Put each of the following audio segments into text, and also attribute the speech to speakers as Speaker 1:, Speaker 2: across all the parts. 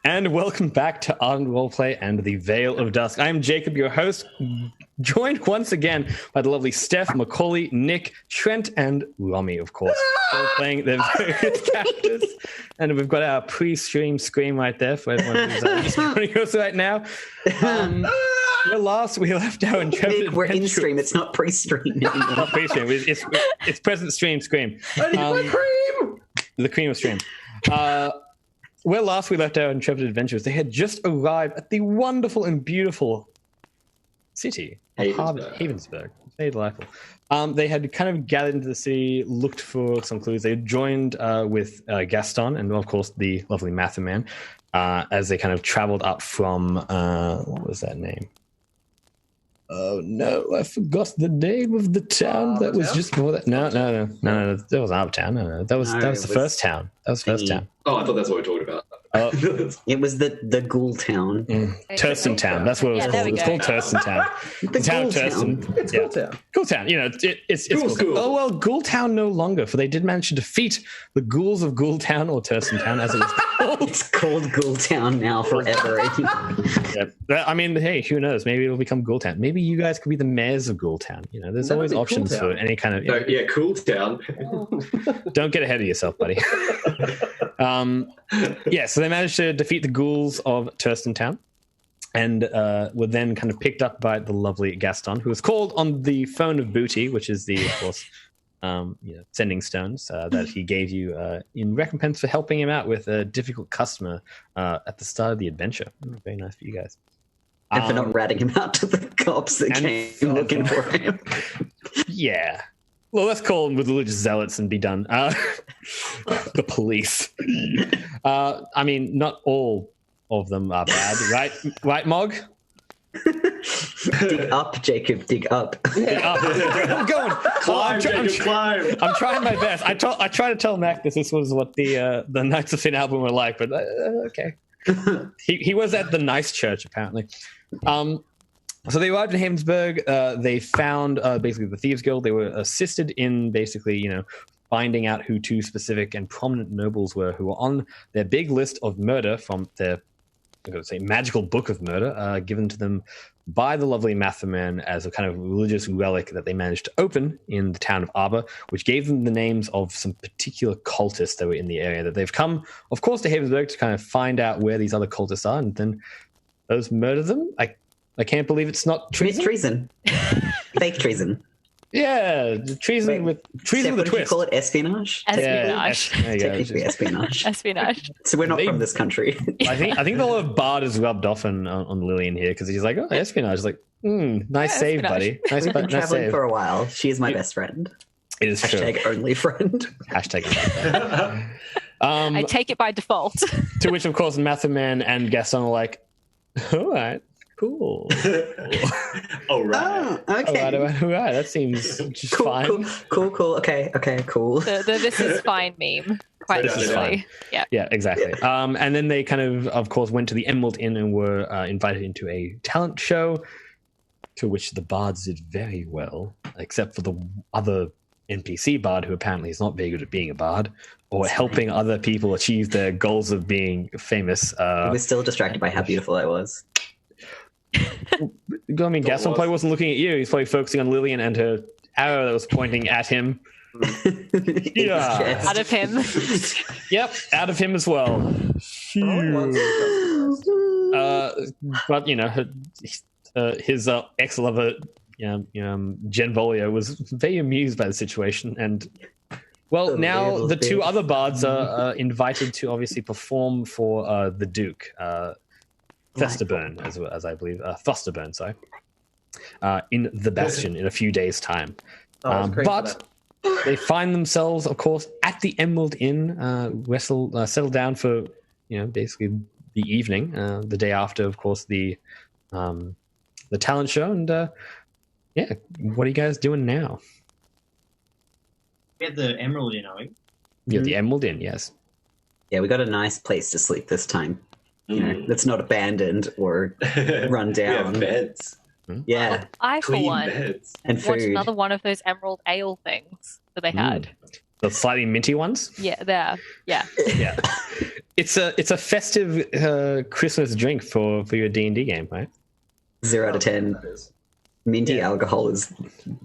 Speaker 1: And welcome back to Ardent Roleplay and the Veil of Dusk. I am Jacob, your host, joined once again by the lovely Steph, Macaulay, Nick, Trent, and Romy, of course, all playing their various characters. And we've got our pre-stream scream right there for everyone who's just joining us right now. Last we left our intrepid
Speaker 2: We're in stream, it's not pre-stream.
Speaker 1: Not pre-stream, it's present stream scream.
Speaker 3: I need my cream!
Speaker 1: The cream of stream. Where last we left our intrepid adventurers, they had just arrived at the wonderful and beautiful city of Havensburg. Very delightful. They had kind of gathered into the city, looked for some clues. They had joined with Gaston and, of course, the lovely Mather Man as they kind of traveled up from, what was that name? Oh, no, I forgot the name of the town that was just before that. No, that was our town. No, that was the first town. That was the first town.
Speaker 3: Oh, I thought that's what we talked about.
Speaker 2: It was the Ghoul Town.
Speaker 1: Turston Town. That's what it was called. It's called Turston Town.
Speaker 2: The
Speaker 1: town of
Speaker 2: Ghoul
Speaker 1: Turston.
Speaker 2: Town.
Speaker 3: It's Ghoul Town.
Speaker 1: Ghoul Town. You know, it's cool. Oh, well, Ghoul Town no longer, for they did manage to defeat the ghouls of Ghoul Town, or Turston Town, as it was called.
Speaker 2: It's called Ghoul Town now forever.
Speaker 1: Yeah. I mean, hey, who knows? Maybe it'll become Ghoul Town. Maybe you guys could be the mayors of Ghoul Town. You know, there's always options for any kind of...
Speaker 3: Yeah, Cool Town.
Speaker 1: Don't get ahead of yourself, buddy. So they managed to defeat the ghouls of Turston Town and were then kind of picked up by the lovely Gaston, who was called on the phone of booty, which is the, of course, sending stones that he gave you in recompense for helping him out with a difficult customer at the start of the adventure. Very nice for you guys.
Speaker 2: And for not ratting him out to the cops that came looking for him.
Speaker 1: Yeah. Well, let's call them with religious zealots and be done. The police. I mean, not all of them are bad, right? Right, Mog?
Speaker 2: Dig up, Jacob, dig up.
Speaker 1: Dig up. I'm going.
Speaker 3: Climb, climb.
Speaker 1: I'm trying my best. I try to tell Mac that this was what the Knights of Finn album were like, but okay. He was at the nice church, apparently. So they arrived in Havensburg. They found basically the Thieves Guild. They were assisted in basically, finding out who two specific and prominent nobles were who were on their big list of murder from their, I'm going to say, magical book of murder given to them by the lovely Mather Man as a kind of religious relic that they managed to open in the town of Arbor, which gave them the names of some particular cultists that were in the area that they've come, of course, to Havensburg to kind of find out where these other cultists are and then those murder them. I can't believe it's not treason.
Speaker 2: It's treason. Fake treason.
Speaker 1: Yeah, treason with a twist.
Speaker 2: You call it espionage?
Speaker 4: Espionage.
Speaker 1: Yeah,
Speaker 2: Technically espionage.
Speaker 4: Espionage.
Speaker 2: So we're not from this country.
Speaker 1: I think the whole Bard is rubbed off on Lillian here because he's like, oh, espionage. Like, nice save, buddy. Nice,
Speaker 2: We've been
Speaker 1: nice
Speaker 2: traveling
Speaker 1: save.
Speaker 2: for a while. She is my best friend.
Speaker 1: It is true.
Speaker 2: Hashtag only friend.
Speaker 1: Hashtag.
Speaker 4: I take it by default.
Speaker 1: To which, of course, Mather Man and Gaston are like, all right. Cool.
Speaker 3: All right.
Speaker 2: Oh, okay.
Speaker 1: All right. That seems just fine.
Speaker 2: Cool. Okay, cool.
Speaker 4: The this is fine meme. Quite easily.
Speaker 1: Yeah, exactly. And then they kind of course, went to the Emerald Inn and were invited into a talent show, to which the bards did very well, except for the other NPC bard, who apparently is not very good at being a bard or helping other people achieve their goals of being famous.
Speaker 2: He was still distracted by how beautiful I was.
Speaker 1: I mean, Gaston probably wasn't looking at you. He's probably focusing on Lillian and her arrow that was pointing at him. Yeah.
Speaker 4: Out of him.
Speaker 1: Yep, out of him as well. But his ex-lover, Genvolio, was very amused by the situation, and now the two other bards are invited to obviously perform for the Duke. Festerburn, as I believe, Fosterburn, sorry, in the Bastion in a few days' time. But they find themselves, of course, at the Emerald Inn, settle down for, basically the evening, the day after, of course, the talent show. And what are you guys doing now?
Speaker 5: We had the Emerald Inn, are we?
Speaker 1: Yeah, the Emerald Inn, yes.
Speaker 2: Yeah, we got a nice place to sleep this time. That's not abandoned or run down.
Speaker 3: We have beds.
Speaker 2: Yeah.
Speaker 4: I, for one,
Speaker 3: beds.
Speaker 2: And
Speaker 4: want
Speaker 2: food.
Speaker 4: another one of those emerald ale things that they had.
Speaker 1: The slightly minty ones?
Speaker 4: Yeah, there. Yeah.
Speaker 1: Yeah. It's a festive Christmas drink for your D&D game, right?
Speaker 2: 0 out of 10. Minty alcohol is.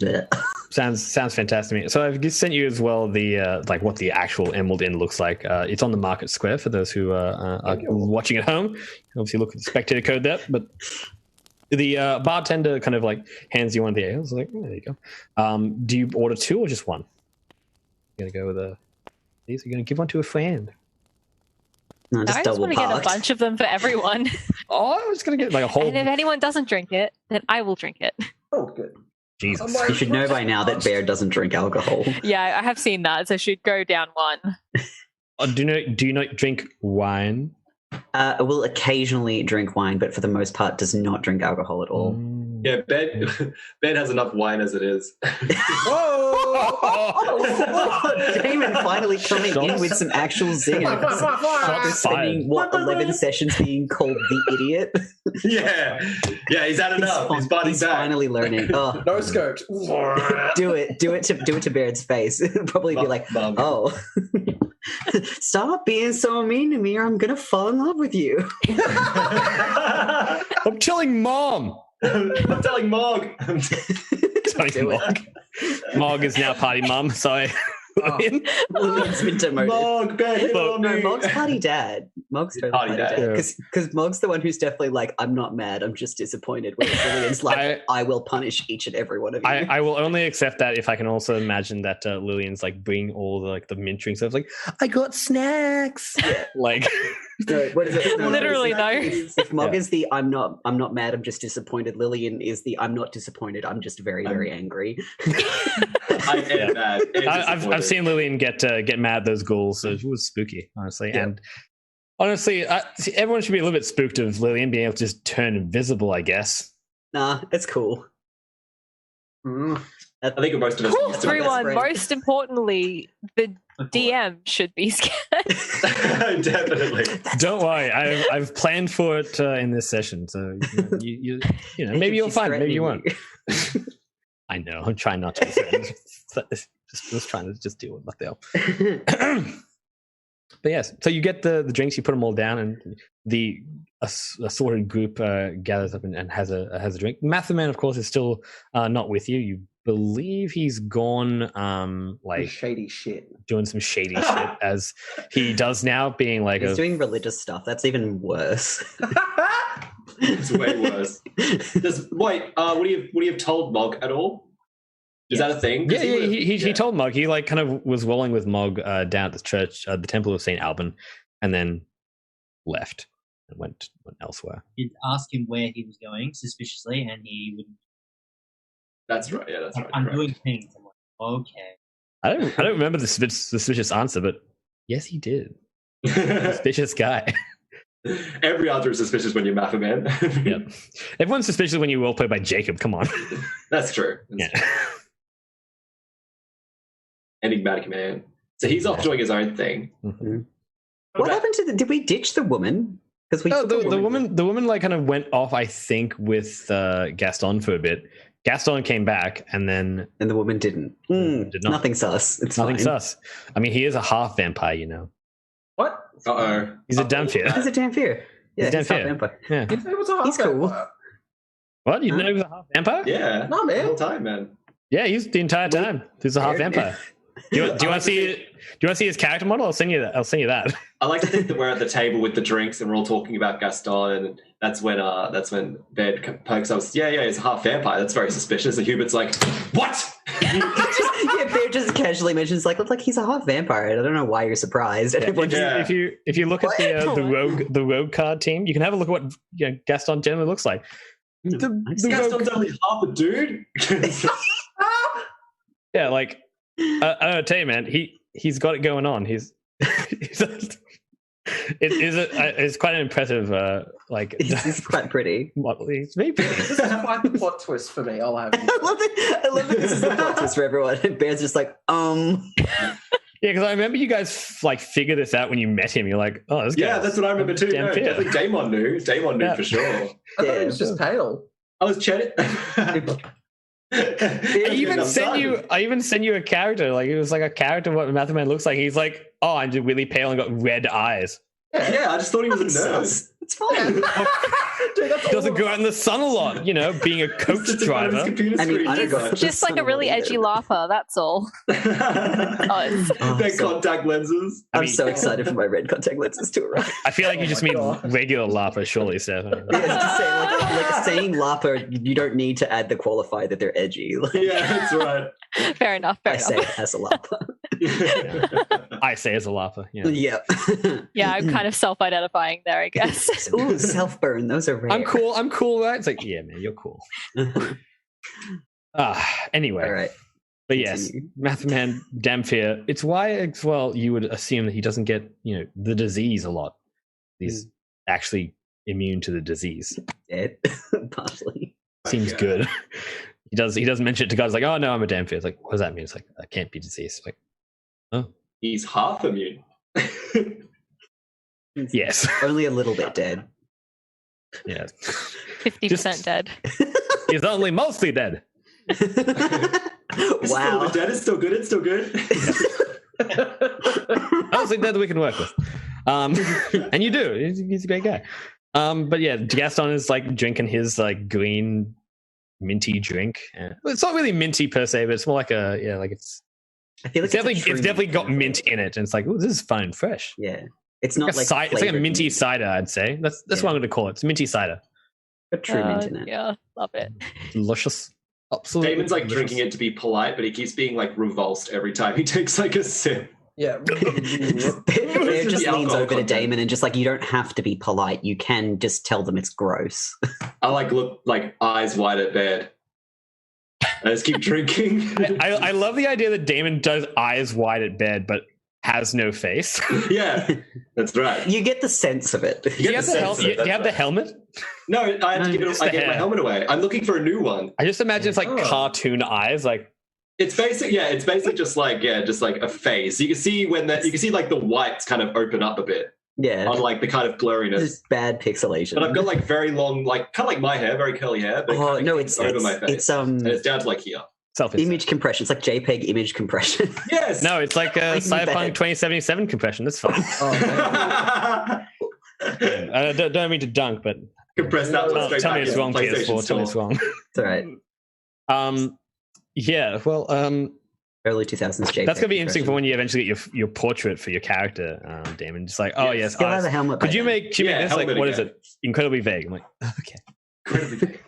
Speaker 2: Bleh.
Speaker 1: Sounds fantastic to me. So I've just sent you as well the like what the actual Emerald Inn looks like. It's on the Market Square for those who are watching at home. Obviously, look at the spectator code there, but the bartender kind of like hands you one of the ales. Like, there you go. Do you order 2 or just 1? You're gonna go with these. You're gonna give one to a friend.
Speaker 2: No, just
Speaker 4: I just
Speaker 2: double
Speaker 4: want to get a
Speaker 2: parked.
Speaker 4: bunch of them for everyone.
Speaker 1: Oh, I was gonna get like a whole.
Speaker 4: And if anyone doesn't drink it, then I will drink it.
Speaker 6: Oh, good.
Speaker 1: Jesus.
Speaker 2: You should know by now that Bear doesn't drink alcohol.
Speaker 4: Yeah, I have seen that, so she'd go down 1.
Speaker 1: Do you not drink wine?
Speaker 2: Will occasionally drink wine, but for the most part does not drink alcohol at all.
Speaker 3: Yeah, Ben has enough wine as it is.
Speaker 2: Damon finally coming in with some actual zingers. After spending, 11 sessions being called the idiot.
Speaker 3: Yeah, he's had enough. He's biting
Speaker 2: He's
Speaker 3: back.
Speaker 2: finally learning. Oh,
Speaker 6: No scope.
Speaker 2: do it to Baird's face. It'll probably be like,
Speaker 3: Mum.
Speaker 2: oh, stop being so mean to me or I'm going to fall in love with you.
Speaker 1: I'm telling Mom.
Speaker 3: I'm telling Mog.
Speaker 1: Telling Mog. Mog is now party mum. Sorry.
Speaker 2: It's been demoted.
Speaker 3: Mog, Ben,
Speaker 1: Look,
Speaker 2: No, Mog's party dad. Mog's totally
Speaker 3: Party
Speaker 2: party
Speaker 3: dad.
Speaker 2: dad.
Speaker 1: Yeah.
Speaker 2: Because Mog's the one who's definitely like, I'm not mad, I'm just disappointed. Whereas Lillian's like, I will punish each and every one of you.
Speaker 1: I will only accept that if I can also imagine that Lillian's like bringing all the like the mint drinks. Like, I got snacks. Like,
Speaker 2: No, what is it? No,
Speaker 4: Literally, no.
Speaker 2: If Mog is the I'm not mad, I'm just disappointed. Lillian is the I'm not disappointed, I'm just very, very angry.
Speaker 3: I am mad. and
Speaker 1: I've
Speaker 3: disappointed.
Speaker 1: seen Lillian get mad at those ghouls. So it was spooky, honestly.
Speaker 2: Yeah.
Speaker 1: And honestly, everyone should be a little bit spooked of Lillian being able to just turn invisible, I guess.
Speaker 2: Nah, it's cool.
Speaker 3: I think most of us are used to it.
Speaker 4: Everyone,
Speaker 2: right.
Speaker 4: most importantly, the DM should be scared.
Speaker 3: Definitely.
Speaker 1: Don't worry, I've planned for it in this session. So you know, maybe you'll find it, maybe you won't. I know. I'm trying not to. Just trying to just deal with what they are. But yes, so you get the drinks, you put them all down, and the assorted group gathers up and has a drink. Matherman, of course, is still not with you. You believe he's gone, like
Speaker 6: Shady shit.
Speaker 1: doing some shady shit as he does now, being like
Speaker 2: He's doing religious stuff. That's even worse.
Speaker 3: It's way worse. Would he have told Mog at all? Is that a thing? 'Cause
Speaker 1: Yeah,
Speaker 3: would've-
Speaker 1: he told Mog. He like kind of was rolling with Mog down at the church, the Temple of St. Alban, and then left and went elsewhere.
Speaker 5: Did ask him where he was going suspiciously, and he wouldn't.
Speaker 3: That's right. Yeah, that's right.
Speaker 5: I'm
Speaker 3: correct.
Speaker 5: doing things. I'm like, okay.
Speaker 1: I don't remember the suspicious answer, but yes, he did. Suspicious guy.
Speaker 3: Every answer is suspicious when you're Mafia Man.
Speaker 1: Yep. Everyone's suspicious when you roleplay by Jacob. Come on.
Speaker 3: That's true.
Speaker 1: Yeah.
Speaker 3: Enigmatic man. So he's off doing his own thing.
Speaker 1: Mhm.
Speaker 2: What happened to did we ditch the woman? Because we
Speaker 1: No,
Speaker 2: took
Speaker 1: the woman like kind of went off, I think, with Gaston for a bit. Gaston came back and then
Speaker 2: and the woman didn't.
Speaker 1: Did not.
Speaker 2: Nothing sus. It's
Speaker 1: nothing
Speaker 2: fine.
Speaker 1: sus. I mean, he is a half vampire, you know.
Speaker 6: What?
Speaker 3: Uh-oh.
Speaker 1: He's a Damphir.
Speaker 2: He's a Damphir. Yeah,
Speaker 1: He's
Speaker 2: he's half
Speaker 1: Damphir.
Speaker 2: vampire.
Speaker 1: Yeah.
Speaker 6: It was a half
Speaker 2: He's cool.
Speaker 6: vampire.
Speaker 1: What? You didn't know he was a half vampire?
Speaker 3: Yeah.
Speaker 6: No, man.
Speaker 3: The whole time, man.
Speaker 1: Yeah, he's the entire time. He's a half vampire. Do you want to see? Do you want to see his character model? I'll send you that.
Speaker 3: I like to think that we're at the table with the drinks and we're all talking about Gaston, and that's when Bed pokes up. Yeah, he's a half vampire. That's very suspicious. And Hubert's like, what?
Speaker 2: Bear just casually mentions like, look, like he's a half vampire. I don't know why you're surprised. And everyone just-
Speaker 1: If you look at the rogue card team, you can have a look at what Gaston generally looks like. The
Speaker 3: Gaston's only half a dude.
Speaker 1: Yeah, like I don't know, tell you, man, he's got it going on. It's quite an impressive like
Speaker 2: he's quite pretty.
Speaker 1: model. He's very pretty.
Speaker 6: This is quite the plot twist for me. I'll have you.
Speaker 2: I love that this is the plot twist for everyone. And Bear's just like,
Speaker 1: Yeah, because I remember you guys like figure this out when you met him. You're like, oh, this guy.
Speaker 3: Yeah, that's what I remember too.
Speaker 1: Damn
Speaker 3: No,
Speaker 1: fair.
Speaker 3: definitely Damon knew. Damon knew
Speaker 1: Yeah.
Speaker 3: for sure.
Speaker 6: I thought it was just pale.
Speaker 3: I was chatting.
Speaker 1: I even sent you a character. Like it was like a character what Matthew Man looks like. He's like, oh, I'm just really pale and got red eyes.
Speaker 3: Yeah, I just thought he was a nerd.
Speaker 2: It's fine.
Speaker 6: Dude, that's
Speaker 1: He doesn't
Speaker 6: all
Speaker 1: go out in the sun a lot, being a coach
Speaker 3: Just in front of his
Speaker 1: driver.
Speaker 3: computer
Speaker 2: I mean,
Speaker 3: screen.
Speaker 2: I don't know.
Speaker 4: He's just like a really edgy laugher, that's all.
Speaker 3: Their
Speaker 2: so-
Speaker 3: contact lenses.
Speaker 2: I'm so excited for my red contact lenses to arrive.
Speaker 1: I feel like you just
Speaker 6: my
Speaker 1: mean
Speaker 6: God.
Speaker 1: regular Lapa, surely, Steph.
Speaker 2: Yeah, just saying, like saying Lapa, you don't need to add the qualifier that they're edgy. Like,
Speaker 3: Yeah, that's right.
Speaker 4: Fair enough.
Speaker 2: I say it as a Lapa.
Speaker 1: I say as a Lapa. Yeah.
Speaker 2: Yeah.
Speaker 4: Yeah, I'm kind of self-identifying there, I guess.
Speaker 2: Ooh, self-burn. Those are rare.
Speaker 1: I'm cool, right? It's like, yeah, man, you're cool. Anyway.
Speaker 2: All right.
Speaker 1: But yes,
Speaker 2: Continue.
Speaker 1: Mathman Damphir. It's why as well you would assume that he doesn't get, the disease a lot. He's actually immune to the disease.
Speaker 2: Dead. Partially.
Speaker 1: Seems good. He doesn't mention it to guys like, oh no, I'm a Damphir. It's like, what does that mean? It's like, I can't be diseased. Like, oh.
Speaker 3: He's half immune.
Speaker 1: Yes.
Speaker 2: Only a little bit dead.
Speaker 1: Yeah.
Speaker 4: 50%
Speaker 1: Just-
Speaker 4: dead.
Speaker 1: He's only mostly dead.
Speaker 2: Wow.
Speaker 3: Dead is still good. It's still good.
Speaker 1: Mostly dead that we can work with. And you do. He's a great guy. But yeah, Gaston is like drinking his like green minty drink. Well, it's not really minty per se, but it's more like it's
Speaker 2: I feel like
Speaker 1: it's definitely got mint in it, and it's like, oh, this is fun and fresh.
Speaker 2: Yeah. It's not like
Speaker 1: it's like a
Speaker 2: flavored
Speaker 1: minty
Speaker 2: mint.
Speaker 1: cider, I'd say. That's what I'm going to call it. It's minty cider.
Speaker 2: A true mint in it.
Speaker 4: Yeah, love it.
Speaker 1: Delicious. Absolutely.
Speaker 3: Damon's like
Speaker 1: delicious.
Speaker 3: drinking it to be polite, but he keeps being like revulsed every time he takes like a sip.
Speaker 6: Yeah.
Speaker 2: Bear just
Speaker 3: The
Speaker 2: leans
Speaker 3: alcohol
Speaker 2: over to
Speaker 3: content.
Speaker 2: Damon and just like, you don't have to be polite. You can just tell them it's gross.
Speaker 3: I like look like eyes wide at bed. I just keep drinking.
Speaker 1: I love the idea that Damon does eyes wide at bed, but has no face.
Speaker 3: Yeah, that's right.
Speaker 2: You get the sense of it.
Speaker 1: Do you have the helmet?
Speaker 3: No, I have to give
Speaker 1: Just
Speaker 3: it. I
Speaker 1: the
Speaker 3: gave my
Speaker 1: hair.
Speaker 3: helmet away. I'm looking for a new one.
Speaker 1: I just imagine it's like
Speaker 6: Oh.
Speaker 1: cartoon eyes, like
Speaker 3: It's basically just like a face. You can see like the whites kind of open up a bit
Speaker 2: Yeah.
Speaker 3: on like the kind of blurriness.
Speaker 2: Just bad pixelation.
Speaker 3: But I've got like very long, like kind of like my hair, very curly hair. But
Speaker 2: Oh
Speaker 3: it
Speaker 2: no,
Speaker 3: kinda
Speaker 2: it's
Speaker 3: over my face. and it's down to like here.
Speaker 1: self
Speaker 2: image compression. It's like JPEG image compression.
Speaker 3: Yes.
Speaker 1: No, it's like a
Speaker 2: Like
Speaker 1: Cyberpunk
Speaker 2: bad.
Speaker 1: 2077 compression. That's fine.
Speaker 6: Oh, man.
Speaker 1: I don't mean to dunk, but
Speaker 3: Compress that one straight
Speaker 1: tell me
Speaker 3: back
Speaker 1: it's
Speaker 3: into
Speaker 1: wrong,
Speaker 3: the PlayStation
Speaker 1: PS4. Tell me it's
Speaker 3: store.
Speaker 1: wrong.
Speaker 2: It's all right.
Speaker 1: Yeah, well,
Speaker 2: Early 2000s JPEG.
Speaker 1: that's gonna be interesting for
Speaker 2: compression.
Speaker 1: when you eventually get your portrait for your character, Damon. Just like, oh yes,
Speaker 2: Still have
Speaker 1: eyes.
Speaker 2: a helmet. by
Speaker 1: Could you
Speaker 2: then.
Speaker 1: make this like
Speaker 3: helmet
Speaker 1: what is
Speaker 3: again.
Speaker 1: it? Incredibly vague. I'm like, okay,
Speaker 3: Incredibly big.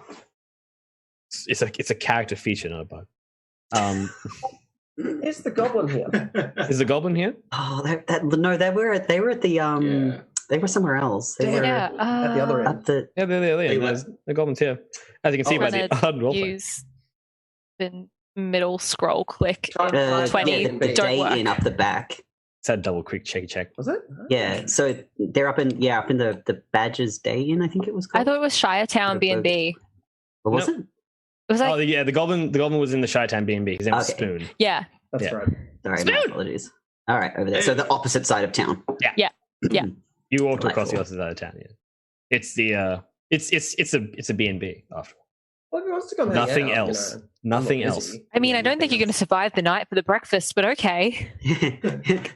Speaker 1: it's a character feature, not a bug.
Speaker 6: Is the goblin here?
Speaker 1: Is the goblin here?
Speaker 2: Oh, they were at the
Speaker 3: Yeah.
Speaker 2: They were somewhere else. They
Speaker 6: Damn.
Speaker 2: were
Speaker 4: Yeah,
Speaker 6: At the other end.
Speaker 2: at the.
Speaker 1: Yeah, there.
Speaker 3: Hey,
Speaker 1: The goblin's here. As you can see by
Speaker 4: Wanna
Speaker 1: the Ardent Roleplay.
Speaker 4: use the middle scroll click.
Speaker 6: Try and
Speaker 4: 20
Speaker 2: yeah, the
Speaker 4: don't
Speaker 2: day
Speaker 4: work.
Speaker 2: in up the back.
Speaker 1: It's that double quick check.
Speaker 6: Was it?
Speaker 2: Yeah, so they're up in the Badger's Day Inn, I think it was called.
Speaker 4: I thought it was Shiretown
Speaker 2: The
Speaker 4: B&B.
Speaker 2: Or was
Speaker 1: No.
Speaker 2: it?
Speaker 4: It was like,
Speaker 1: The goblin was in the Shytown B&B. His name was
Speaker 2: Okay.
Speaker 1: Spoon.
Speaker 4: yeah.
Speaker 6: That's
Speaker 1: Yeah.
Speaker 6: right.
Speaker 2: Sorry, my apologies. All right, over there. So the opposite side of town.
Speaker 4: Yeah.
Speaker 1: You walked across the
Speaker 2: Delightful.
Speaker 1: other side of town. Yeah, it's the it's a B&B after all.
Speaker 6: Well, if he wants to come hang
Speaker 1: Nothing
Speaker 6: out,
Speaker 1: else.
Speaker 6: you know,
Speaker 1: Nothing
Speaker 6: I'm not
Speaker 1: else.
Speaker 6: busy.
Speaker 4: I mean, I don't think you're going to survive the night for the breakfast, but okay.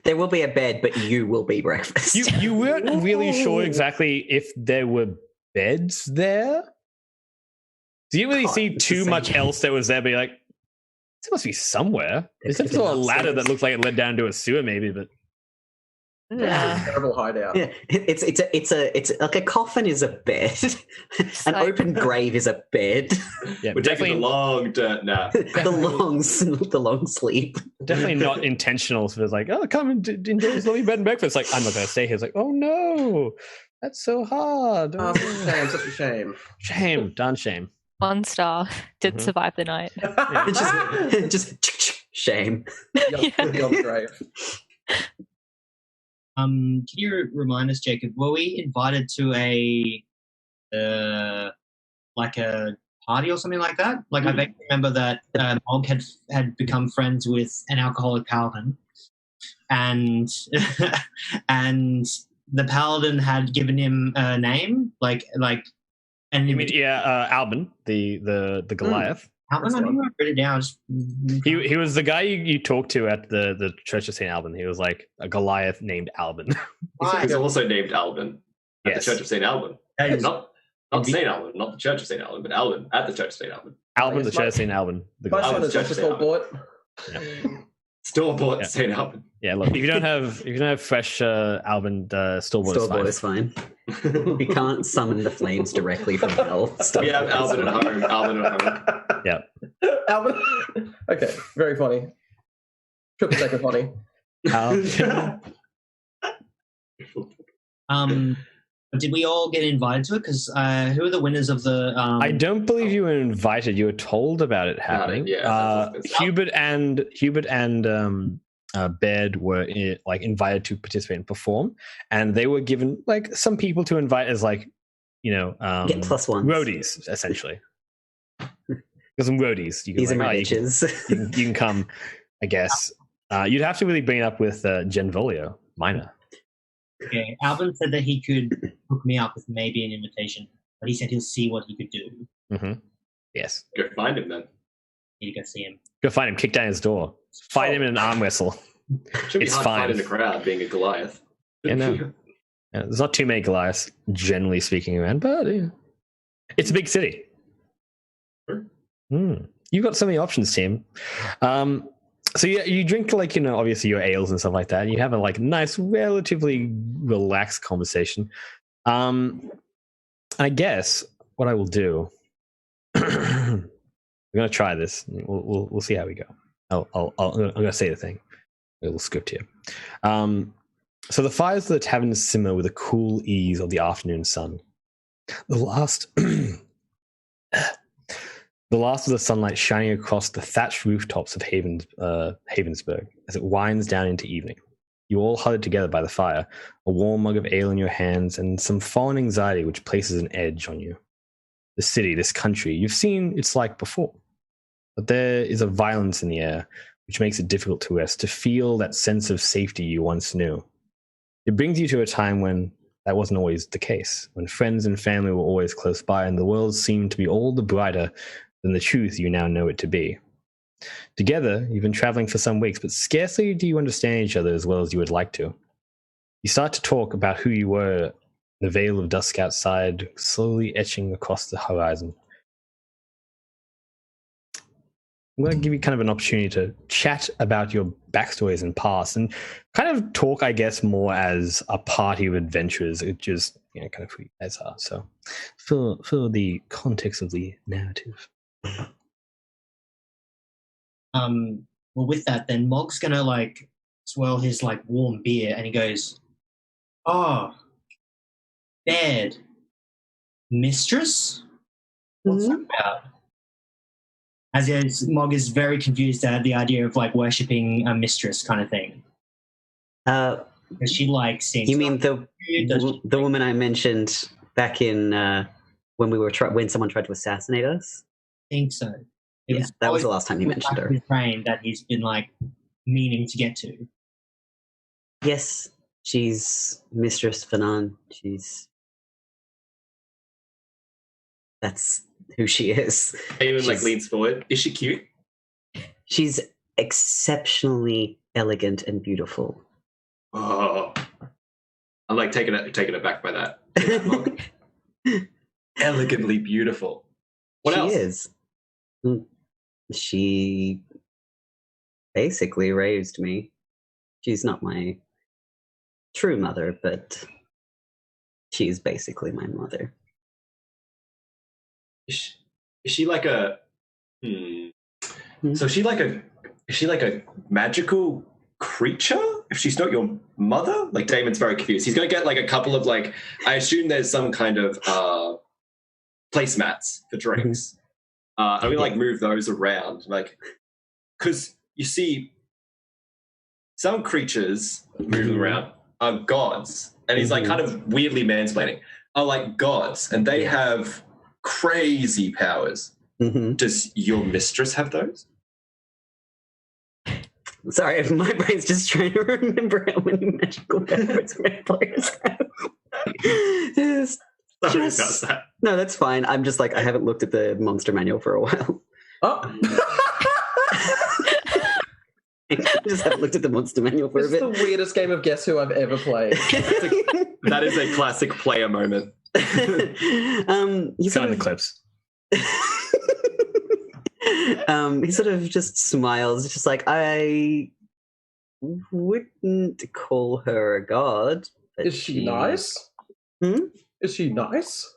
Speaker 2: There will be a bed, but you will be breakfast.
Speaker 1: You weren't really sure exactly if there were beds there. Do you really
Speaker 2: God,
Speaker 1: see
Speaker 2: it's
Speaker 1: too
Speaker 2: the
Speaker 1: much
Speaker 2: same.
Speaker 1: else that was there? But you're like, there must be somewhere.
Speaker 2: There
Speaker 1: There's
Speaker 2: could have
Speaker 1: some
Speaker 2: been
Speaker 1: sort of ladder
Speaker 2: upstairs.
Speaker 1: that looks like it led down to a sewer, maybe. But
Speaker 4: Yeah.
Speaker 6: Terrible hideout.
Speaker 2: Yeah, it's like a coffin is a bed, an
Speaker 4: like-
Speaker 2: open grave is a bed.
Speaker 1: yeah,
Speaker 3: We're taking
Speaker 1: definitely,
Speaker 3: a long dirt nap.
Speaker 2: the long sleep.
Speaker 1: definitely not intentional. So it's like, oh, come and enjoy this lovely bed and breakfast. Like, I'm not going to stay here. It's like, oh no, that's so hard.
Speaker 6: Oh, such a shame. Such a shame.
Speaker 1: Shame, darn shame.
Speaker 4: 1 star. Didn't
Speaker 1: Mhm.
Speaker 4: survive the night.
Speaker 2: It's just shame.
Speaker 6: The old grave.
Speaker 5: Can you remind us, Jacob? Were we invited to a party or something like that? Like I vaguely remember that Mog had become friends with an alcoholic paladin, and and the paladin had given him a name, and
Speaker 1: You mean, Albin, the Goliath.
Speaker 5: Alvin, I knew I wrote it down.
Speaker 1: He was the guy you talked to at the Church of St. Alban. He was like a Goliath named Alban.
Speaker 3: He's also named Alban at the Church of St. Alban. Not St. Alban, not the Church of St. Alban, but Alban at the Church of St. Alban.
Speaker 1: Alban, the Church of St. Alban.
Speaker 6: My son is also still bought.
Speaker 3: Store-bought St. Alban.
Speaker 1: Yeah, look, if you don't have fresh Alban, store-bought
Speaker 2: is fine. You can't summon the flames directly from hell.
Speaker 3: We have Alban at home. Alban at home.
Speaker 1: Yeah.
Speaker 6: Alban. Okay, very funny. Triple decker funny.
Speaker 5: Did we all get invited to it? Because who are the winners of the?
Speaker 1: I don't believe you were invited. You were told about it happening. Hubert and Baird were invited to participate and perform, and they were given like some people to invite as
Speaker 2: get +1
Speaker 1: roadies essentially. There's some roadies.
Speaker 2: These are my bitches.
Speaker 1: You can come, I guess. You'd have to really bring it up with Genvolio Minor.
Speaker 5: Okay, Alvin said that he could hook me up with maybe an invitation, but he said he'll see what he could do.
Speaker 1: Mm-hmm. Yes.
Speaker 3: Go find him then.
Speaker 5: Need to go see him.
Speaker 1: Go find him. Kick down his door. Fight him in an arm wrestle.
Speaker 3: Should be hard to fight in a crowd being a Goliath.
Speaker 1: Yeah, no. There's not too many Goliaths, generally speaking, around, but it's a big city.
Speaker 3: Sure.
Speaker 1: You've got so many options, Tim. So you drink obviously your ales and stuff like that, and you have a nice, relatively relaxed conversation. I guess what I will do, we're gonna try this. We'll see how we go. I'm gonna say the thing. A little script here. So the fires of the tavern simmer with the cool ease of the afternoon sun. The last of the sunlight shining across the thatched rooftops of Havensburg as it winds down into evening. You all huddled together by the fire, a warm mug of ale in your hands, and some fallen anxiety which places an edge on you. The city, this country, you've seen its like before. But there is a violence in the air which makes it difficult to rest, to feel that sense of safety you once knew. It brings you to a time when that wasn't always the case, when friends and family were always close by and the world seemed to be all the brighter than the truth you now know it to be. Together, you've been traveling for some weeks, but scarcely do you understand each other as well as you would like to. You start to talk about who you were, the veil of dusk outside, slowly etching across the horizon. I'm going to give you kind of an opportunity to chat about your backstories and past, and kind of talk, I guess, more as a party of adventurers, which is kind of who you guys are. So, for the context of the narrative.
Speaker 5: Well, with that, then Mog's gonna swirl his warm beer, and he goes, "Oh, bed, mistress, what's that about?" As Mog is very confused at the idea of worshipping a mistress kind of thing. Does she seems?
Speaker 2: You mean the woman I mentioned back in when we were when someone tried to assassinate us?
Speaker 5: I think so.
Speaker 2: That was the last time you mentioned her.
Speaker 5: His brain that he's been meaning to get to.
Speaker 2: Yes, she's Mistress Fanan. That's who she is.
Speaker 3: Even leans forward. Is she cute?
Speaker 2: She's exceptionally elegant and beautiful.
Speaker 3: Oh, I'm taken aback by that. Elegantly beautiful. What else?
Speaker 2: She is. She basically raised me. She's not my true mother, but she's basically my mother.
Speaker 3: Is she like a? So is she like a magical creature? If she's not your mother, Damon's very confused. He's going to get a couple of I assume there's some kind of placemats for drinks. And we move those around, because you see, some creatures moving around are gods, and he's kind of weirdly mansplaining, are like gods, and they have crazy powers. Does your mistress have those?
Speaker 2: Sorry, my brain's just trying to remember how many magical powers my players have.
Speaker 3: Sorry about that.
Speaker 2: No, that's fine. I'm just I haven't looked at the monster manual for a while.
Speaker 6: Oh.
Speaker 2: I just haven't looked at the monster manual for
Speaker 6: This
Speaker 2: a
Speaker 6: is
Speaker 2: bit.
Speaker 6: the weirdest game of Guess Who I've ever played.
Speaker 3: That is a classic player moment.
Speaker 2: He's
Speaker 1: Kind of the clips.
Speaker 2: he sort of just smiles, just like, I wouldn't call her a god. But
Speaker 6: Is she nice?
Speaker 2: Hmm?
Speaker 6: Is she nice?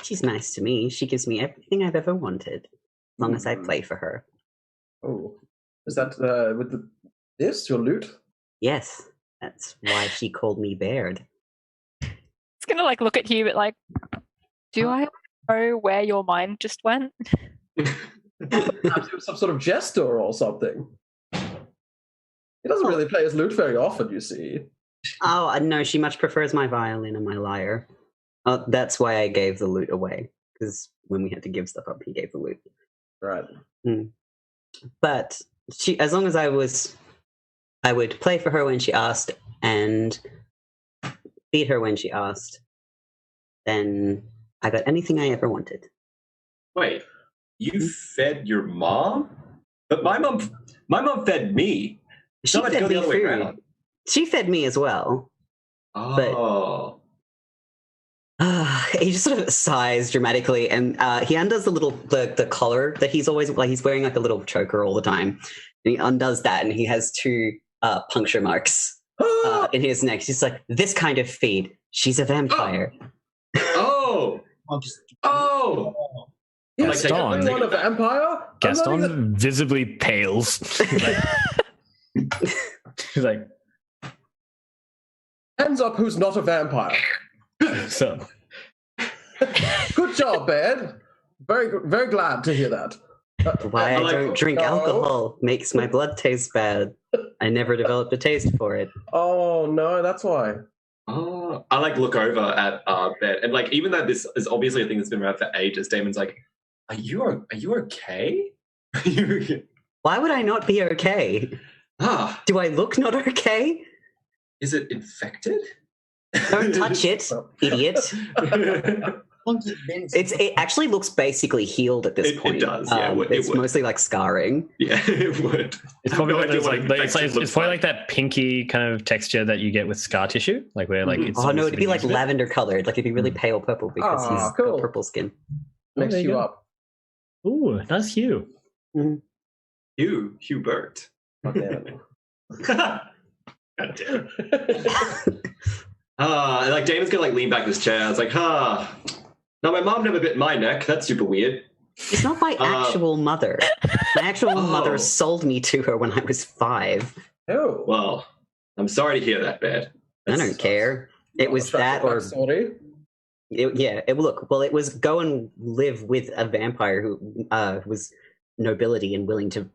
Speaker 2: She's nice to me. She gives me everything I've ever wanted, as long as I play for her.
Speaker 6: Oh. Is that with this, your loot?
Speaker 2: Yes, that's why she called me Baird.
Speaker 4: It's gonna like look at you, but like, do I know where your mind just went?
Speaker 6: Perhaps he was some sort of jester or something. He doesn't really play his lute very often, you see.
Speaker 2: Oh, no, she much prefers my violin and my lyre. Oh, that's why I gave the lute away, because when we had to give stuff up, he gave the lute.
Speaker 6: Right.
Speaker 2: But she, as long as I would play for her when she asked and feed her when she asked, then I got anything I ever wanted.
Speaker 3: Wait, you fed your mom? But my mom fed me.
Speaker 2: She
Speaker 3: Not
Speaker 2: fed
Speaker 3: go the
Speaker 2: me
Speaker 3: other way
Speaker 2: food.
Speaker 3: around.
Speaker 2: She fed me as well.
Speaker 3: Oh.
Speaker 2: He just sort of sighs dramatically, and he undoes the collar that he's always like. He's wearing like a little choker all the time, and he undoes that, and he has two puncture marks in his neck. He's like, "This kind of feed. She's a vampire."
Speaker 3: Oh. Oh.
Speaker 6: Yes,
Speaker 1: Gaston.
Speaker 6: everyone a vampire?
Speaker 1: Gaston visibly pales. He's like,
Speaker 6: Hands up who's not a vampire.
Speaker 1: so.
Speaker 6: Good job, Baird. Very, very glad to hear that.
Speaker 2: Why I
Speaker 3: like-
Speaker 2: don't drink
Speaker 6: No.
Speaker 2: alcohol makes my blood taste bad. I never developed a taste for it.
Speaker 6: Oh, no, that's why.
Speaker 3: Oh. I like look over at Ben, and like even though this is obviously a thing that's been around for ages, Damon's like, Are you okay? Are you okay?
Speaker 2: Why would I not be okay?
Speaker 3: Ah,
Speaker 2: Do I look not okay?
Speaker 3: is it infected?
Speaker 2: Don't touch it, idiot. It actually looks basically healed at this
Speaker 3: It
Speaker 2: point.
Speaker 3: does, yeah, it would-
Speaker 2: it's mostly like scarring.
Speaker 3: Yeah, it would.
Speaker 1: It's probably
Speaker 3: No
Speaker 1: one of
Speaker 3: idea
Speaker 1: those,
Speaker 3: what
Speaker 1: like, it's
Speaker 3: infection
Speaker 1: probably
Speaker 3: looks
Speaker 1: like that pinky kind of texture that you get with scar tissue, like where like it's.
Speaker 2: Oh no, it'd be like
Speaker 1: used a bit.
Speaker 2: lavender colored. Like it'd be really pale purple because
Speaker 6: Ah,
Speaker 2: he's
Speaker 6: cool.
Speaker 2: got purple skin.
Speaker 6: Makes
Speaker 1: there you
Speaker 6: you
Speaker 1: go.
Speaker 6: up.
Speaker 1: Ooh, nice hue.
Speaker 3: Hubert.
Speaker 6: God damn it.
Speaker 3: God damn it. Like Damon's gonna like lean back in his chair. It's like, no, my mom never bit my neck. That's super weird.
Speaker 2: It's not my actual mother. My actual mother sold me to her when I was 5.
Speaker 6: Oh.
Speaker 3: Well, I'm sorry to hear that, Bad.
Speaker 2: I don't care. It was that or
Speaker 6: Sorry.
Speaker 2: it was go and live with a vampire who was nobility and willing to,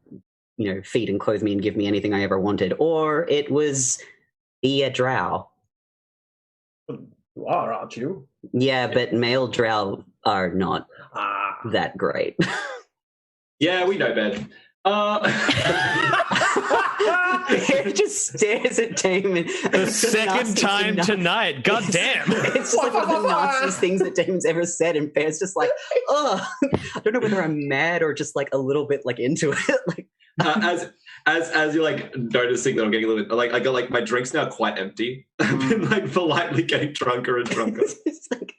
Speaker 2: feed and clothe me and give me anything I ever wanted, or it was be a drow.
Speaker 6: You are, aren't you?
Speaker 2: Yeah, but male drow are not that great.
Speaker 3: Yeah, we know, Ben.
Speaker 2: Bear just stares at Damon.
Speaker 1: The second time tonight. God damn.
Speaker 2: It's just like one of the nastiest things that Damon's ever said, and Bear's just like, I don't know whether I'm mad or just like a little bit like into it. Like,
Speaker 3: as you're like noticing that I'm getting a little bit like I got like my drink's now quite empty. I've been like politely getting drunker and drunker.
Speaker 2: it's like,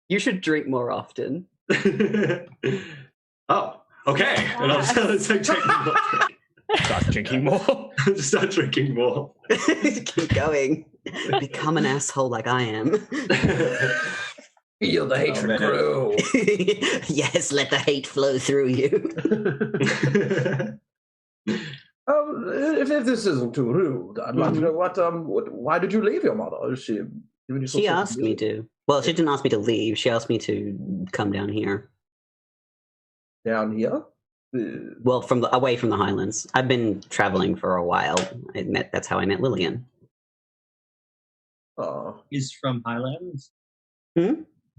Speaker 2: you should drink more often.
Speaker 3: Oh, okay. And I'll just like taking more.
Speaker 1: Start drinking more.
Speaker 3: Just start drinking more.
Speaker 2: Keep going. Become an asshole like I am.
Speaker 6: Feel the hatred grow.
Speaker 2: Yes, let the hate flow through you.
Speaker 6: If this isn't too rude, I'd like to know why did you leave your mother? Is she giving you some
Speaker 2: She
Speaker 6: sort of
Speaker 2: asked me
Speaker 6: reason?
Speaker 2: to. Well, she didn't ask me to leave. She asked me to come down here.
Speaker 6: Down here?
Speaker 2: Well, away from the Highlands. I've been traveling for a while. That's how I met Lillian.
Speaker 5: Is from Highlands.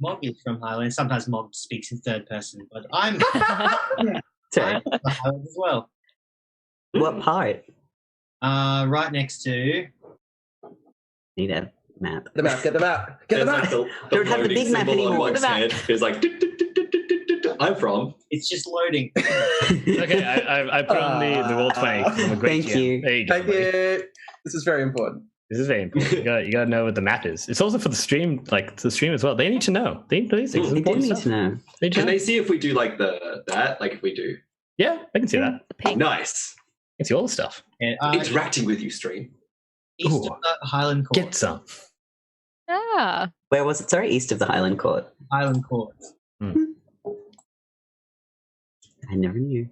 Speaker 5: Mog is from Highlands. Sometimes Mog speaks in third person, but I'm
Speaker 2: Sorry.
Speaker 5: from Highlands as well.
Speaker 2: What part?
Speaker 5: Right next to.
Speaker 2: Need a map.
Speaker 6: Get the map. Get the map.
Speaker 3: There's, like,
Speaker 2: Don't have the
Speaker 3: loading
Speaker 2: big map
Speaker 3: symbol on
Speaker 2: anymore.
Speaker 3: Mike's
Speaker 4: The map.
Speaker 3: head. It's like I'm from.
Speaker 5: It's just loading.
Speaker 1: Okay, I put on the roll 20. I'm a great
Speaker 2: Thank
Speaker 1: GM.
Speaker 2: you.
Speaker 1: There you go.
Speaker 6: Thank you. This is very important.
Speaker 1: This is very important. You gotta know what the map is. It's also for the stream, like the stream as well. They need to know. They need to know these things. It's
Speaker 2: They do
Speaker 1: important
Speaker 2: need
Speaker 1: stuff.
Speaker 2: to know.
Speaker 1: They do.
Speaker 3: Can they see if we do like that? Like if we do.
Speaker 1: Yeah, I can see that.
Speaker 4: The pink.
Speaker 3: Nice.
Speaker 1: I can see all the stuff.
Speaker 5: Yeah,
Speaker 3: Interacting with you, stream.
Speaker 5: east
Speaker 1: Ooh.
Speaker 5: of the Highland Court.
Speaker 1: Get some.
Speaker 4: Ah,
Speaker 2: Where was it? Sorry, east of the Highland Court.
Speaker 5: Highland Court.
Speaker 2: I never knew.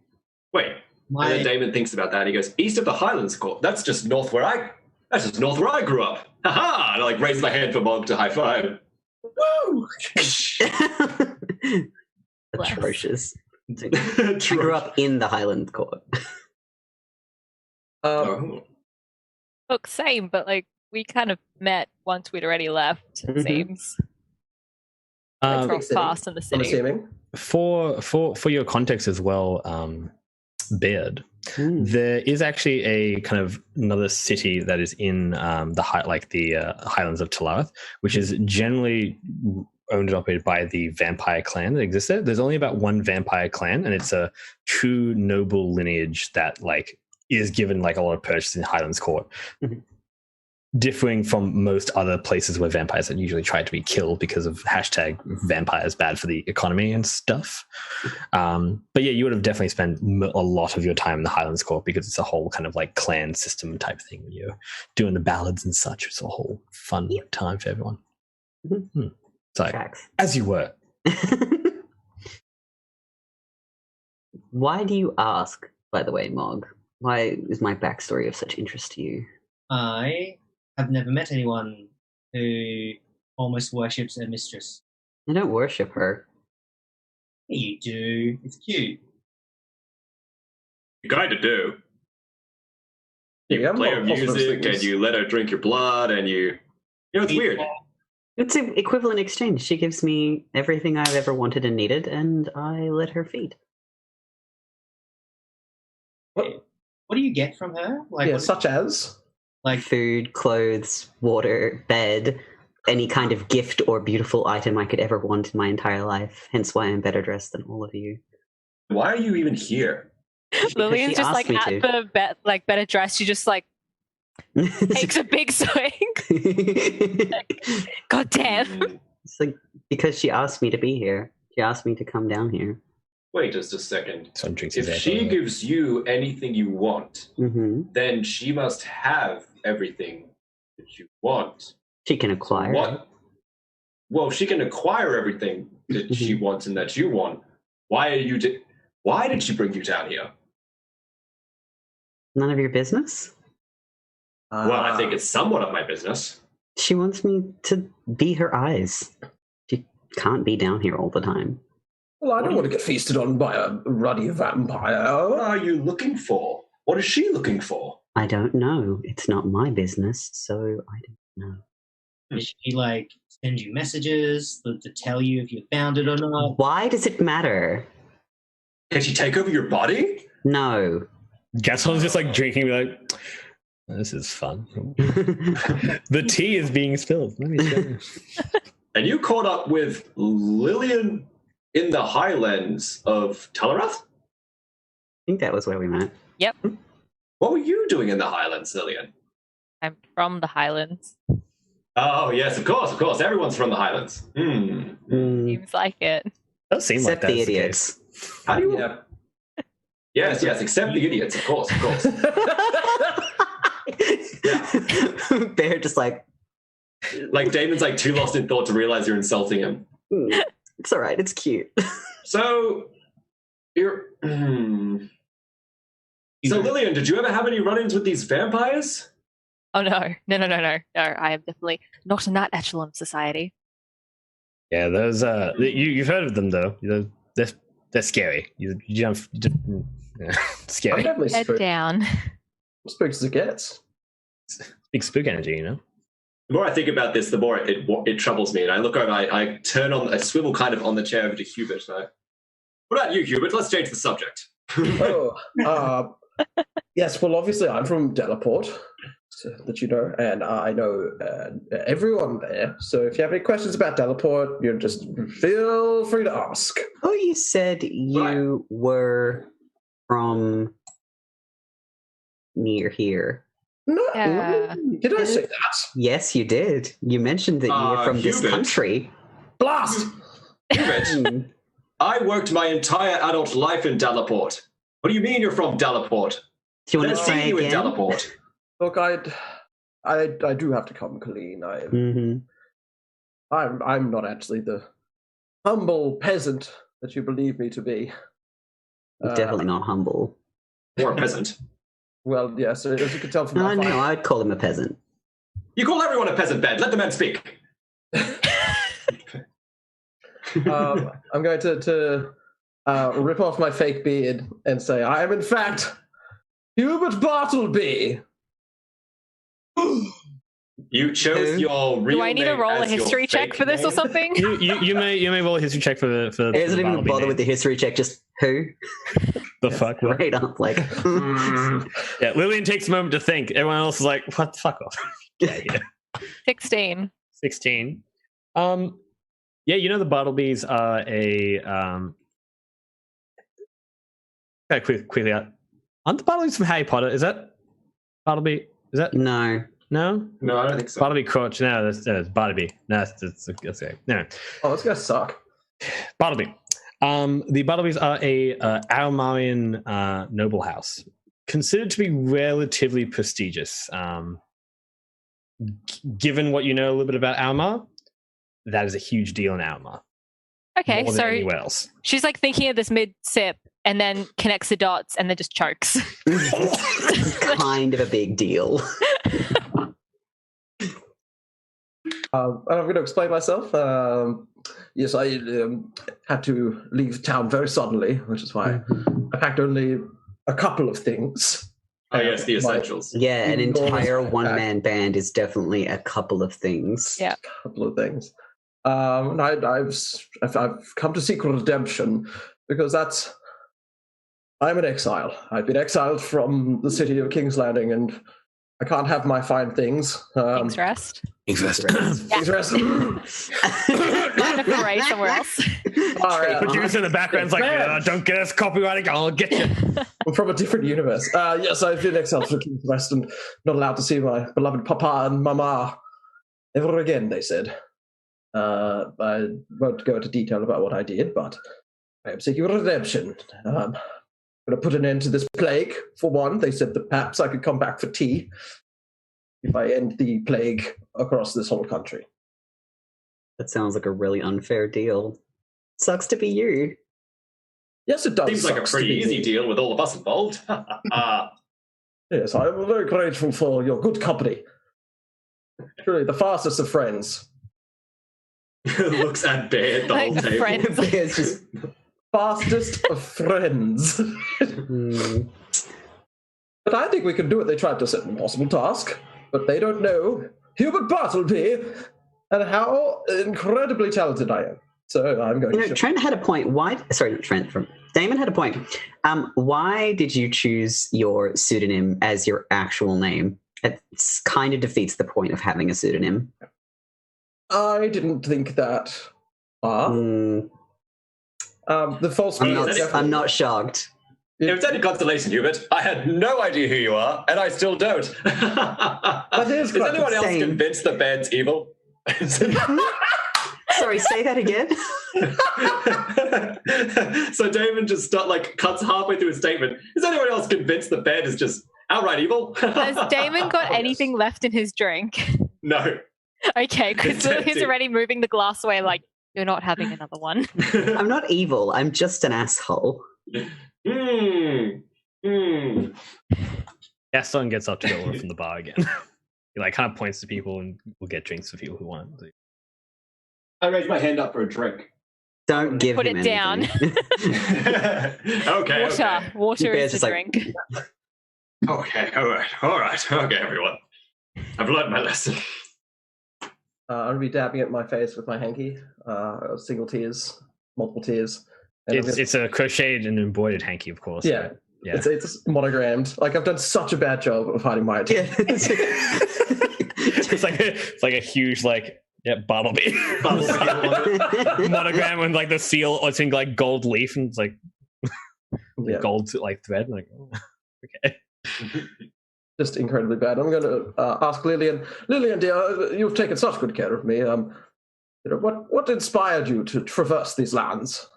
Speaker 3: Wait. And
Speaker 5: My
Speaker 3: then Damon thinks about that. And he goes, east of the Highlands Court. That's just north where I grew up. Ha! And I like raise my hand for Mog to high five.
Speaker 5: woo!
Speaker 2: Atrocious. I grew up in the Highland Court.
Speaker 3: Oh.
Speaker 4: look, same, but like we kind of met once we'd already left. It
Speaker 2: Mhm.
Speaker 4: seems. Like,
Speaker 6: big
Speaker 4: cross
Speaker 6: city,
Speaker 4: paths in the
Speaker 6: I'm
Speaker 4: city.
Speaker 6: assuming.
Speaker 1: For your context as well, Beard, there is actually a kind of another city that is in the Highlands of Talarth, which is generally owned and operated by the vampire clan that exists there. There's only about one vampire clan, and it's a true noble lineage that like is given like a lot of perks in Highlands Court.
Speaker 2: Mhm.
Speaker 1: Differing from most other places where vampires are usually try to be killed because of hashtag vampires bad for the economy and stuff. But yeah, you would have definitely spent a lot of your time in the Highlands Court because it's a whole kind of like clan system type thing. When you're doing the ballads and such. It's a whole fun time for everyone.
Speaker 2: Mhm.
Speaker 1: So,
Speaker 2: Tracks.
Speaker 1: as you were.
Speaker 2: Why do you ask, by the way, Mog? Why is my backstory of such interest to you?
Speaker 5: I have never met anyone who almost worships a mistress.
Speaker 2: I don't worship her.
Speaker 5: You do. It's cute.
Speaker 3: You kind of do. You
Speaker 6: Yeah, I'm
Speaker 3: play
Speaker 6: not
Speaker 3: her
Speaker 6: positive
Speaker 3: music
Speaker 6: things.
Speaker 3: and you let her drink your blood and you know, it's weird.
Speaker 2: It's an equivalent exchange. She gives me everything I've ever wanted and needed, and I let her feed.
Speaker 6: What?
Speaker 5: What do you get from her? Like,
Speaker 6: Yeah,
Speaker 5: what-
Speaker 6: such as.
Speaker 5: like
Speaker 2: Food, clothes, water, bed, any kind of gift or beautiful item I could ever want in my entire life. Hence why I'm better dressed than all of you.
Speaker 3: Why are you even here?
Speaker 4: Lillian's
Speaker 2: she
Speaker 4: just
Speaker 2: asked
Speaker 4: like
Speaker 2: me
Speaker 4: at
Speaker 2: to.
Speaker 4: the better dressed. She just like takes a big swing. God damn.
Speaker 2: It's like because she asked me to be here. She asked me to come down here.
Speaker 3: Wait just a second.
Speaker 1: Someone drinks his
Speaker 3: If
Speaker 1: air
Speaker 3: she
Speaker 1: from it.
Speaker 3: gives you anything you want,
Speaker 2: Hmm.
Speaker 3: then she must have everything that you want.
Speaker 2: She can acquire.
Speaker 3: What? Well, she can acquire everything that she wants and that you want. Why are you? Why did she bring you down here?
Speaker 2: None of your business.
Speaker 3: Well, I think it's somewhat of my business.
Speaker 2: She wants me to be her eyes. She can't be down here all the time.
Speaker 6: Well, I don't want to get feasted on by a ruddy vampire.
Speaker 3: What are you looking for? What is she looking for?
Speaker 2: I don't know. It's not my business, so I don't know.
Speaker 5: does she like send you messages to tell you if you found it or not?
Speaker 2: Why does it matter?
Speaker 3: Can she take over your body?
Speaker 2: No.
Speaker 1: Gaston's just like drinking, like, this is fun. The tea is being spilled. Let me show you.
Speaker 3: And you caught up with Lillian in the Highlands of Teleroth?
Speaker 2: I think that was where we met.
Speaker 4: Yep,
Speaker 3: What were you doing in the Highlands, Lillian?
Speaker 4: I'm from the Highlands.
Speaker 3: Oh, yes, of course. Everyone's from the Highlands. Hmm.
Speaker 4: Seems like it.
Speaker 1: Does seem
Speaker 2: Except
Speaker 1: like
Speaker 2: the
Speaker 1: that's the
Speaker 2: idiots.
Speaker 1: case.
Speaker 3: How do you...
Speaker 6: Yeah.
Speaker 3: Yes, except the idiots, of course.
Speaker 2: Bear just like,
Speaker 3: Like, Damon's like too lost in thought to realize you're insulting him.
Speaker 2: it's all right. It's cute.
Speaker 3: So, you're... So, Lillian, did you ever have any run-ins with these vampires?
Speaker 4: Oh no. No, I am definitely not in that echelon of society.
Speaker 1: Yeah, those. You've heard of them though. They're scary. Yeah,
Speaker 6: I'm
Speaker 1: scary.
Speaker 6: definitely
Speaker 4: Head
Speaker 6: spooked.
Speaker 4: down.
Speaker 6: Spooked as it gets.
Speaker 1: Big spook energy, you know.
Speaker 3: The more I think about this, the more it troubles me. And I look over, I turn on, I swivel kind of on the chair over to Hubert. And what about you, Hubert? Let's change the subject.
Speaker 6: Yes, well, obviously I'm from Delaport, that you know, and I know everyone there. So if you have any questions about Teleport, you just feel free to ask.
Speaker 2: Oh, you said you were from near here.
Speaker 6: No,
Speaker 4: Yeah.
Speaker 6: did I say that?
Speaker 2: Yes, you did. You mentioned that you were from this
Speaker 3: Hubert.
Speaker 2: country.
Speaker 6: Blast!
Speaker 3: Hubert, I worked my entire adult life in Teleport. What do you mean you're from Teleport?
Speaker 2: Do you want
Speaker 3: Never
Speaker 2: to
Speaker 3: seen
Speaker 2: say
Speaker 3: you in
Speaker 2: again?
Speaker 3: Teleport.
Speaker 6: Look, I do have to come clean. I'm not actually the humble peasant that you believe me to be.
Speaker 2: Definitely not humble.
Speaker 3: Or a peasant.
Speaker 6: Well, yes, as you can tell from my
Speaker 2: No, I'd call him a peasant.
Speaker 3: You call everyone a peasant, Ben. Let the man speak.
Speaker 6: I'm going to rip off my fake beard and say, I am in fact Hubert Bartleby.
Speaker 3: You chose your real
Speaker 4: Do I need to
Speaker 3: name
Speaker 4: roll a
Speaker 3: as your
Speaker 4: history check
Speaker 3: fake
Speaker 4: for this or
Speaker 3: name?
Speaker 4: somtion?
Speaker 1: You may roll a history check for the
Speaker 2: It doesn't even
Speaker 1: Bartleby
Speaker 2: bother
Speaker 1: name.
Speaker 2: with the history check, just who?
Speaker 1: The fuck. What?
Speaker 2: Straight up, like.
Speaker 1: Yeah, Lillian takes a moment to think. Everyone else is like, "What the fuck off?" Yeah,
Speaker 4: 16.
Speaker 1: 16. Yeah, you know the Bartlebys are a quickly out. Aren't the Bartlebys from Harry Potter? Is that Bartleby? Is that
Speaker 2: No.
Speaker 1: no?
Speaker 3: No, I don't think so.
Speaker 1: Bartleby Crotch. No, that's Bartleby. No, that's okay. No,
Speaker 6: Oh, this guy suck.
Speaker 1: Bartleby. The Bartlebys are a Almarian noble house, considered to be relatively prestigious. Given what you know a little bit about Almar, that is a huge deal in Almar.
Speaker 4: Okay,
Speaker 1: More than
Speaker 4: so
Speaker 1: anywhere else.
Speaker 4: she's like thinking of this mid sip and then connects the dots and then just chokes.
Speaker 2: Kind of a big deal.
Speaker 6: I'm going to explain myself. Yes, I had to leave town very suddenly, which is why I packed only a couple of things.
Speaker 3: Oh, yes, the essentials.
Speaker 2: Yeah, an
Speaker 6: Enormous
Speaker 2: entire
Speaker 6: backpack.
Speaker 2: one-man band is definitely a couple of things.
Speaker 4: Yeah.
Speaker 6: A couple of things. And I've come to seek redemption because I'm an exile. I've been exiled from the city of King's Landing, and I can't have my fine things.
Speaker 4: King's Rest.
Speaker 2: Exactly.
Speaker 6: King's Rest.
Speaker 4: Find a parade somewhere else.
Speaker 1: Producer in the background's like, don't get us copyrighting, I'll get you.
Speaker 6: I'm from a different universe. Yes, I've been exiled from King's Rest and not allowed to see my beloved papa and mama ever again, they said. I won't go into detail about what I did, but I am seeking redemption. I'm going to put an end to this plague, for one. They said that perhaps I could come back for tea if I end the plague across this whole country.
Speaker 2: That sounds like a really unfair deal. Sucks to be you.
Speaker 6: Yes, it does.
Speaker 3: Seems like a
Speaker 6: sucks to
Speaker 3: pretty
Speaker 6: be
Speaker 3: easy
Speaker 6: me.
Speaker 3: deal with all of us involved.
Speaker 6: Yes, I'm very grateful for your good company. Truly, the fastest of friends.
Speaker 3: Looks at Bear the whole
Speaker 4: Like the
Speaker 3: table.
Speaker 4: friends.
Speaker 2: It's just
Speaker 6: Fastest of friends. But I think we can do it. They tried to set an impossible task, but they don't know Hubert Bartleby and how incredibly talented I am. So I'm going
Speaker 2: You know,
Speaker 6: to...
Speaker 2: Trent had a point. Damon had a point. Why did you choose your pseudonym as your actual name? It kind of defeats the point of having a pseudonym.
Speaker 6: I didn't think that far. The false...
Speaker 2: I'm not shocked.
Speaker 3: If it's any consolation, Hubert, I had no idea who you are, and I still don't. Is
Speaker 6: is quite
Speaker 3: anyone else
Speaker 2: insane.
Speaker 3: convinced the band's evil?
Speaker 2: Sorry, say that again.
Speaker 3: So Damon just cuts halfway through his statement. Is anyone else convinced the band is just outright evil?
Speaker 4: Has Damon got anything left in his drink?
Speaker 3: No.
Speaker 4: Okay, because
Speaker 3: It's empty.
Speaker 4: he's already moving the glass away like, you're not having another one.
Speaker 2: I'm not evil. I'm just an asshole.
Speaker 1: Gaston gets up to go order from the bar again. He like kind of points to people and will get drinks for people who want.
Speaker 3: I raise my hand up for a drink.
Speaker 2: Don't give
Speaker 4: Put
Speaker 2: him
Speaker 4: it down.
Speaker 2: anything.
Speaker 3: Okay.
Speaker 4: Water
Speaker 2: Bear's
Speaker 4: is the
Speaker 2: just like-
Speaker 4: drink.
Speaker 3: Okay, all right. Okay, everyone. I've learned my lesson.
Speaker 6: I'll be dabbing at my face with my hanky. Single tears, multiple tears. And I'm
Speaker 1: It's a crocheted and embroidered hanky, of course.
Speaker 6: Yeah.
Speaker 1: Yeah.
Speaker 6: It's monogrammed. Like, I've done such a bad job of hiding my identity.
Speaker 1: It's like a huge bumblebee monogram with like the seal. It's in like gold leaf, and it's like gold like thread. Like, okay.
Speaker 6: Just incredibly bad. I'm going to ask Lillian. Lillian, dear, you've taken such good care of me. What inspired you to traverse these lands?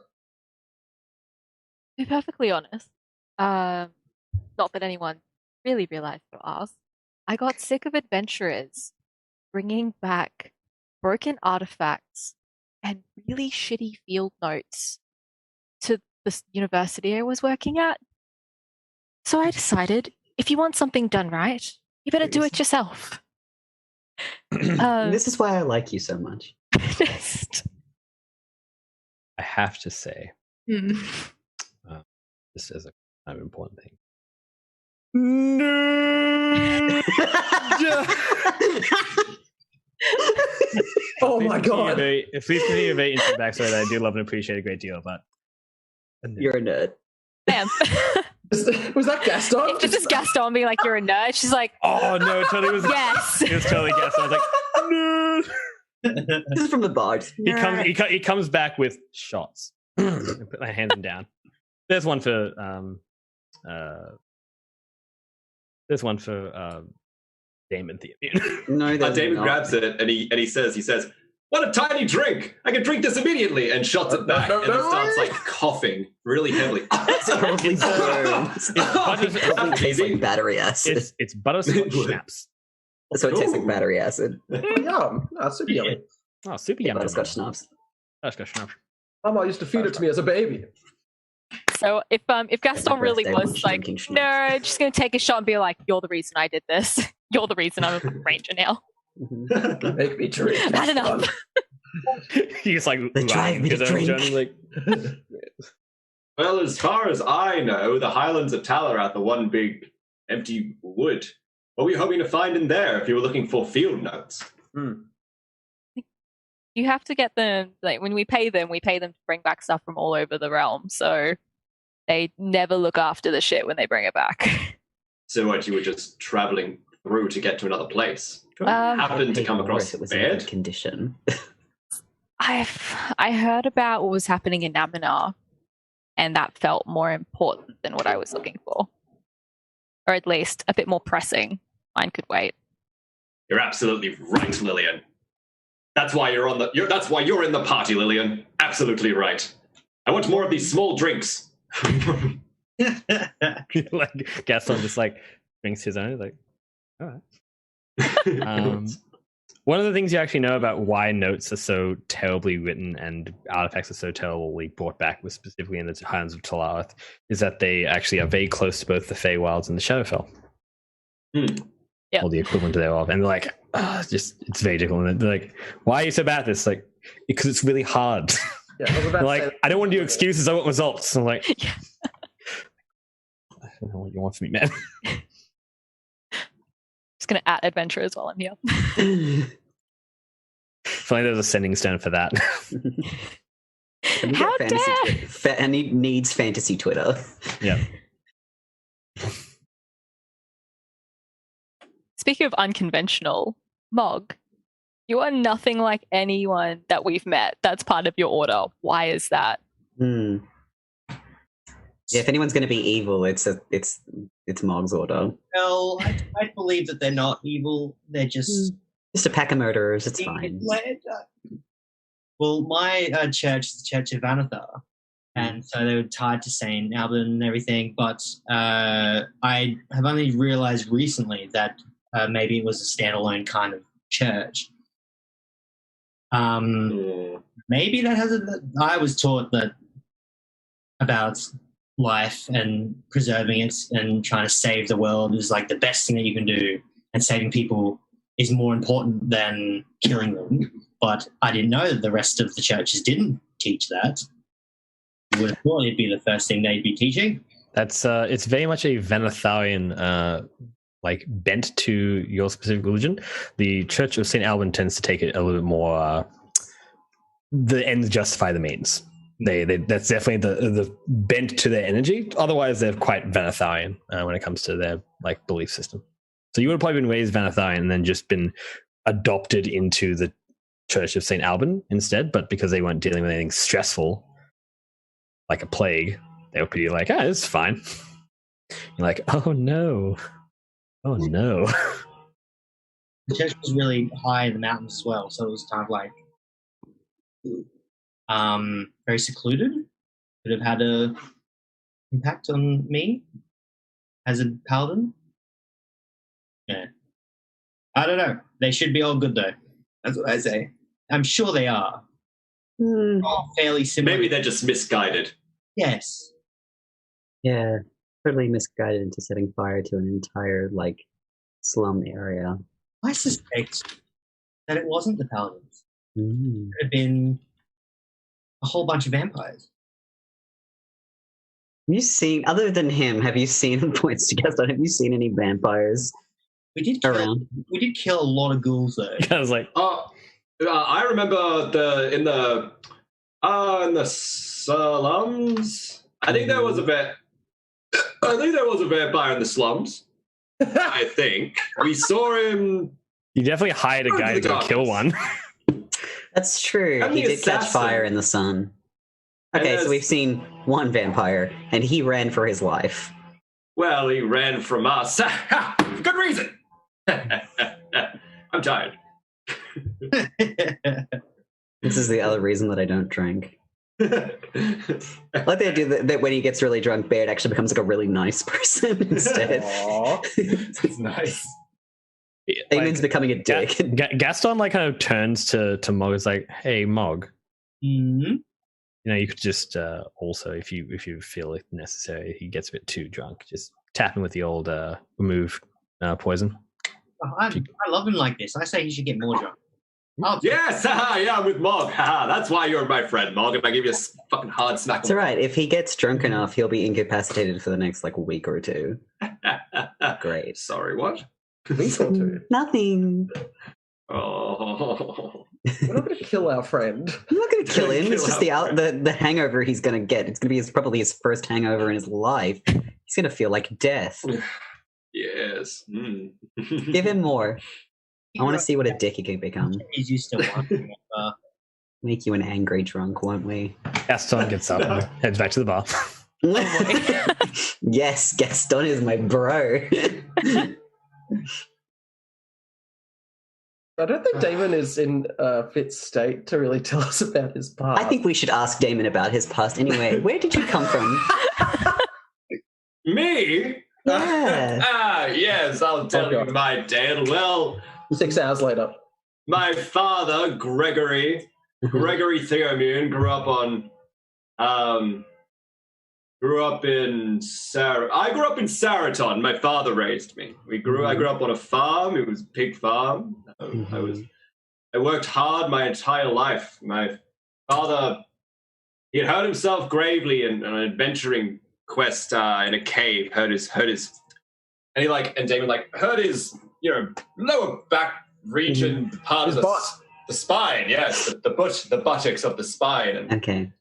Speaker 4: To be perfectly honest, not that anyone really realized or asked, I got sick of adventurers bringing back broken artifacts and really shitty field notes to the university I was working at. So I decided, if you want something done right, you better do it yourself.
Speaker 2: This is why I like you so much.
Speaker 4: Just...
Speaker 1: I have to say, this is a kind of important thing. No.
Speaker 6: Oh my god!
Speaker 1: Please continue a very interesting backstory that I do love and appreciate a great deal about.
Speaker 2: You're a nerd.
Speaker 4: Damn.
Speaker 6: Was that Gaston?
Speaker 4: If this is Gaston being like, you're a nerd, she's like,
Speaker 1: oh no, it totally was.
Speaker 4: Yes.
Speaker 1: It was totally Gaston. I was like, no.
Speaker 2: This is from the bard.
Speaker 1: He comes back with shots. I put my hand down. There's one for Damon Theobune.
Speaker 2: No,
Speaker 3: Damon grabs it and he says, "What a tiny drink! I can drink this immediately!" and shots it back and then starts like coughing really heavily.
Speaker 2: Probably burns. It tastes like battery acid.
Speaker 1: It's butterscotch schnapps.
Speaker 2: So it tastes like battery acid.
Speaker 6: Yum. That's super yummy.
Speaker 1: Oh, super yummy.
Speaker 2: Butterscotch schnapps.
Speaker 1: Butterscotch schnapps.
Speaker 6: Mama used to feed it to me as a baby.
Speaker 4: So if Gaston really was like, no, just gonna take a shot and be like, you're the reason I did this. You're the reason I'm a ranger now.
Speaker 6: Make me drink.
Speaker 4: Bad enough.
Speaker 1: He's like,
Speaker 2: they drive me to drink.
Speaker 3: Well, as far as I know, the Highlands of Taller are the one big empty wood. What were you hoping to find in there if you were looking for field notes?
Speaker 4: You have to get them, like, when we pay them to bring back stuff from all over the realm. So they never look after the shit when they bring it back.
Speaker 3: So what, you were just traveling through to get to another place? Happened to come across
Speaker 2: it was
Speaker 3: bad?
Speaker 2: in good condition.
Speaker 4: I heard about what was happening in Naminar, and that felt more important than what I was looking for. Or at least a bit more pressing. Mine could wait.
Speaker 3: You're absolutely right, Lillian. That's why you're that's why you're in the party, Lillian. Absolutely right. I want more of these small drinks.
Speaker 1: Like Gaston just like drinks his own. He's like, all right. One of the things you actually know about why notes are so terribly written and artifacts are so terribly brought back, specifically in the Highlands of Talarth, is that they actually are very close to both the Feywilds and the Shadowfell.
Speaker 4: Yep.
Speaker 1: Or the equivalent thereof. And they're like, it's very difficult. And they're like, why are you so bad at this? Like, because it's really hard.
Speaker 6: Yeah,
Speaker 1: like, I don't want to do excuses, I want results. I'm like, I don't know what you want from me, man.
Speaker 4: Just gonna at adventurers while I'm here.
Speaker 1: If only there's a sending stone for that.
Speaker 4: How dare!
Speaker 2: And he needs fantasy Twitter.
Speaker 1: Yeah.
Speaker 4: Speaking of unconventional, Mog, you are nothing like anyone that we've met that's part of your order. Why is that?
Speaker 2: Yeah, if anyone's going to be evil, it's Mog's order.
Speaker 5: Well, I believe that they're not evil. They're just
Speaker 2: a pack of murderers. It's fine.
Speaker 5: Well, my church is the Church of Vanathar, and so they were tied to St. Alban and everything, but I have only realized recently that maybe it was a standalone kind of church. Maybe that has I was taught that about life and preserving it and trying to save the world is like the best thing that you can do, and saving people is more important than killing them. But I didn't know that the rest of the churches didn't teach that. It would have thought it'd be the first thing they'd be teaching.
Speaker 1: That's it's very much a Vanatharian like bent to your specific religion. The Church of St. Alban tends to take it a little bit more the ends justify the means. that's definitely the bent to their energy. Otherwise, they're quite Vanatharian when it comes to their like belief system. So you would have probably been raised Vanatharian and then just been adopted into the Church of St. Alban instead. But because they weren't dealing with anything stressful, like a plague, they would be like, "Ah, it's fine." You're like, "Oh no, oh no."
Speaker 5: The church was really high in the mountains as well, so it was kind of like very secluded. Could have had a impact on me as a paladin. Yeah, I don't know. They should be all good though. That's what I say. I'm sure they are. All fairly similar.
Speaker 3: Maybe they're just misguided.
Speaker 5: Yes.
Speaker 2: Yeah, totally misguided into setting fire to an entire like slum area.
Speaker 5: I suspect that it wasn't the paladins.
Speaker 2: Mm.
Speaker 5: It had been a whole bunch of vampires.
Speaker 2: Have you seen, other than him, have you seen, points to Gaston, have you seen any vampires
Speaker 5: We did kill,
Speaker 2: around?
Speaker 5: we did kill a lot of ghouls though.
Speaker 1: I was like,
Speaker 3: I remember in the slums. I think there was a vampire in the slums. I think we saw him.
Speaker 1: you definitely hired a guy to go kill one.
Speaker 2: That's true.
Speaker 3: And
Speaker 2: He
Speaker 3: the
Speaker 2: did catch
Speaker 3: assassin.
Speaker 2: fire in the sun.
Speaker 3: And
Speaker 2: Okay, so
Speaker 3: there's-
Speaker 2: we've seen one vampire, and he ran for his life.
Speaker 3: Well, he ran from us. For good reason. I'm tired.
Speaker 2: This is the other reason that I don't drink. I like the idea that when he gets really drunk, Baird actually becomes like a really nice person instead.
Speaker 6: Aw.
Speaker 3: It's nice.
Speaker 2: Damon's becoming a dick.
Speaker 1: Gaston like kind of turns to Mog. Is like, "Hey, Mog,
Speaker 5: Mm-hmm.
Speaker 1: you could just also, if you feel it necessary, he gets a bit too drunk, just tap him with the old remove poison."
Speaker 5: I love him like this. I say he should get more drunk. Oh,
Speaker 3: Yes, yeah, I'm with Mog. That's why you're my friend, Mog. If I give you a fucking hard smack.
Speaker 2: It's alright. If he gets drunk enough, he'll be incapacitated for the next like week or two. Great.
Speaker 3: Sorry, what?
Speaker 6: Week or two.
Speaker 2: Nothing.
Speaker 3: Oh.
Speaker 6: We're not going to kill our friend.
Speaker 2: I'm not going to kill him. It's
Speaker 3: Kill
Speaker 2: just the hangover he's going to get. It's going to be probably his first hangover in his life. He's going to feel like death.
Speaker 3: Yes. Mm.
Speaker 2: Give him more. I want to see what a dick he can become.
Speaker 5: He's used to one.
Speaker 2: Make you an angry drunk, won't we?
Speaker 1: Gaston gets up and heads back to the bar.
Speaker 2: Yes, Gaston is my bro.
Speaker 6: I don't think Damon is in a fit state to really tell us about his past.
Speaker 2: I think we should ask Damon about his past anyway. Where did you come from?
Speaker 3: Me?
Speaker 2: Yeah.
Speaker 3: Yes, I'll tell you
Speaker 6: God.
Speaker 3: my tale. Well,
Speaker 6: 6 hours later.
Speaker 3: my father, Gregory Theomune, grew up in I grew up in Saraton. My father raised me. I grew up on a farm. It was a pig farm. I worked hard my entire life. My father, he had hurt himself gravely in an adventuring quest in a cave. Hurt his, and Damon hurt his lower back region, part
Speaker 6: His
Speaker 3: of
Speaker 6: butt.
Speaker 3: the spine. Yes, the buttocks of the spine. And
Speaker 2: Okay.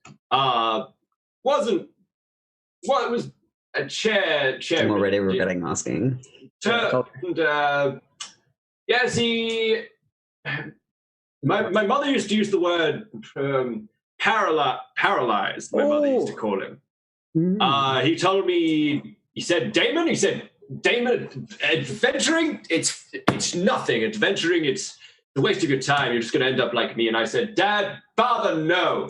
Speaker 3: wasn't. Well, it was a chair.
Speaker 2: I'm already regretting asking.
Speaker 3: Yes, he. My mother used to use the word paralyzed. My mother used to call him. He told me. He said, Damon. Adventuring. It's nothing. Adventuring. It's a waste of your time. You're just going to end up like me. And I said, Dad, Father, no.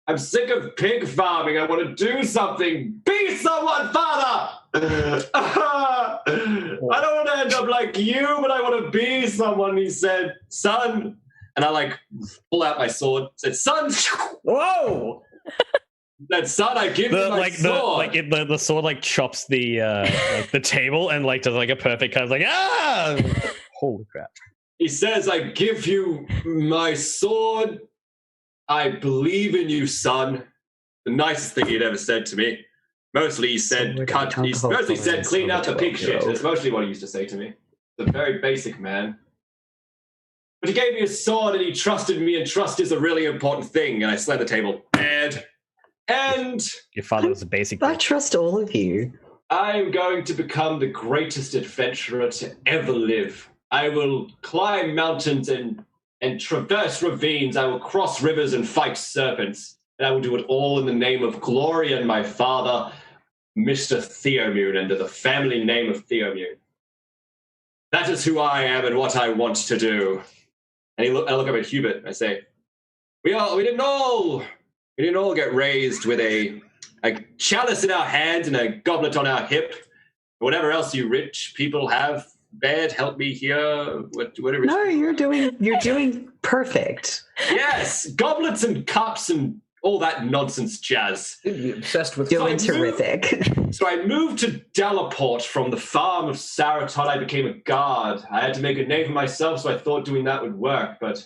Speaker 3: I'm sick of pig farming. I want to do something. Be someone, Father! I don't want to end up like you, but I want to be someone, he said. Son. And I pull out my sword. Said, son.
Speaker 6: Whoa!
Speaker 3: Said, son, I give you my sword.
Speaker 1: The sword chops the table and does a perfect cut. Holy crap.
Speaker 3: He says, I give you my sword. I believe in you, son. The nicest thing he'd ever said to me. Mostly he said, clean out the pig shit. That's mostly what he used to say to me. The very basic man. But he gave me a sword and he trusted me, and trust is a really important thing. And I slammed the table. Ed. And
Speaker 1: Your father was a basic.
Speaker 2: I trust all of you.
Speaker 3: I'm going to become the greatest adventurer to ever live. I will climb mountains and traverse ravines. I will cross rivers and fight serpents. And I will do it all in the name of glory and my father, Mr. Theomune, under the family name of Theomune. That is who I am and what I want to do. And I look up at Hubert and I say, we didn't all get raised with a chalice in our hand and a goblet on our hip. Whatever else you rich people have. Bed, help me here. Whatever.
Speaker 2: No, you're doing perfect.
Speaker 3: Yes, goblets and cups and all that nonsense jazz.
Speaker 6: You're obsessed with
Speaker 2: Doing terrific.
Speaker 3: So I moved to Dallaport from the farm of Saraton. I became a guard. I had to make a name for myself, so I thought doing that would work. But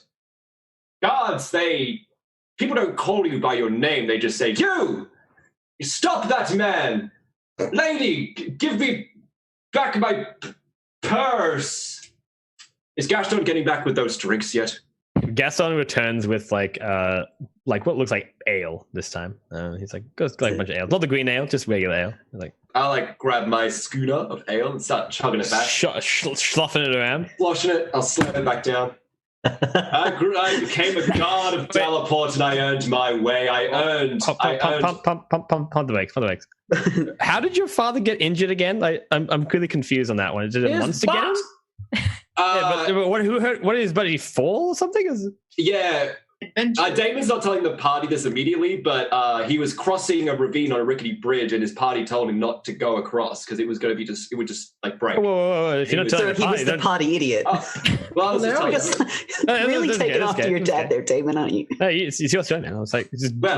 Speaker 3: guards, people don't call you by your name. They just say, You stop that man! Lady, give me back my purse! Is Gaston getting back with those drinks yet?
Speaker 1: Gaston returns with like what looks like ale this time. He's like, goes like a bunch of ale, not the green ale, just regular ale. Like,
Speaker 3: I'll grab my schooner of ale and start chugging it back,
Speaker 1: sloughing it around,
Speaker 3: sloshing it. I'll slam it back down. I became a guard of Dallaport and I earned my way.
Speaker 1: Pump the brakes. How did your father get injured again? I'm really confused on that one. Did it once to get him? Who hurt? What is? But did he fall or something?
Speaker 3: Yeah. Damon's not telling the party this immediately, but he was crossing a ravine on a rickety bridge, and his party told him not to go across because it was going to be it would just break.
Speaker 1: Whoa. If you're not telling the party,
Speaker 2: he was the party idiot.
Speaker 3: Well, I was just
Speaker 2: really taking after your dad there, Damon, aren't you?
Speaker 1: It's your turn now. It's like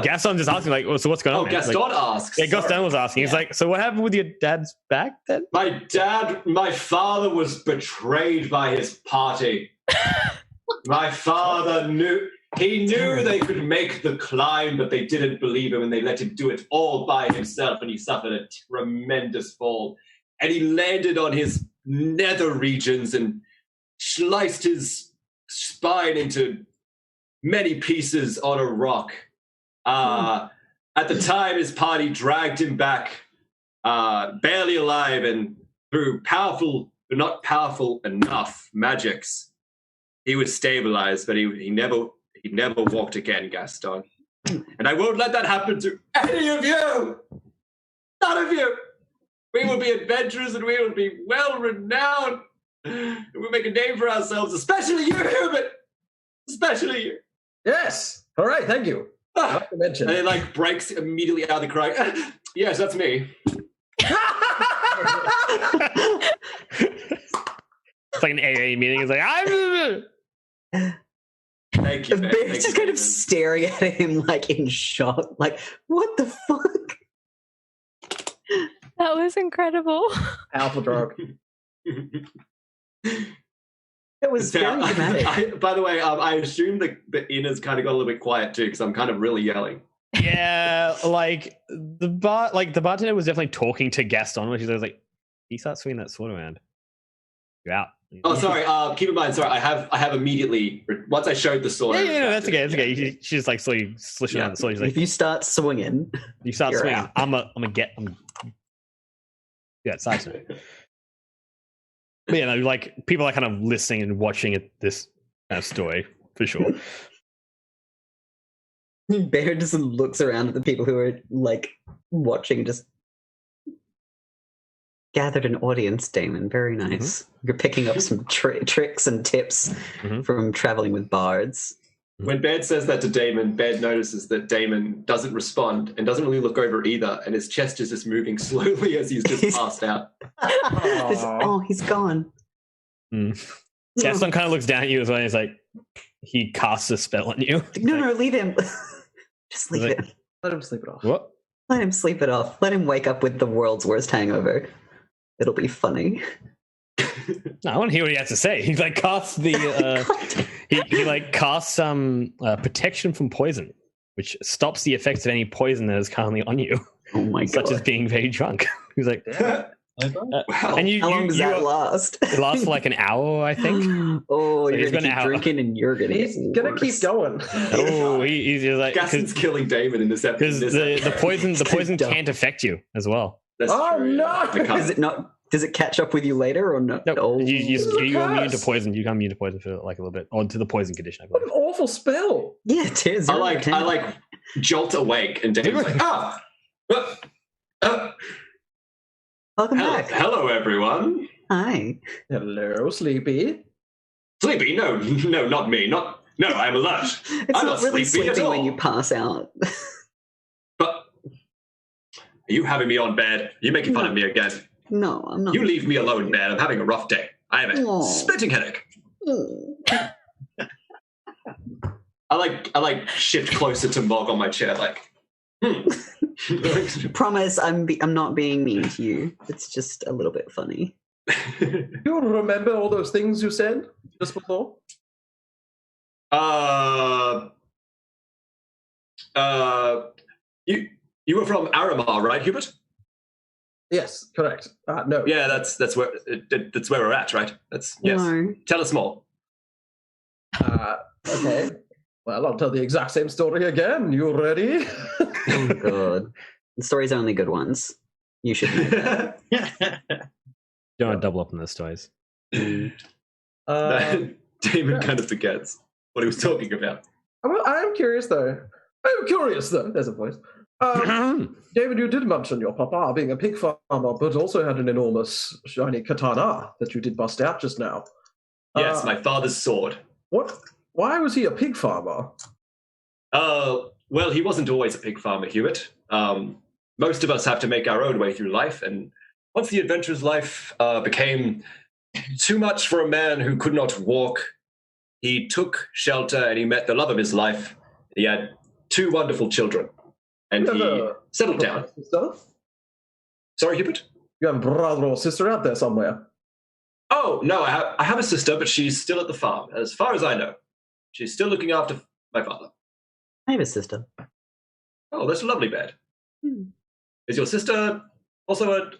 Speaker 1: Gaston just asking, so what's going on?
Speaker 3: Gaston asks.
Speaker 1: Yeah, Gaston was asking. He's like, so what happened with your dad's back then?
Speaker 3: My father was betrayed by his party. My father knew. He knew they could make the climb, but they didn't believe him, and they let him do it all by himself, and he suffered a tremendous fall. And he landed on his nether regions and sliced his spine into many pieces on a rock. At the time, his party dragged him back, barely alive, and through powerful, but not powerful enough magics, he was stabilized, but he never walked again, Gaston. And I won't let that happen to any of you! None of you! We will be adventurers and we will be well-renowned. And we'll make a name for ourselves, especially you, Hubert! Especially you.
Speaker 6: Yes! All right, thank you. Not to mention.
Speaker 3: And it breaks immediately out of the cry. Yes, that's me.
Speaker 1: It's like an AA meeting. It's like, I'm...
Speaker 3: Thank you,
Speaker 2: The bear's just kind of staring at him in shock. What the fuck?
Speaker 4: That was incredible.
Speaker 6: Powerful drug.
Speaker 2: It was very dramatic.
Speaker 3: By the way, I assume the inn has kind of got a little bit quiet too, because I'm kind of really yelling.
Speaker 1: Yeah, the bartender was definitely talking to Gaston, which is like, he starts swinging that sword around. You're out.
Speaker 3: Oh, sorry. Keep in mind. Sorry, I have immediately once I showed the sword.
Speaker 1: Yeah, that's okay. That's okay. She just saw you slishing on the sword. She's like,
Speaker 2: if you start swinging,
Speaker 1: swinging.
Speaker 2: Out.
Speaker 1: I'm a get. Yeah, it's nice. But people are kind of listening and watching this kind of story for sure.
Speaker 2: Bear just looks around at the people who are watching, just gathered an audience, Damon. Very nice. Mm-hmm. You're picking up some tricks and tips from traveling with bards.
Speaker 3: When Baird says that to Damon, Baird notices that Damon doesn't respond and doesn't really look over either, and his chest is just moving slowly as he's just passed out.
Speaker 2: He's gone.
Speaker 1: Gaston kind of looks down at you as well. He's like, he casts a spell on you.
Speaker 2: No, leave him. Just leave him.
Speaker 6: Let him sleep it off.
Speaker 1: What?
Speaker 2: Let him sleep it off. Let him wake up with the world's worst hangover. It'll be funny.
Speaker 1: No, I want to hear what he has to say. He casts the he casts some protection from poison, which stops the effects of any poison that is currently on you.
Speaker 2: Oh my god!
Speaker 1: Such as being very drunk. He's like,
Speaker 5: over.
Speaker 3: Wow.
Speaker 1: And
Speaker 2: How long does that last?
Speaker 1: It lasts for like an hour, I think.
Speaker 2: Oh,
Speaker 1: So
Speaker 2: you're
Speaker 1: he's
Speaker 2: gonna
Speaker 1: gonna
Speaker 2: keep
Speaker 1: have-
Speaker 2: drinking, and you're gonna.
Speaker 6: He's
Speaker 2: get
Speaker 6: gonna
Speaker 2: worse.
Speaker 6: keep going.
Speaker 1: Oh, he's like
Speaker 3: Gaston's killing Damon in this
Speaker 1: because
Speaker 3: episode.
Speaker 1: the poison
Speaker 2: dumb.
Speaker 1: can't affect you as well.
Speaker 3: That's
Speaker 6: Oh,
Speaker 3: true, yeah.
Speaker 6: no!
Speaker 3: The cut.
Speaker 2: Is it not? Does it catch up with you later or no?
Speaker 1: No,
Speaker 2: Oh.
Speaker 1: you're immune to
Speaker 6: curse.
Speaker 1: poison. You become immune to poison for like a little bit, or to the poison condition. I
Speaker 6: What
Speaker 1: believe.
Speaker 6: an awful spell.
Speaker 2: Yeah, it is.
Speaker 3: I like jolt awake, and Damon's like,
Speaker 2: Welcome back.
Speaker 3: hello, everyone.
Speaker 2: Hi.
Speaker 6: Hello, Sleepy.
Speaker 3: Sleepy? No, not me. No, I'm alert.
Speaker 2: It's
Speaker 3: I'm
Speaker 2: not really
Speaker 3: sleepy at
Speaker 2: sleeping when
Speaker 3: all.
Speaker 2: you pass out.
Speaker 3: But are you having me on bed? You making fun of me again?
Speaker 2: No, I'm not.
Speaker 3: You leave me alone, man. I'm having a rough day. I have a
Speaker 2: Aw.
Speaker 3: splitting headache.
Speaker 2: Oh.
Speaker 3: I like shift closer to Mog on my chair, like.
Speaker 2: Promise, I'm not being mean to you. It's just a little bit funny.
Speaker 6: Do you remember all those things you said just before?
Speaker 3: You were from Aramar, right, Hubert?
Speaker 6: Yes, correct. No.
Speaker 3: Yeah, that's where we're at, right? That's yes.
Speaker 2: No.
Speaker 3: Tell us more.
Speaker 6: Okay. Well, I'll tell the exact same story again. You ready?
Speaker 2: Oh god. The story's only good ones. You should know that.
Speaker 1: Don't want to double up on those stories.
Speaker 3: Damon
Speaker 6: yeah.
Speaker 3: kind of forgets what he was talking about.
Speaker 6: I am curious, though. There's a voice. David, you did mention your papa being a pig farmer, but also had an enormous shiny katana that you did bust out just now.
Speaker 3: Yes, my father's sword.
Speaker 6: What? Why was he a pig farmer?
Speaker 3: Well, he wasn't always a pig farmer, Hewitt. Most of us have to make our own way through life, and once the adventurer's life became too much for a man who could not walk, he took shelter and he met the love of his life. He had 2 wonderful children, and he settled down.
Speaker 6: Sister?
Speaker 3: Sorry, Hubert?
Speaker 6: You have a brother or sister out there somewhere.
Speaker 3: Oh, no, I have a sister, but she's still at the farm, as far as I know. She's still looking after my father.
Speaker 2: I have a sister.
Speaker 3: Oh, that's a lovely bed. Is your sister also a...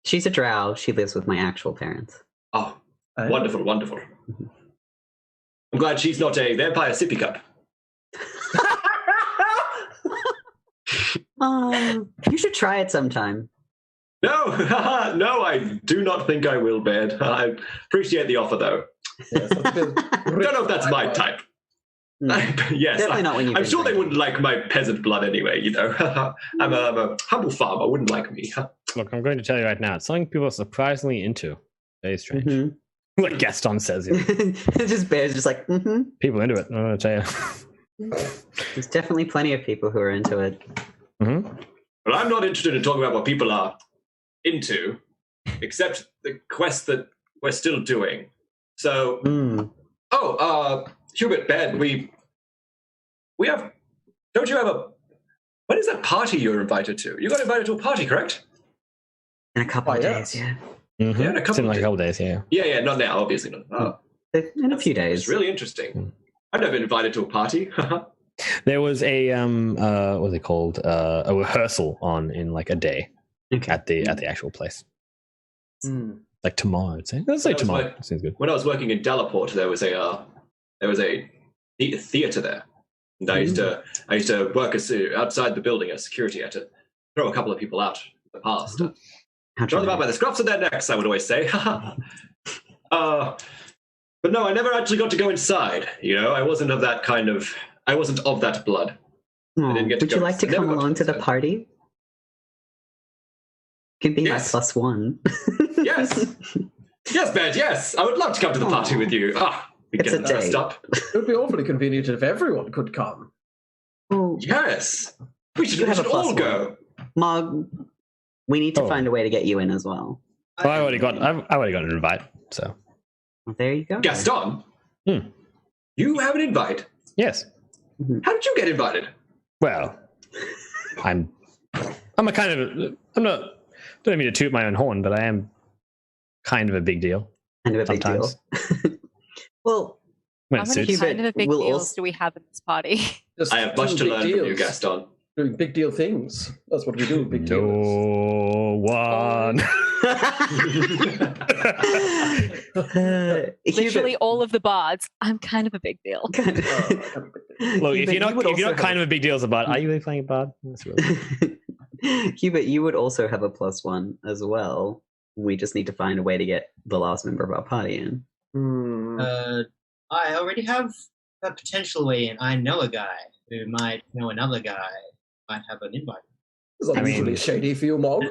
Speaker 2: She's a drow. She lives with my actual parents.
Speaker 3: Oh, wonderful, wonderful. I'm glad she's not a vampire sippy cup.
Speaker 2: You should try it sometime.
Speaker 3: No, no, I do not think I will, Baird. I appreciate the offer, though.
Speaker 6: Yes, that's good.
Speaker 3: Don't know if that's my type. Yes,
Speaker 2: Definitely not when you've
Speaker 3: I'm
Speaker 2: been
Speaker 3: sure they
Speaker 2: drinking.
Speaker 3: wouldn't like my peasant blood anyway, you know. I'm a humble farmer, wouldn't like me.
Speaker 1: Look, I'm going to tell you right now, it's something people are surprisingly into. Very strange.
Speaker 2: Mhm.
Speaker 1: Like Gaston says,
Speaker 2: It's just Bear's just like,
Speaker 1: people into it. I'm going to tell you.
Speaker 2: There's definitely plenty of people who are into it.
Speaker 1: Mm-hmm.
Speaker 3: Well, I'm not interested in talking about what people are into, except the quest that we're still doing. So, Hubert, Ben, we have. Don't you have a? When is that party you're invited to? You got invited to a party, correct?
Speaker 2: In a couple of
Speaker 6: yes.
Speaker 2: days, yeah.
Speaker 1: Mm-hmm.
Speaker 3: Yeah, in a
Speaker 1: It's
Speaker 3: couple
Speaker 1: in like
Speaker 3: of
Speaker 1: a couple days, yeah.
Speaker 3: Yeah, not now, obviously not.
Speaker 2: In a few days.
Speaker 3: It's really interesting. I've never been invited to a party.
Speaker 1: There was a what's it called? A rehearsal on in like a day
Speaker 2: Okay.
Speaker 1: at the actual place.
Speaker 6: Mm.
Speaker 1: Like tomorrow, I'd say. Let's say
Speaker 3: That was
Speaker 1: tomorrow. Seems good.
Speaker 3: When I was working in Delaport, there was a theater there, and I used to work outside the building as security. I had to throw a couple of people out in the past. Draw them out by the scruffs of their necks, I would always say. But no, I never actually got to go inside. You know, I wasn't of that blood.
Speaker 2: Aw,
Speaker 3: didn't get to
Speaker 2: would you
Speaker 3: go-
Speaker 2: like to
Speaker 3: never
Speaker 2: come
Speaker 3: got to
Speaker 2: along to the
Speaker 3: inside.
Speaker 2: party? Can be
Speaker 3: Yes.
Speaker 2: my +1.
Speaker 3: Yes, yes, Ben. Yes, I would love to come to the party with you. We
Speaker 2: It's
Speaker 3: get
Speaker 2: a
Speaker 3: dressed
Speaker 2: date.
Speaker 3: up.
Speaker 6: It would be awfully convenient if everyone could come.
Speaker 2: Oh,
Speaker 3: Yes, we
Speaker 2: You
Speaker 3: should
Speaker 2: have a
Speaker 3: all
Speaker 2: +1.
Speaker 3: go.
Speaker 2: Mog, we need to
Speaker 1: Oh.
Speaker 2: find a way to get you in as well.
Speaker 1: Well, I already got an invite. So
Speaker 2: Well, there you go.
Speaker 3: Gaston,
Speaker 1: Hmm.
Speaker 3: you have an invite.
Speaker 1: yes.
Speaker 3: How did you get invited?
Speaker 1: Well, I'm a kind of don't mean to toot my own horn, but I am kind of a big deal
Speaker 2: Kind of a big
Speaker 1: sometimes.
Speaker 2: deal. Well,
Speaker 1: When
Speaker 4: How
Speaker 1: it
Speaker 4: many
Speaker 1: suits.
Speaker 2: Hubert
Speaker 4: kind of a big
Speaker 2: will
Speaker 4: deals
Speaker 2: also-
Speaker 4: do we have in this party?
Speaker 6: Just
Speaker 3: I have much
Speaker 6: two
Speaker 3: to
Speaker 6: big
Speaker 3: learn from you,
Speaker 6: deals.
Speaker 3: Gaston.
Speaker 6: doing big deal things. That's what we do. Big deal.
Speaker 1: No one.
Speaker 4: Literally all of the bards. I'm kind of a big deal.
Speaker 1: Look, if you're not kind of a big deal as a bard, are you really playing a bard? That's really...
Speaker 2: Hubert, you would also have a +1 as well. We just need to find a way to get the last member of our party in.
Speaker 5: I already have a potential way in. I know a guy who might know another guy. Might have an invite.
Speaker 6: Is that really shady for you, Mog?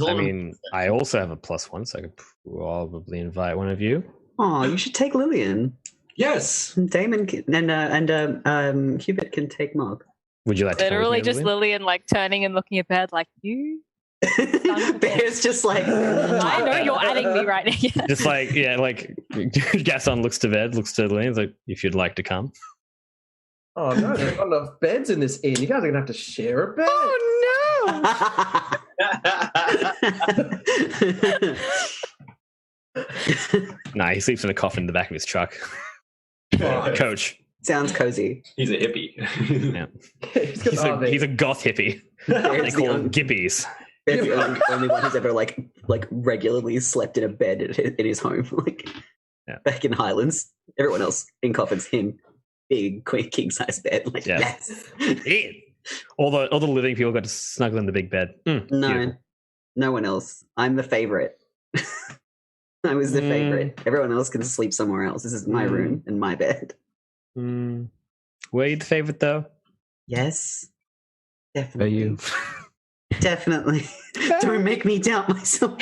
Speaker 1: I mean, I also have a +1, so I could probably invite one of you.
Speaker 2: Oh, you should take Lillian.
Speaker 3: Yes.
Speaker 2: Damon and Hubert can take Mog.
Speaker 1: Would you like to?
Speaker 4: Literally, just Lillian like turning and looking at Bed like you.
Speaker 2: Bear's just like,
Speaker 4: I know you're adding me right now.
Speaker 1: Just like, yeah, like Gaston looks to Bed, looks to Lillian, like, if you'd like to come.
Speaker 6: Oh no, there's not enough beds in this inn. You guys are gonna have to share a bed.
Speaker 1: Nah, he sleeps in a coffin in the back of his truck. Coach.
Speaker 2: Sounds cozy.
Speaker 3: He's a hippie.
Speaker 1: Yeah. He's a goth hippie. They call him Gippies.
Speaker 2: Bear's the only one who's ever like regularly slept in a bed in his home, back in Highlands. Everyone else in coffins, him. Big king size bed. Like, yes.
Speaker 1: All the living people got to snuggle in the big bed.
Speaker 2: No one else. I'm the favorite. I was the favorite. Everyone else can sleep somewhere else. This is my room and my bed.
Speaker 1: Were you the favorite though?
Speaker 2: Yes, definitely.
Speaker 1: Are you?
Speaker 2: Definitely. Don't make me doubt myself.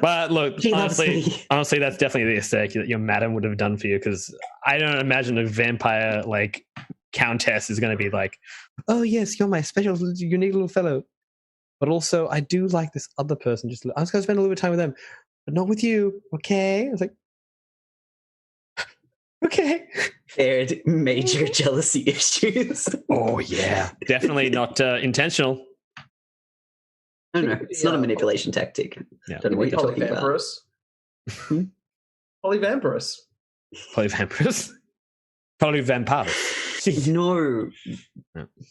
Speaker 1: But look, honestly, that's definitely the aesthetic that your madam would have done for you, because I don't imagine a vampire like countess is going to be like, oh yes, you're my special unique little fellow, but also I do like this other person. Just I was going to spend a little bit of time with them, but not with you. Okay? I was like, okay.
Speaker 2: There, major jealousy issues.
Speaker 1: Oh yeah, definitely not intentional.
Speaker 2: No, it's not a manipulation tactic.
Speaker 1: Yeah.
Speaker 2: Don't know what you're talking about.
Speaker 6: Polyvampirus.
Speaker 1: Polyvampirus. Polyvampirus.
Speaker 2: No.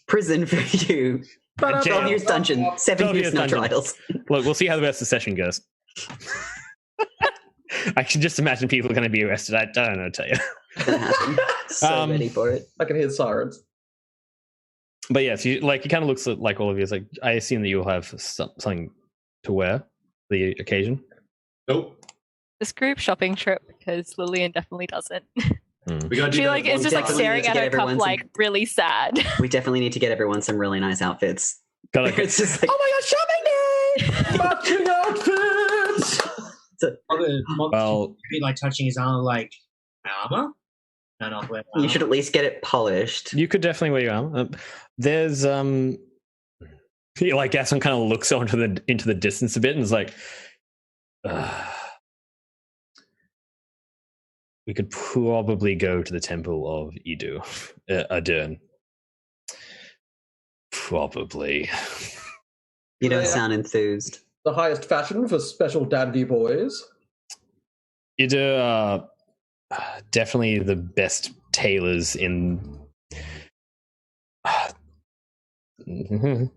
Speaker 2: Prison for you. 12 years dungeon. 7 years no trials.
Speaker 1: Look, we'll see how the rest of the session goes. I can just imagine people are going to be arrested. I don't know, tell you.
Speaker 2: Gonna happen. So ready for it.
Speaker 6: I can hear the sirens.
Speaker 1: But yes, he kind of looks like all of you. It's like, I assume that you'll have something to wear for the occasion.
Speaker 3: Nope.
Speaker 4: This group shopping trip, because Lillian definitely doesn't.
Speaker 3: We gotta do
Speaker 4: She is just like staring at her cup like really sad.
Speaker 2: We definitely need to get everyone some really nice outfits.
Speaker 1: It's
Speaker 2: just like,
Speaker 6: oh my god, shopping day! Matching outfits!
Speaker 5: Well, be like touching his armor, like my armor. No, not wear
Speaker 2: you should at least get it polished.
Speaker 1: You could definitely wear your armor. There's like Gaston kind of looks into the distance a bit and is like, we could probably go to the temple of Adern. Probably.
Speaker 2: You don't sound enthused.
Speaker 6: The highest fashion for special dandy boys.
Speaker 1: Definitely the best tailors in. Definitely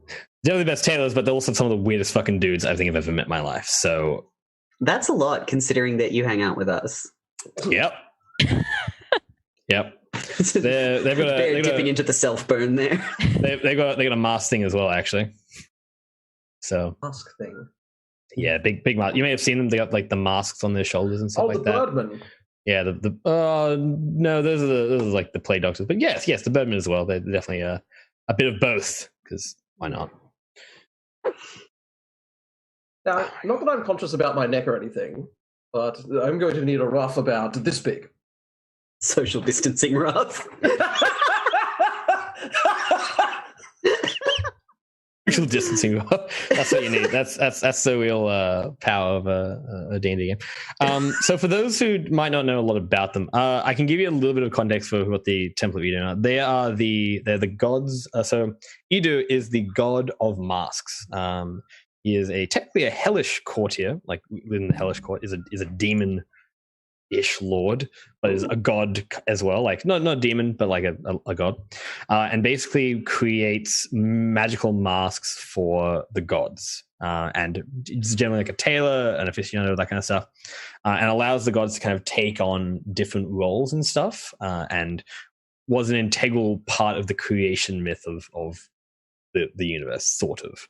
Speaker 1: the best tailors, but they're also some of the weirdest fucking dudes I think I've ever met in my life. So
Speaker 2: that's a lot, considering that you hang out with us.
Speaker 1: Yep. Yep. They've got
Speaker 2: dipping into the self burn there.
Speaker 1: They got a mask thing as well, actually. So
Speaker 6: mask thing.
Speaker 1: Yeah, big mask. You may have seen them. They got like the masks on their shoulders and stuff like that.
Speaker 6: Oh, the Birdman.
Speaker 1: Yeah, no, those are like the play doctors. But yes, the Birdman as well. They're definitely a bit of both, because why not?
Speaker 6: Now, not that I'm conscious about my neck or anything, but I'm going to need a ruff about this big.
Speaker 2: Social distancing ruff.
Speaker 1: Social distancing ruff. That's what you need. That's the real power of a D&D game. So for those who might not know a lot about them, I can give you a little bit of context for what the Temple of Edu are. They're the gods. So Edu is the god of masks. He is technically a hellish courtier. Like within the hellish court is a demon ish lord, but is a god as well, like not a demon, but like a god, and basically creates magical masks for the gods. And it's generally like a tailor, an aficionado, that kind of stuff, and allows the gods to kind of take on different roles and stuff, and was an integral part of the creation myth of the universe, sort of.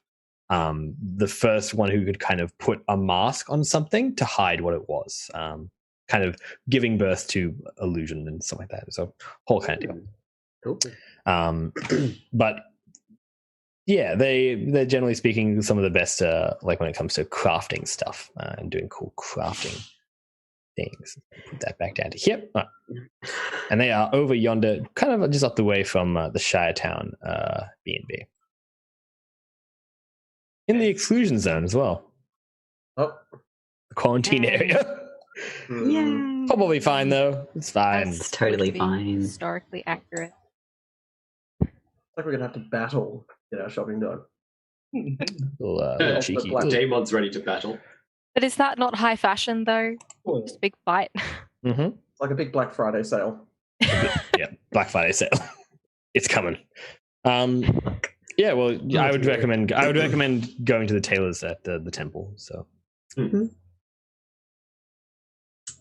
Speaker 1: The first one who could kind of put a mask on something to hide what it was, kind of giving birth to illusion and stuff like that. So whole kind of deal.
Speaker 2: Cool.
Speaker 1: But yeah, they're generally speaking some of the best, like when it comes to crafting stuff and doing cool crafting things. Put that back down to here. And they are over yonder, kind of just up the way from the Shire Town B&B. In the exclusion zone as well.
Speaker 6: Oh.
Speaker 1: The quarantine area.
Speaker 2: Yeah.
Speaker 1: Probably fine though. It's fine.
Speaker 2: It's totally
Speaker 4: Would be
Speaker 2: fine.
Speaker 4: Historically accurate.
Speaker 6: Like we're gonna have to battle in our shopping dog.
Speaker 1: Little cheeky.
Speaker 6: Like-
Speaker 3: Damon's ready to battle.
Speaker 4: But is that not high fashion though? Just a big fight.
Speaker 1: Mm-hmm.
Speaker 6: It's like a big Black Friday sale.
Speaker 1: Yeah, Black Friday sale. It's coming. Yeah, well, I would recommend going to the tailors at the temple. So.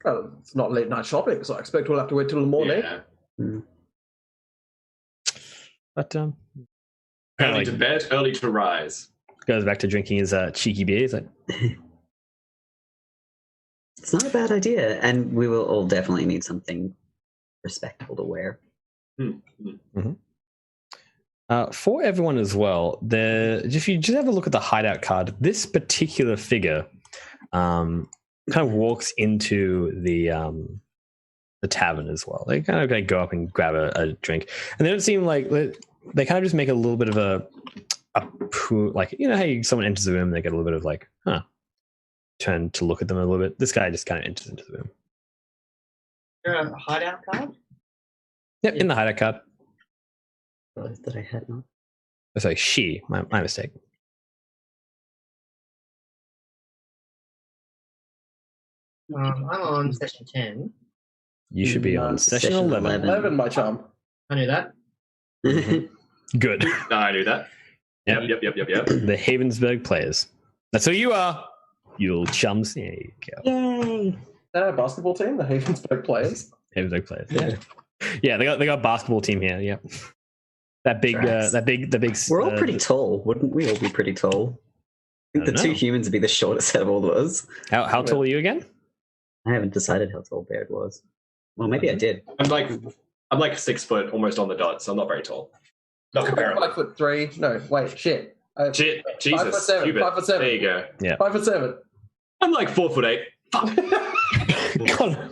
Speaker 6: Well, it's not late night shopping, so I expect we'll have to wait till the morning.
Speaker 3: Yeah.
Speaker 1: But
Speaker 3: Early to bed, early to rise.
Speaker 1: goes back to drinking his cheeky beers. Like,
Speaker 2: It's not a bad idea, and we will all definitely need something respectable to wear.
Speaker 1: Mm-hmm. For everyone as well, if you just have a look at the hideout card, this particular figure kind of walks into the tavern as well. They kind of like go up and grab a drink, and they don't seem like they kind of just make a little bit of a like, you know, hey, someone enters the room, they get a little bit of like, turn to look at them a little bit. This guy just kind of enters into the room.
Speaker 5: You're a hideout card?
Speaker 1: Yep, in the hideout card.
Speaker 2: That I had not.
Speaker 1: Oh, sorry, she. My mistake.
Speaker 5: I'm on session 10.
Speaker 1: You should be on session 11.
Speaker 6: 11, my chum.
Speaker 5: I knew that.
Speaker 1: Good.
Speaker 3: No, I knew that. Yep.
Speaker 1: The Havensburg players. That's who you are. You little chums. There you go.
Speaker 2: Yay!
Speaker 6: Our basketball team, the Havensburg players.
Speaker 1: Havensburg players. Yeah. Yeah, they got a basketball team here. Yep. That big, the big.
Speaker 2: We're all pretty tall, wouldn't we all be pretty tall? I think the two humans would be the shortest out of all of us.
Speaker 1: How tall are you again?
Speaker 2: I haven't decided how tall Baird was. Well, maybe I did.
Speaker 3: I'm like 6 foot, almost on the dot, so I'm not very tall. Not comparable.
Speaker 6: 5'3". No, wait, shit.
Speaker 3: Shit, Jesus.
Speaker 6: 5'7".
Speaker 3: Cupid.
Speaker 6: 5'7".
Speaker 3: There you go.
Speaker 1: Yeah.
Speaker 6: 5'7".
Speaker 3: I'm like 4'8".
Speaker 1: God.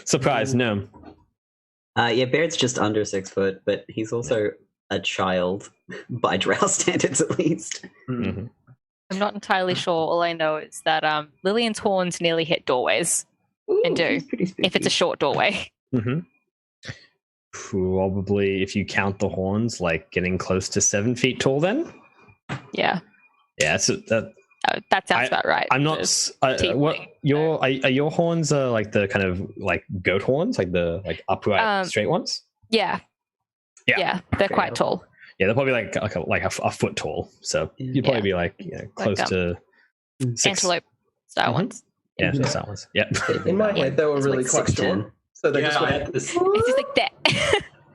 Speaker 1: Surprise, no.
Speaker 2: Yeah, Baird's just under 6 foot, but he's also a child by drow standards, at least.
Speaker 1: Mm-hmm.
Speaker 4: I'm not entirely sure. All I know is that Lillian's horns nearly hit doorways. And do, if it's a short doorway.
Speaker 1: Mm-hmm. Probably, if you count the horns, like getting close to 7 feet tall. Then,
Speaker 4: Yeah.
Speaker 1: yeah,
Speaker 4: That sounds about right.
Speaker 1: I'm not. What are your horns? Like the kind of like goat horns, like the upright straight ones.
Speaker 4: Yeah. Yeah, they're quite tall.
Speaker 1: Yeah, they're probably like a foot tall. So you'd probably be like close to 6.
Speaker 4: Antelope style ones.
Speaker 1: Yeah, style ones. Yeah.
Speaker 6: In my head, they were really
Speaker 2: like
Speaker 6: quite
Speaker 2: 6'10".
Speaker 6: short. So they just
Speaker 3: I
Speaker 6: went,
Speaker 3: had this.
Speaker 4: It's just like that.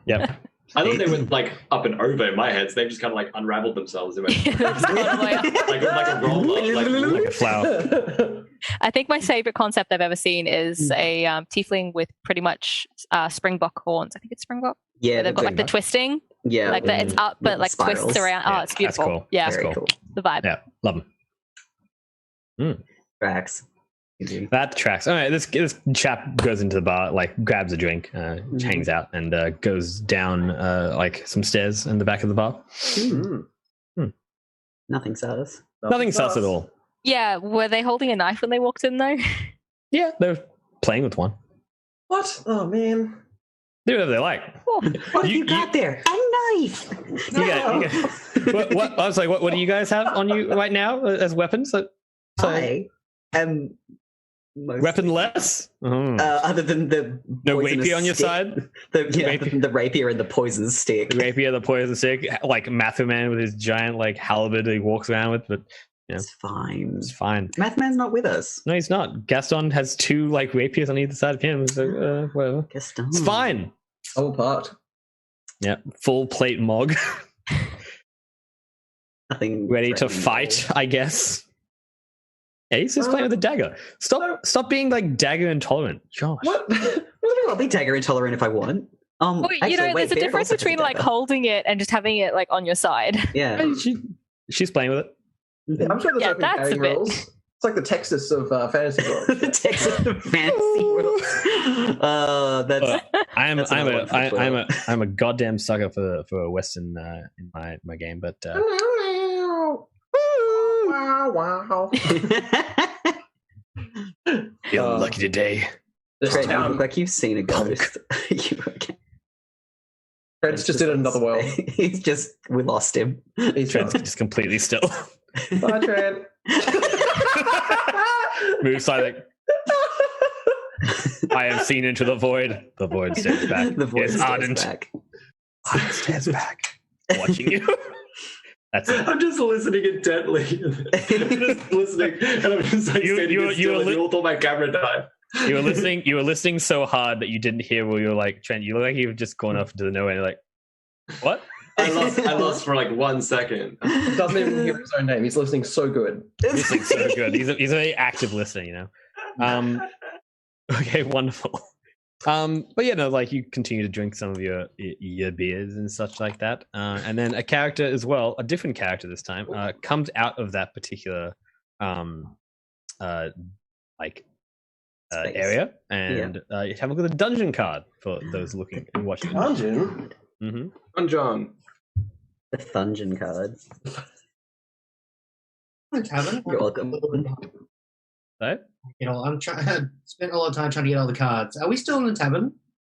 Speaker 1: Yep.
Speaker 3: I thought they went like up and over in my head, so they just kind of like unraveled themselves. They went like a roller,
Speaker 1: Like a flower.
Speaker 4: I think my favorite concept I've ever seen is a tiefling with pretty much springbok horns. I think it's springbok.
Speaker 2: Yeah,
Speaker 4: Where they've got like the twisting.
Speaker 2: yeah,
Speaker 4: Like that, it's up, but like
Speaker 2: spirals.
Speaker 4: twists around.
Speaker 1: Yeah,
Speaker 4: Oh, it's beautiful.
Speaker 1: that's cool.
Speaker 4: Yeah,
Speaker 1: That's
Speaker 2: Very
Speaker 1: cool.
Speaker 2: cool.
Speaker 4: the vibe.
Speaker 1: Yeah, love them.
Speaker 2: Tracks.
Speaker 1: That tracks. All right, this chap goes into the bar, like grabs a drink, hangs out, and goes down like some stairs in the back of the bar.
Speaker 2: Nothing sus.
Speaker 1: Nothing sus at all.
Speaker 4: Yeah, were they holding a knife when they walked in though?
Speaker 1: Yeah, they're playing with one.
Speaker 6: what? Oh, man.
Speaker 1: Do whatever they like.
Speaker 2: What have you
Speaker 1: You-
Speaker 2: got there? A knife!
Speaker 1: You got- what? I was like, what do you guys have on you right now as weapons?
Speaker 2: I am Mostly.
Speaker 1: Weaponless?
Speaker 2: Other than the
Speaker 1: No
Speaker 2: poisonous
Speaker 1: rapier on your
Speaker 2: stick.
Speaker 1: side?
Speaker 2: Other than the rapier and the poison stick.
Speaker 1: The rapier, the poison stick, like Matthew Man with his giant like halberd that he walks around with, but
Speaker 2: It's fine.
Speaker 1: it's fine.
Speaker 2: Mathman's not with us.
Speaker 1: No, he's not. Gaston has 2 like rapiers on either side of him, so whatever.
Speaker 2: Gaston.
Speaker 1: It's fine.
Speaker 6: All part.
Speaker 1: Yeah, full plate mog,
Speaker 2: Nothing
Speaker 1: ready to
Speaker 2: threatening
Speaker 1: fight,
Speaker 2: at all.
Speaker 1: I guess. Yeah, he's just playing with a dagger. Stop being like dagger intolerant, Josh.
Speaker 6: What?
Speaker 2: I'll be dagger intolerant if I want.
Speaker 4: Well,
Speaker 2: Actually,
Speaker 4: there's a
Speaker 2: Bear
Speaker 4: difference
Speaker 2: also has a
Speaker 4: between like
Speaker 2: dagger.
Speaker 4: holding it and just having it like on your side.
Speaker 2: Yeah.
Speaker 1: Hey, she's playing with it.
Speaker 6: I'm sure there's
Speaker 4: Yeah,
Speaker 6: open
Speaker 4: that's
Speaker 6: carrying
Speaker 4: a bit-
Speaker 6: rules. It's like the Texas of fantasy world.
Speaker 2: The Texas fantasy world. That's
Speaker 1: I'm
Speaker 2: That's another one for sure.
Speaker 1: I'm a goddamn sucker for a Western in my game, but
Speaker 6: Wow.
Speaker 1: you're lucky today.
Speaker 6: This
Speaker 2: Fred, you
Speaker 6: town.
Speaker 2: look like you've seen a ghost.
Speaker 6: Fred's just in another world.
Speaker 2: We lost him.
Speaker 6: He's
Speaker 1: Trent's just completely still.
Speaker 6: Bye, Trent.
Speaker 1: Moves like I have seen into the void. The void stands back.
Speaker 2: The voice
Speaker 1: Yes,
Speaker 2: stares
Speaker 1: Ardent.
Speaker 2: back.
Speaker 1: Ardent stands back, watching you. That's it.
Speaker 3: I'm just listening intently. I'm just listening, and I'm just like
Speaker 1: You-
Speaker 3: standing
Speaker 1: you-
Speaker 3: there still,
Speaker 1: you
Speaker 3: and
Speaker 1: li-
Speaker 3: you all thought my camera died.
Speaker 1: You were listening. You were listening so hard that you didn't hear where you were like, Trent. You look like you've just gone off into the nowhere. And you're like, what?
Speaker 3: I lost for like 1 second.
Speaker 6: He doesn't even hear his own name. He's listening so good.
Speaker 1: Listening so good. He's a very active listener, you know. Okay, wonderful. But yeah, no, like you continue to drink some of your beers and such like that, and then a character as well, a different character this time, comes out of that particular
Speaker 2: Space.
Speaker 1: area, and you have a look at the dungeon card for those looking and watching.
Speaker 6: Dungeon?
Speaker 1: Mm-hmm.
Speaker 3: I'm John.
Speaker 2: The Thungeon card.
Speaker 5: Tavern.
Speaker 2: You're welcome.
Speaker 1: So
Speaker 5: I'm trying. Spent a lot of time trying to get all the cards. Are we still in the tavern?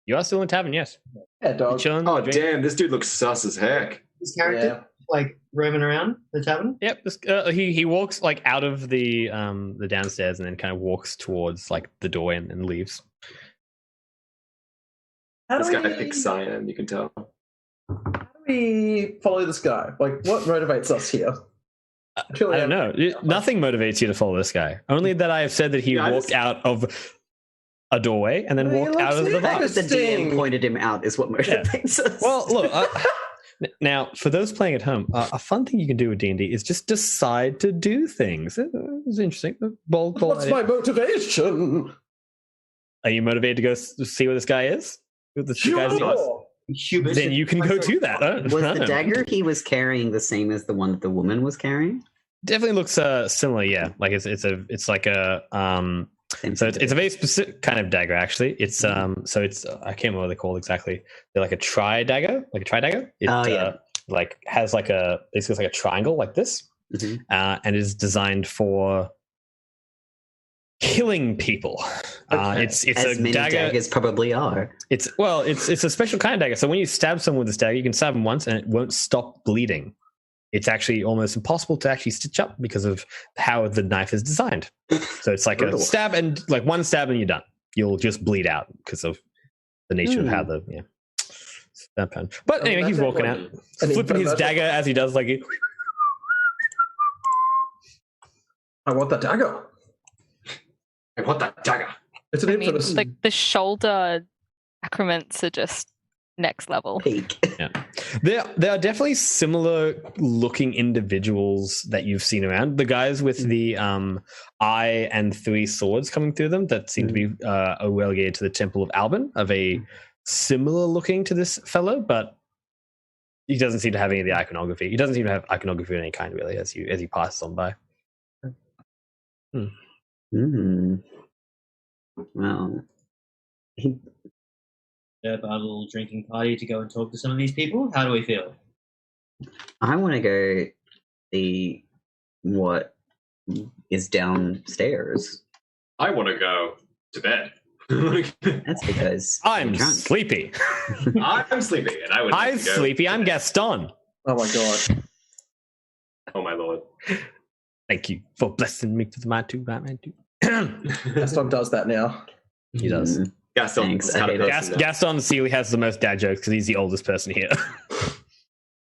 Speaker 1: you are still in tavern, yes?
Speaker 6: Yeah,
Speaker 1: You're
Speaker 6: dog.
Speaker 1: chilling.
Speaker 3: Oh
Speaker 1: drinking.
Speaker 3: damn, this dude looks sus as heck.
Speaker 5: This character
Speaker 6: Yeah.
Speaker 5: like roaming around the tavern.
Speaker 1: Yep. He walks like out of the downstairs and then kind of walks towards like the doorway and leaves.
Speaker 6: How
Speaker 3: This
Speaker 6: do
Speaker 3: guy
Speaker 6: we-
Speaker 3: picks cyan, you can tell.
Speaker 6: How do we follow this guy? Like, what motivates us here? Surely
Speaker 1: I don't know. Nothing motivates you to follow this guy. Only that I have said that he
Speaker 3: Yeah, I
Speaker 1: walked
Speaker 3: just-
Speaker 1: out of a doorway and then
Speaker 6: He
Speaker 1: walked out
Speaker 6: looks
Speaker 1: of the
Speaker 6: like
Speaker 2: The
Speaker 1: bar.
Speaker 2: fact that the DM
Speaker 6: Interesting.
Speaker 2: pointed him out is what motivates us.
Speaker 1: Well, look. Now, for those playing at home, a fun thing you can do with D&D is just decide to do things. It's interesting. Bold
Speaker 6: What's
Speaker 1: idea.
Speaker 6: my motivation?
Speaker 1: Are you motivated to go see where this guy is? Who the guy's name is?
Speaker 6: Sure.
Speaker 5: Hubris.
Speaker 1: Then you can go do that. Huh?
Speaker 2: was the dagger he was carrying the same as the one that the woman was carrying?
Speaker 1: Definitely looks similar. Yeah, like it's like a So it's a very specific kind of dagger, actually. It's so it's I can't remember what they're called exactly. They're like a tri-dagger, It like has like a basically like a triangle like this,
Speaker 2: Mhm.
Speaker 1: and is designed for killing people.
Speaker 6: Okay.
Speaker 1: It's
Speaker 2: As
Speaker 1: a
Speaker 2: many
Speaker 1: dagger.
Speaker 2: daggers probably are.
Speaker 1: It's a special kind of dagger. So when you stab someone with this dagger, you can stab them once and it won't stop bleeding. It's actually almost impossible to actually stitch up because of how the knife is designed. So it's like a
Speaker 2: Brutal.
Speaker 1: stab and like one stab and you're done. You'll just bleed out because of the nature of how the stab pen. But anyway, he's walking out, flipping his dagger as he does. Like,
Speaker 6: I want that dagger.
Speaker 3: I want that dagger.
Speaker 6: It's an
Speaker 4: I mean,
Speaker 6: infamous.
Speaker 4: like the shoulder accrements are just next level.
Speaker 2: Peak.
Speaker 1: there are definitely similar looking individuals that you've seen around. The guys with the eye and 3 swords coming through them that seem to be relegated to the Temple of Alban, are very similar looking to this fellow, but he doesn't seem to have any of the iconography. He doesn't seem to have iconography of any kind, really, as he passes on by.
Speaker 2: Well, he
Speaker 5: Have our little drinking party to go and talk to some of these people. How do we feel?
Speaker 2: I want to go see what is downstairs.
Speaker 3: I want to go to bed.
Speaker 2: That's because
Speaker 1: I'm
Speaker 2: drunk.
Speaker 1: sleepy.
Speaker 3: I'm sleepy, and I would.
Speaker 1: I'm
Speaker 3: like to go
Speaker 1: sleepy.
Speaker 3: to
Speaker 1: I'm
Speaker 3: bed.
Speaker 1: Gaston.
Speaker 6: Oh my god.
Speaker 3: Oh my lord.
Speaker 1: Thank you for blessing me with my two Batman too.
Speaker 6: Gaston does that now.
Speaker 1: He does.
Speaker 3: Gaston,
Speaker 2: Thanks,
Speaker 3: the kind
Speaker 2: I
Speaker 3: of
Speaker 2: hate it.
Speaker 3: person that-
Speaker 1: Gaston Sealy has the most dad jokes because he's the oldest person here.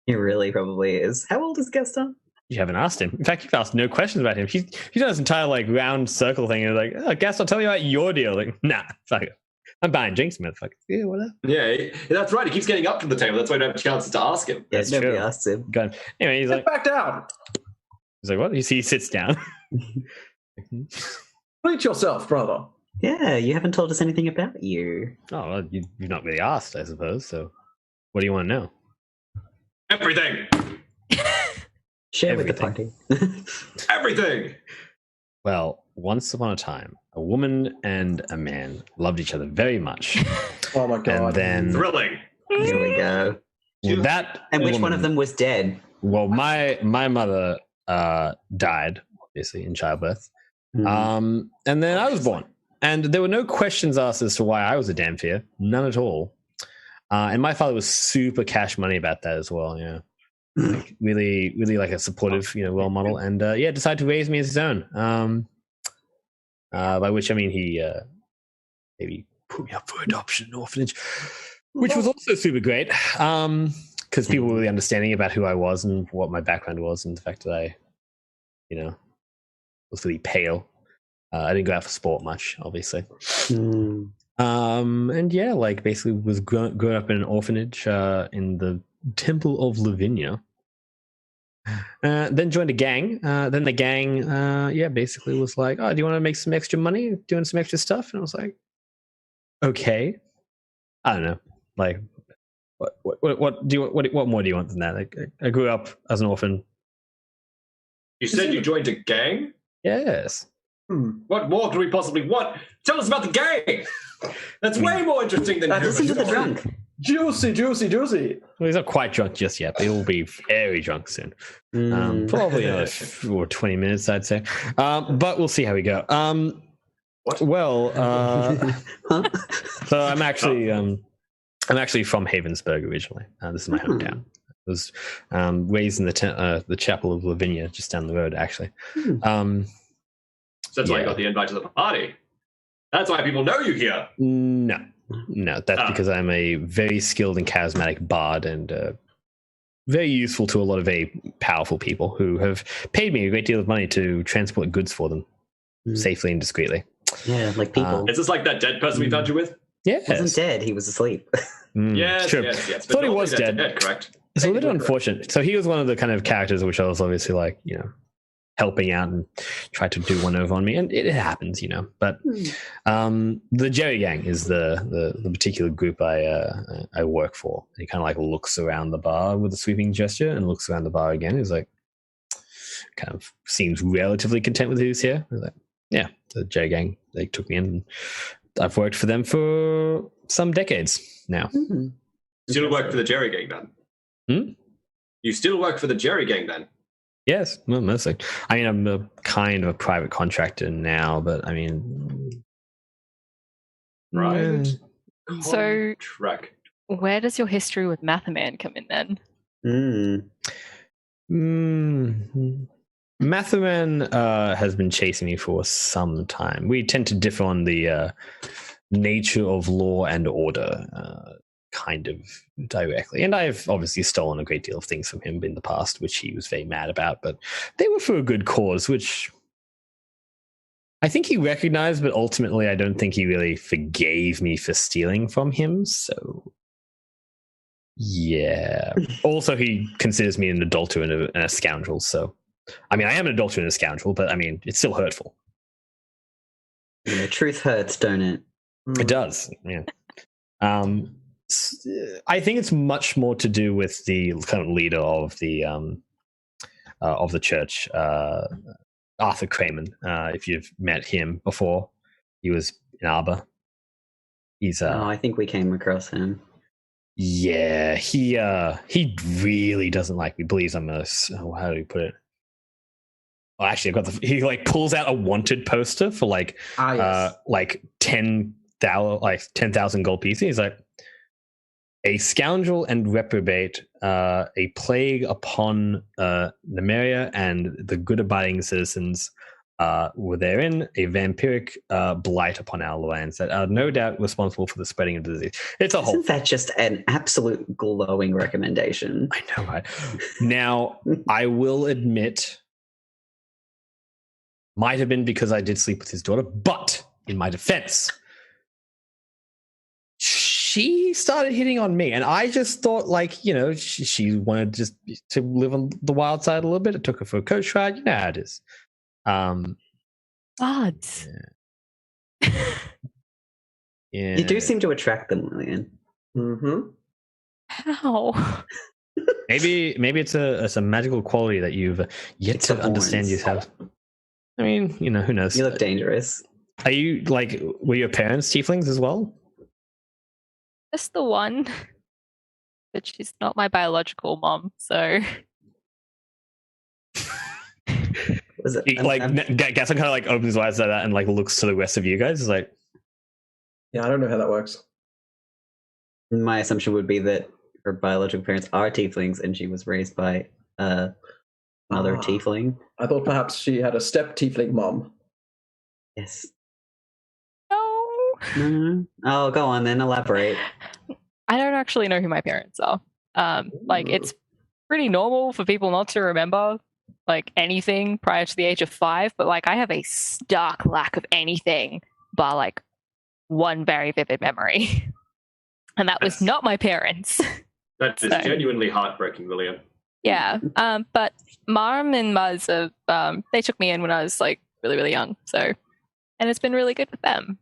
Speaker 2: He really probably is. How old is Gaston?
Speaker 1: You haven't asked him. In fact, you've asked no questions about him. He's done this entire like round circle thing. And like, oh, Gaston, tell me about your deal. Like, nah, fuck it. I'm buying drinks, motherfucker. Yeah, whatever.
Speaker 3: Yeah, that's right. He keeps getting up from the table. That's why I don't have a chance to ask him.
Speaker 2: Yeah,
Speaker 1: That's
Speaker 2: nobody
Speaker 1: true.
Speaker 2: asks him.
Speaker 1: Go on. Anyway, he's
Speaker 6: Sit
Speaker 1: like,
Speaker 6: back down.
Speaker 1: what? You see, he sits down.
Speaker 6: Bleach yourself, brother.
Speaker 2: Yeah, you haven't told us anything about you.
Speaker 1: Oh, well, you've not really asked, I suppose. So, what do you want to know?
Speaker 3: Everything.
Speaker 2: Share
Speaker 1: Everything.
Speaker 2: with the party.
Speaker 3: Everything.
Speaker 1: Well, once upon a time, a woman and a man loved each other very much.
Speaker 6: Oh my god.
Speaker 1: And then
Speaker 3: Thrilling.
Speaker 2: Here we go.
Speaker 1: that
Speaker 2: And which one
Speaker 1: woman-
Speaker 2: of them was dead?
Speaker 1: Well, my mother died, obviously, in childbirth.
Speaker 2: Hmm.
Speaker 1: And then I was born. And there were no questions asked as to why I was a Damphir. None at all. And my father was super cash money about that as well, yeah. Like, really, really like a supportive, role model. And decided to raise me as his own. By which I mean he maybe put me up for adoption in orphanage, which was also super great. Because people were really understanding about who I was and what my background was, and the fact that I, was really pale. I didn't go out for sport much, obviously.
Speaker 2: Hmm.
Speaker 1: And yeah, like basically was grown up in an orphanage in the Temple of Lavinia. Then joined a gang. Then the gang, basically was like, "Oh, do you want to make some extra money doing some extra stuff?" And I was like, "Okay." I don't know. Like, what more do you want than that? Like, I grew up as an orphan.
Speaker 3: You said you joined a gang?
Speaker 1: Yes.
Speaker 3: What more could we possibly want? Tell us about the gang. That's way more interesting than
Speaker 2: Listen to the drunk.
Speaker 6: Juicy.
Speaker 1: Well, he's not quite drunk just yet, but he will be very drunk soon. Probably another 20 minutes, I'd say. But we'll see how we go.
Speaker 3: What?
Speaker 1: Well,
Speaker 2: Huh?
Speaker 1: so I'm actually from Havensburg originally. This is my hometown. I was raised in the Chapel of Lavinia, just down the road, actually.
Speaker 3: So that's why you got the invite to the party. That's why people know you here.
Speaker 1: No, that's because I'm a very skilled and charismatic bard and very useful to a lot of very powerful people who have paid me a great deal of money to transport goods for them safely and discreetly.
Speaker 2: Yeah, like people.
Speaker 3: Is this like that dead person we found you with?
Speaker 1: Yeah,
Speaker 2: He wasn't dead. He was asleep.
Speaker 3: Yes,
Speaker 1: sure.
Speaker 3: yes. But
Speaker 1: Thought he
Speaker 3: normally
Speaker 1: was
Speaker 3: they're
Speaker 1: dead.
Speaker 3: Correct.
Speaker 1: It's a little unfortunate. So he was one of the kind of characters which I was obviously like, helping out and tried to do one over on me, and it happens, But the Jerry Gang is the particular group I work for. He kind of like looks around the bar with a sweeping gesture and looks around the bar again. He's like, kind of seems relatively content with who's here. He's like, yeah, the Jerry Gang. They took me in. And I've worked for them for some decades now.
Speaker 2: Hmm.
Speaker 3: Still work for the Jerry Gang then? You still work for the Jerry Gang then?
Speaker 1: Yes, well, mostly. I mean, I'm a kind of a private contractor now, but I mean,
Speaker 3: Right.
Speaker 4: So-
Speaker 3: Track.
Speaker 4: Where does your history with Mathaman come in then?
Speaker 1: Mathaman has been chasing me for some time. We tend to differ on the nature of law and order, kind of directly. And I've obviously stolen a great deal of things from him in the past, which he was very mad about, but they were for a good cause, which I think he recognized, but ultimately I don't think he really forgave me for stealing from him. So, yeah. Also, he considers me an adulterer and a scoundrel. So, I mean, I am an adulterer and a scoundrel, but I mean, it's still hurtful.
Speaker 2: Yeah, truth hurts, don't it?
Speaker 1: It does, yeah. I think it's much more to do with the kind of leader of the church, Arthur Crayman. If you've met him before, he was in Arbor. He's
Speaker 2: I think we came across him.
Speaker 1: yeah, he really doesn't like me. Believes I'm a how do you put it? Well, actually, he like pulls out a wanted poster for like
Speaker 6: yes.
Speaker 1: like 10,000 gold pieces. He's like, a scoundrel and reprobate, a plague upon Nymeria and the good abiding citizens were therein a vampiric blight upon our lands that are no doubt responsible for the spreading of the disease. It's a whole.
Speaker 2: Isn't that just an absolute glowing recommendation?
Speaker 1: I know, right? Now, I will admit, might have been because I did sleep with his daughter, but in my defense, she started hitting on me, and I just thought, like, you know, she wanted just to live on the wild side a little bit. I took her for a coach ride. You know how it is.
Speaker 4: Odds.
Speaker 1: Yeah.
Speaker 2: You do seem to attract them, Lillian.
Speaker 6: Mm-hmm.
Speaker 4: How?
Speaker 1: Maybe it's a magical quality that you've yet
Speaker 2: It's
Speaker 1: to
Speaker 2: the
Speaker 1: understand you
Speaker 2: horns.
Speaker 1: have. I mean, you know, who knows?
Speaker 2: You look dangerous.
Speaker 1: Are you, like, were your parents tieflings as well?
Speaker 4: Just the one. But she's not my biological mom, so.
Speaker 2: Was it?
Speaker 1: He, like, Gaston kind of like opens his eyes at that and like looks to the rest of you guys. He's like,
Speaker 6: Yeah, I don't know how that works.
Speaker 2: My assumption would be that her biological parents are tieflings, and she was raised by another tiefling.
Speaker 6: I thought perhaps she had a step tiefling mom.
Speaker 2: Yes.
Speaker 4: No.
Speaker 2: No. Oh, go on then. Elaborate.
Speaker 4: I don't actually know who my parents are. Like, it's pretty normal for people not to remember like anything prior to the age of 5, but like I have a stark lack of anything but like one very vivid memory. And that was not my parents.
Speaker 3: That is
Speaker 4: So-
Speaker 3: genuinely heartbreaking, William.
Speaker 4: Yeah. But Mom and Muzz have, they took me in when I was like really, really young. So, and it's been really good with them.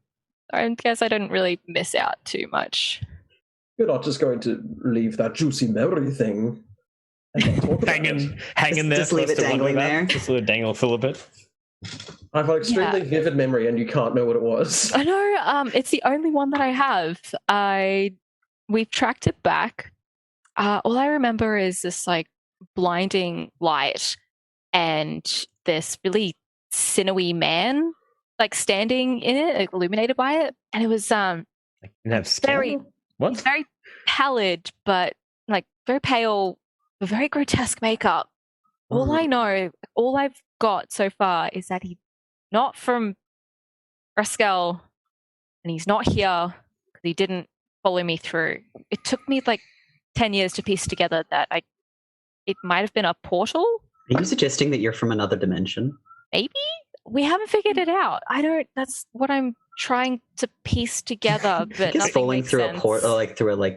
Speaker 4: So I guess I didn't really miss out too much.
Speaker 6: You're not just going to leave that juicy memory thing and not talk about it.
Speaker 1: hanging there.
Speaker 2: Just leave
Speaker 1: for us
Speaker 2: it
Speaker 1: to wonder
Speaker 2: dangling
Speaker 1: about.
Speaker 2: there.
Speaker 1: Just let it dangle for a little bit.
Speaker 6: I have an extremely vivid memory and you can't know what it was.
Speaker 4: I know. It's the only one that I have. We've tracked it back. All I remember is this like blinding light and this really sinewy man like standing in it, like, illuminated by it, and it was
Speaker 1: You have skin?
Speaker 4: very
Speaker 1: What?
Speaker 4: very pallid, but like very pale, with very grotesque makeup. All I know, all I've got so far is that he's not from Rascal, and he's not here because he didn't follow me through. It took me like 10 years to piece together that it might have been a portal.
Speaker 2: Are you suggesting that you're from another dimension?
Speaker 4: Maybe? We haven't figured it out. That's what I'm trying to piece together,
Speaker 2: I
Speaker 4: but
Speaker 2: guess
Speaker 4: nothing
Speaker 2: falling
Speaker 4: makes
Speaker 2: through
Speaker 4: sense.
Speaker 2: a portal, like through a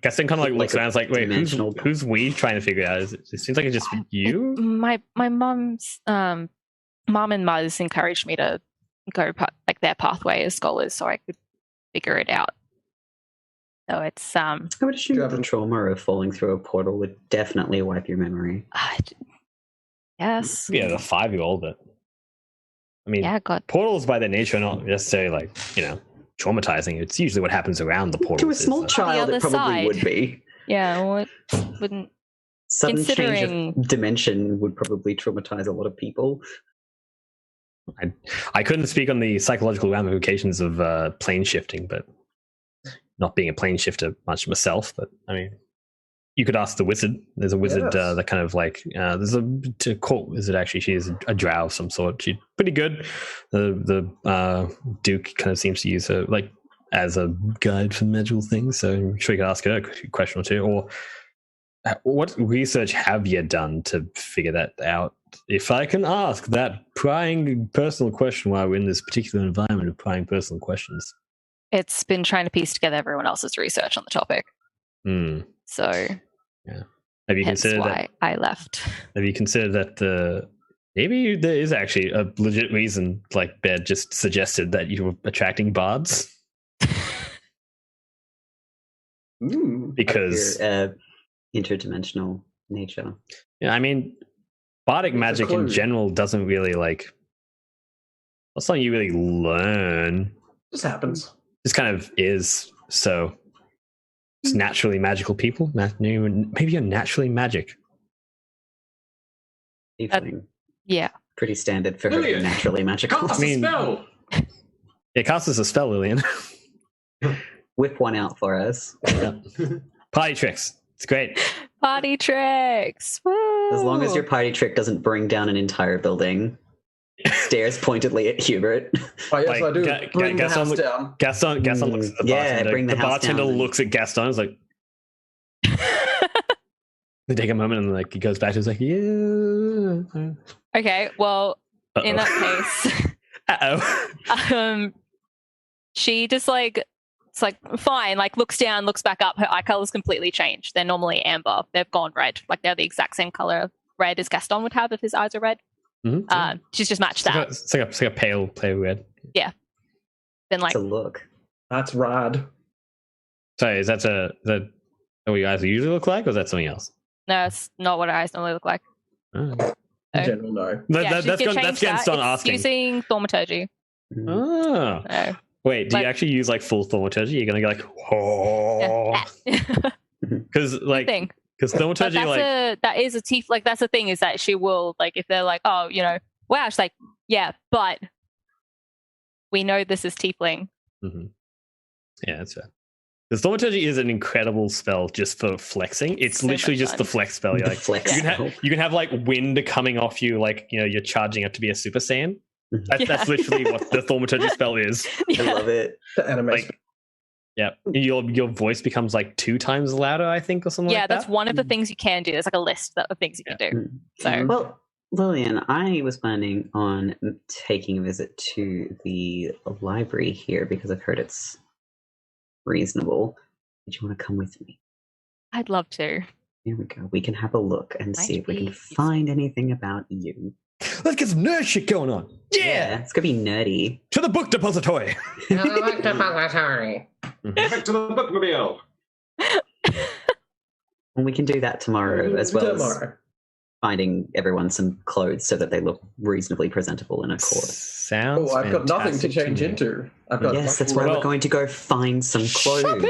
Speaker 1: Gaston kind of like looks
Speaker 2: like a
Speaker 1: around. It's like, wait,
Speaker 2: dimensional-
Speaker 1: who's we trying to figure it out? It seems like it's just you.
Speaker 4: My mom's mom and Muzz encouraged me to go like their pathway as scholars, so I could figure it out. So it's
Speaker 2: I would assume that the trauma of falling through a portal would definitely wipe your memory.
Speaker 4: yes,
Speaker 1: Yeah, the 5-year-old. But I mean,
Speaker 4: yeah, God,
Speaker 1: portals by their nature are not necessarily like, you know, traumatizing. It's usually what happens around the portal.
Speaker 2: To a small child,
Speaker 4: other
Speaker 2: it probably
Speaker 4: side.
Speaker 2: would be.
Speaker 4: yeah, well, it wouldn't.
Speaker 2: Sudden change
Speaker 4: Considering-
Speaker 2: of dimension would probably traumatize a lot of people.
Speaker 1: I couldn't speak on the psychological ramifications of plane shifting, but not being a plane shifter much myself. But I mean, you could ask the wizard. There's a wizard
Speaker 6: Yes.
Speaker 1: that kind of like there's a court wizard actually. She is a drow of some sort. She's pretty good. The Duke kind of seems to use her like as a guide for magical things. So I'm sure you could ask her a question or two. Or what research have you done to figure that out? If I can ask that prying personal question while we're in this particular environment of prying personal questions.
Speaker 4: It's been trying to piece together everyone else's research on the topic. So
Speaker 1: Have you
Speaker 4: hence
Speaker 1: considered
Speaker 4: why
Speaker 1: that?
Speaker 4: I left.
Speaker 1: Have you considered that maybe there is actually a legit reason, like Baird just suggested, that you were attracting bards? Because
Speaker 2: Your, interdimensional nature.
Speaker 1: yeah, I mean, bardic
Speaker 6: It's a
Speaker 1: magic in
Speaker 6: clue.
Speaker 1: general doesn't really like. That's something you really learn.
Speaker 6: Just happens.
Speaker 1: Just kind of is. So it's naturally magical people. Maybe you're naturally magic.
Speaker 2: Tiefling.
Speaker 4: Yeah.
Speaker 2: Pretty standard for her to be
Speaker 3: Lillian,
Speaker 2: naturally magical.
Speaker 3: Cast
Speaker 1: I mean-
Speaker 3: a spell.
Speaker 1: It casts as a spell, Lillian.
Speaker 2: Whip one out for us.
Speaker 1: Party tricks. It's great.
Speaker 4: Party tricks. Woo!
Speaker 2: As long as your party trick doesn't bring down an entire building. stares pointedly at Hubert.
Speaker 6: Oh, yes,
Speaker 1: Like,
Speaker 6: I do. Bring the
Speaker 1: Gaston
Speaker 6: house down.
Speaker 1: Gaston looks at the
Speaker 2: Yeah,
Speaker 1: bartender.
Speaker 2: bring the house
Speaker 1: bartender
Speaker 2: down.
Speaker 1: looks at Gaston. Is like, they take a moment and like he goes back to his like, yeah.
Speaker 4: Okay, well, in that case,
Speaker 1: Uh-oh.
Speaker 4: she just like, it's like fine, like looks down, looks back up. Her eye color's completely changed. They're normally amber. They've gone red. Like they're the exact same color red as Gaston would have if his eyes are red.
Speaker 1: Mhm.
Speaker 4: She's just matched that.
Speaker 1: It's like a pale red.
Speaker 4: Then like,
Speaker 2: It's a look.
Speaker 6: That's rad.
Speaker 1: Sorry, is that what your eyes usually look like, or is that something else?
Speaker 4: no, it's not what her eyes normally look like.
Speaker 1: Oh.
Speaker 6: In general, no.
Speaker 1: That's
Speaker 4: she can
Speaker 1: that's
Speaker 4: change that.
Speaker 1: Gaston
Speaker 4: It's
Speaker 1: asking.
Speaker 4: using thaumaturgy.
Speaker 1: Oh.
Speaker 4: So,
Speaker 1: Wait, do you
Speaker 4: Like-
Speaker 1: actually use like full thaumaturgy? You're gonna go like, oh,
Speaker 4: yeah.
Speaker 1: because like
Speaker 4: thing.
Speaker 1: because
Speaker 4: But
Speaker 1: thaumaturgy
Speaker 4: that is a teeth. Like that's the thing is that she will like if they're like, oh, wow, she's like, yeah, but we know this is tiefling.
Speaker 1: Mhm. Yeah, that's fair. Because thaumaturgy is an incredible spell just for flexing. It's
Speaker 4: So
Speaker 1: literally
Speaker 4: much
Speaker 1: just
Speaker 4: fun.
Speaker 1: the flex spell. You're
Speaker 2: The
Speaker 1: like,
Speaker 2: flex.
Speaker 1: you can have like wind coming off you, like you're charging up to be a Super Saiyan. That's literally what the thaumaturgy spell is.
Speaker 2: I
Speaker 4: Yeah.
Speaker 2: love it.
Speaker 6: The anime.
Speaker 1: Like, yeah, your voice becomes like 2 times louder, I think, or something
Speaker 4: Yeah,
Speaker 1: like that.
Speaker 4: that's one of the things you can do. There's like a list of things you can do. So
Speaker 2: Well, Lillian, I was planning on taking a visit to the library here because I've heard it's reasonable. Did you want to come with me?
Speaker 4: I'd love to.
Speaker 2: Here we go. We can have a look and
Speaker 4: Might
Speaker 2: see if we
Speaker 4: be
Speaker 2: can find anything about you.
Speaker 1: Let's get some nerd shit going on. Yeah,
Speaker 2: It's gonna be nerdy.
Speaker 1: to the book depository.
Speaker 3: Back to the bookmobile.
Speaker 2: And we can do that tomorrow as well as
Speaker 6: Tomorrow.
Speaker 2: finding everyone some clothes so that they look reasonably presentable in a court.
Speaker 1: Sounds.
Speaker 6: Oh, I've got nothing to
Speaker 1: fantastic
Speaker 6: change
Speaker 1: me.
Speaker 6: into. I've got
Speaker 2: Yes, that's why
Speaker 1: Well-
Speaker 2: we're going to go find some clothes.
Speaker 1: Shopping.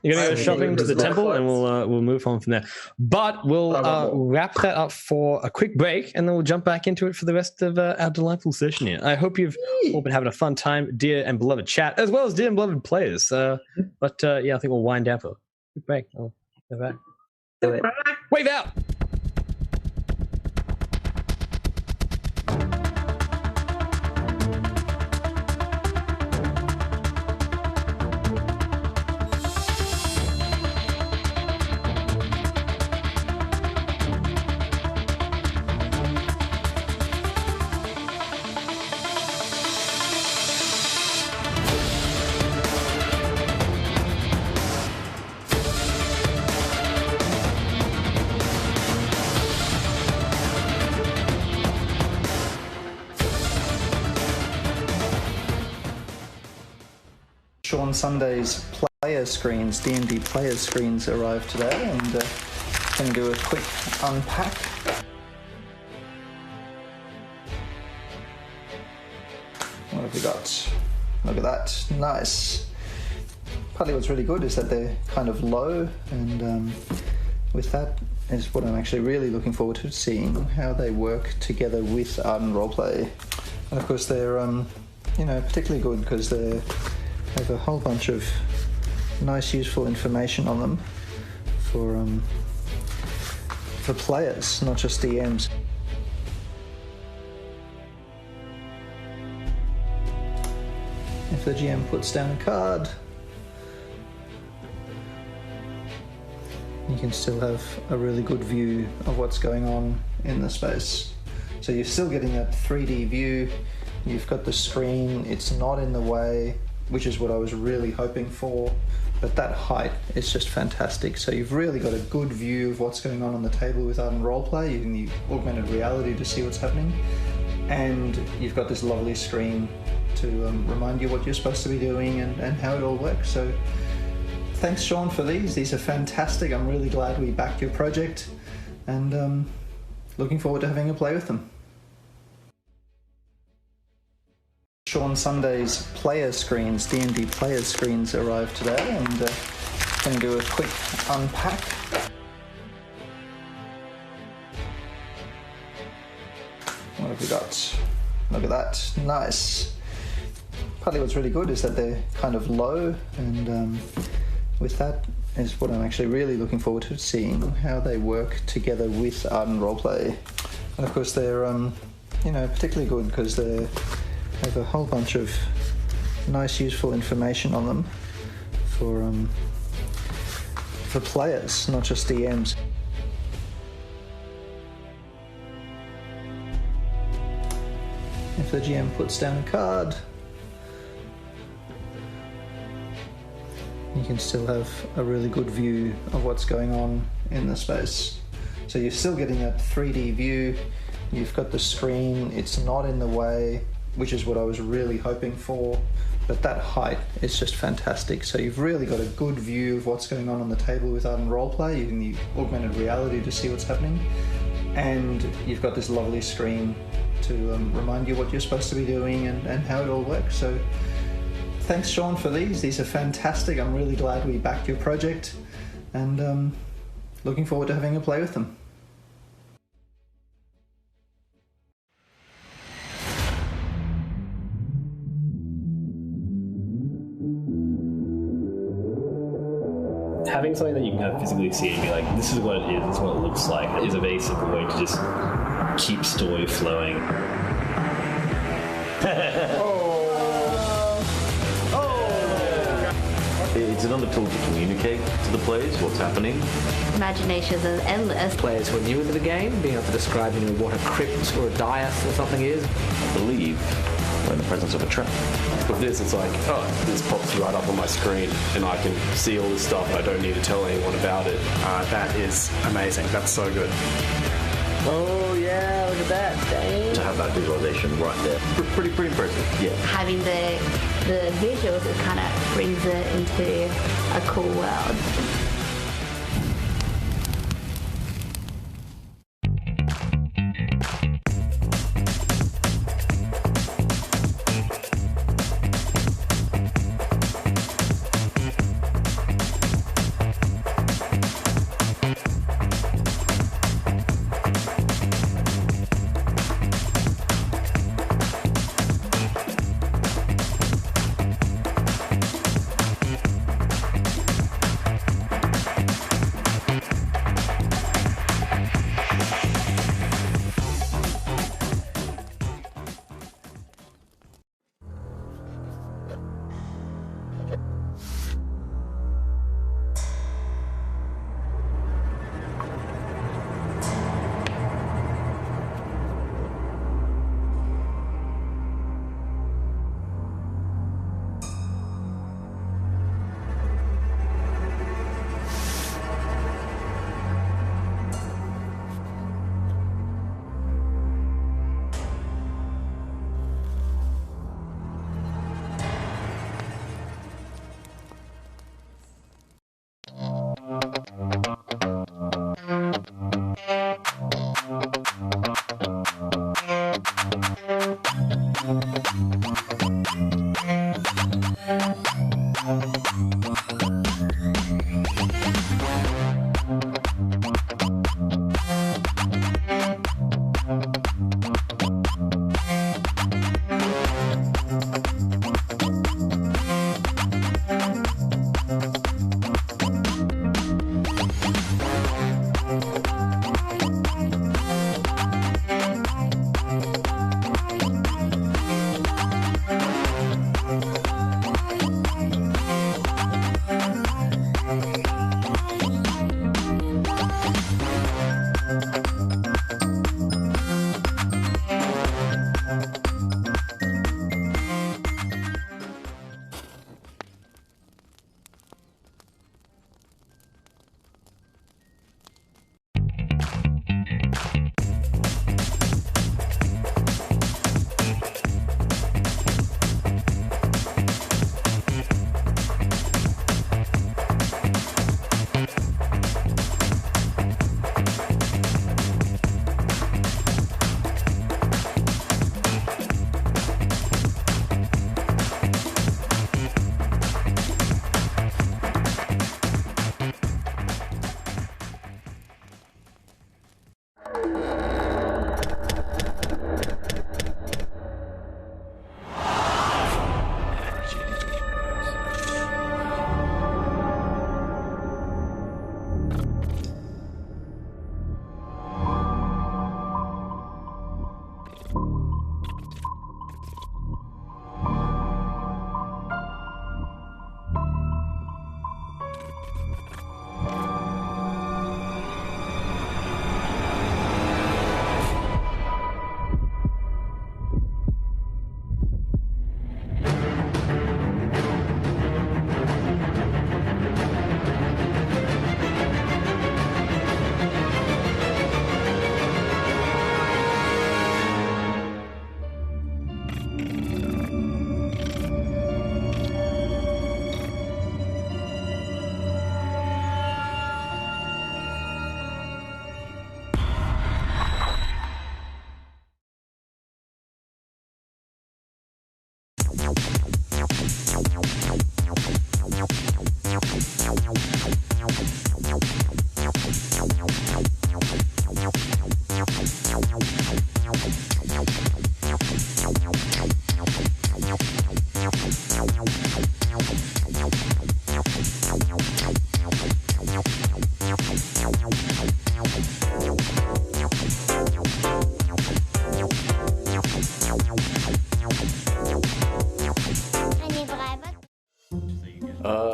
Speaker 1: You're gonna go
Speaker 2: Shopping.
Speaker 1: shopping to the
Speaker 6: There's
Speaker 1: temple,
Speaker 6: more
Speaker 1: and we'll move on from there. But we'll
Speaker 6: I want more.
Speaker 1: wrap that up for a quick break, and then we'll jump back into it for the rest of our delightful session here. I hope you've all been having a fun time, dear and beloved chat, as well as dear and beloved players. But yeah, I think we'll wind down for a quick break. I'll go back.
Speaker 2: Do it.
Speaker 1: Wave out.
Speaker 7: Sean Sunday's player screens, D&D player screens arrived today, and going to do a quick unpack. What have we got? Look at that, nice. Partly what's really good is that they're kind of low, and with that is what I'm actually really looking forward to seeing, how they work together with Ardent Roleplay. And of course they're particularly good because they have a whole bunch of nice useful information on them for players, not just DMs. If the GM puts down a card, you can still have a really good view of what's going on in the space. So you're still getting that 3D view, you've got the screen, it's not in the way, which is what I was really hoping for, but that height is just fantastic. So you've really got a good view of what's going on the table with Ardent Roleplay, using the augmented reality to see what's happening, and you've got this lovely screen to remind you what you're supposed to be doing and how it all works. So thanks, Sean, for these are fantastic. I'm really glad we backed your project, and looking forward to having a play with them. Sean Sunday's player screens, D&D player screens arrived today, and going to do a quick unpack. What have we got? Look at that, nice. Partly what's really good is that they're kind of low, and with that is what I'm actually really looking forward to seeing, how they work together with Ardent Roleplay. And of course they're particularly good because they have a whole bunch of nice, useful information on them for players, not just DMs. If the GM puts down a card, you can still have a really good view of what's going on in the space. So you're still getting a 3D view, you've got the screen, it's not in the way, which is what I was really hoping for, but that height is just fantastic. So you've really got a good view of what's going on the table with Ardent Roleplay, using the augmented reality to see what's happening, and you've got this lovely screen to remind you what you're supposed to be doing and how it all works. So thanks, Sean, for these. These are fantastic. I'm really glad we backed your project, and looking forward to having a play with them.
Speaker 8: Having something that you can kind of physically see and be like, this is what it is, this is what it looks like, is a very simple way to just keep story flowing.
Speaker 9: It's another tool to communicate to the players what's happening.
Speaker 10: Imaginations are endless.
Speaker 11: Players who are new into the game, being able to describe, what a crypt or a dais or something is.
Speaker 9: I believe we're in the presence of a trap.
Speaker 12: With this, it's like, this pops right up on my screen and I can see all this stuff and I don't need to tell anyone about it.
Speaker 13: That is amazing. That's so good.
Speaker 11: Oh yeah, look at that. Dang.
Speaker 9: To have that visualization right there. Pretty impressive. Yeah.
Speaker 10: Having the visuals, it kind of brings it into a cool world.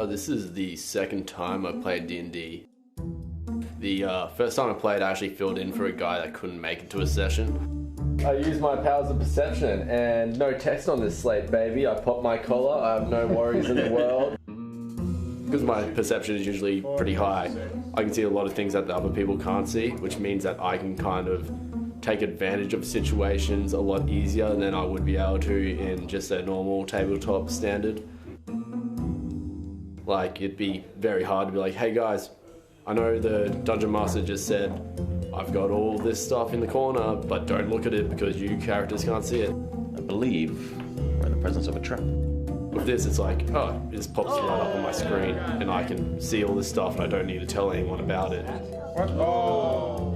Speaker 12: This is the second time I've played D&D. The first time I played, I actually filled in for a guy that couldn't make it to a session. I used my powers of perception, and no text on this slate, baby. I popped my collar, I have no worries in the world. Because my perception is usually pretty high, I can see a lot of things that the other people can't see, which means that I can kind of take advantage of situations a lot easier than I would be able to in just a normal tabletop standard. Like, it'd be very hard to be like, hey guys, I know the Dungeon Master just said I've got all this stuff in the corner, but don't look at it because you characters can't see it.
Speaker 9: I believe we're in the presence of a trap.
Speaker 12: With this, it's like, oh, it just pops right up on my screen and I can see all this stuff and I don't need to tell anyone about it.
Speaker 3: Oh.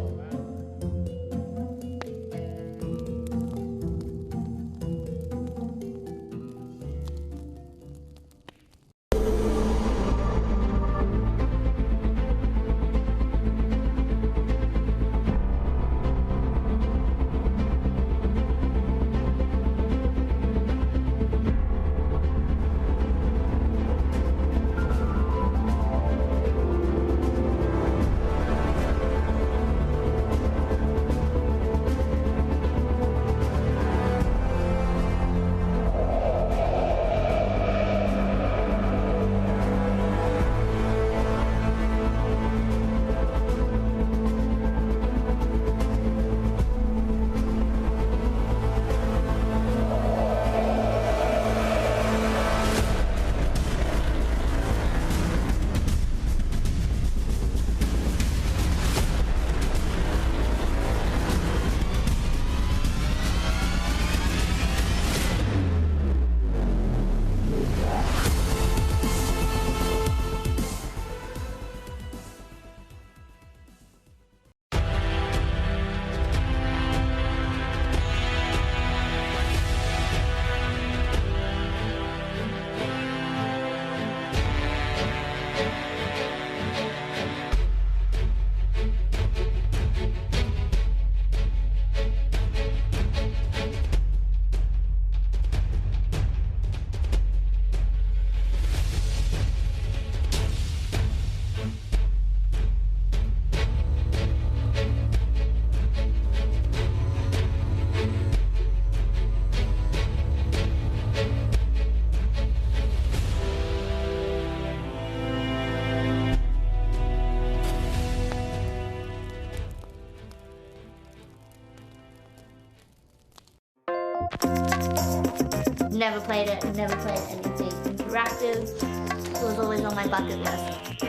Speaker 10: Never played it, never played anything interactive. It was always on my bucket list.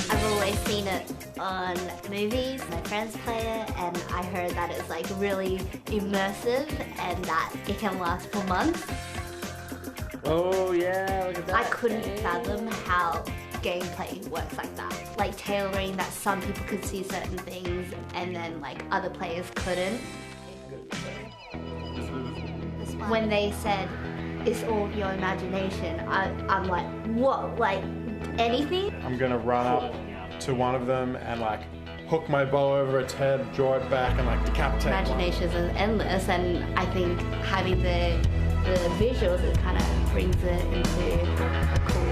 Speaker 10: I've always seen it on movies. My friends play it, and I heard that it's like really immersive and that it can last for months.
Speaker 11: Oh yeah, look at that.
Speaker 10: I couldn't fathom how gameplay works like that. Like tailoring that some people could see certain things and then like other players couldn't. When they said it's all your imagination, I'm like, what? Like anything?
Speaker 13: I'm gonna run up to one of them and like hook my bow over its head, draw it back, and like decapitate.
Speaker 10: Imagination is endless, and I think having the visuals, it kind of brings it into a cool.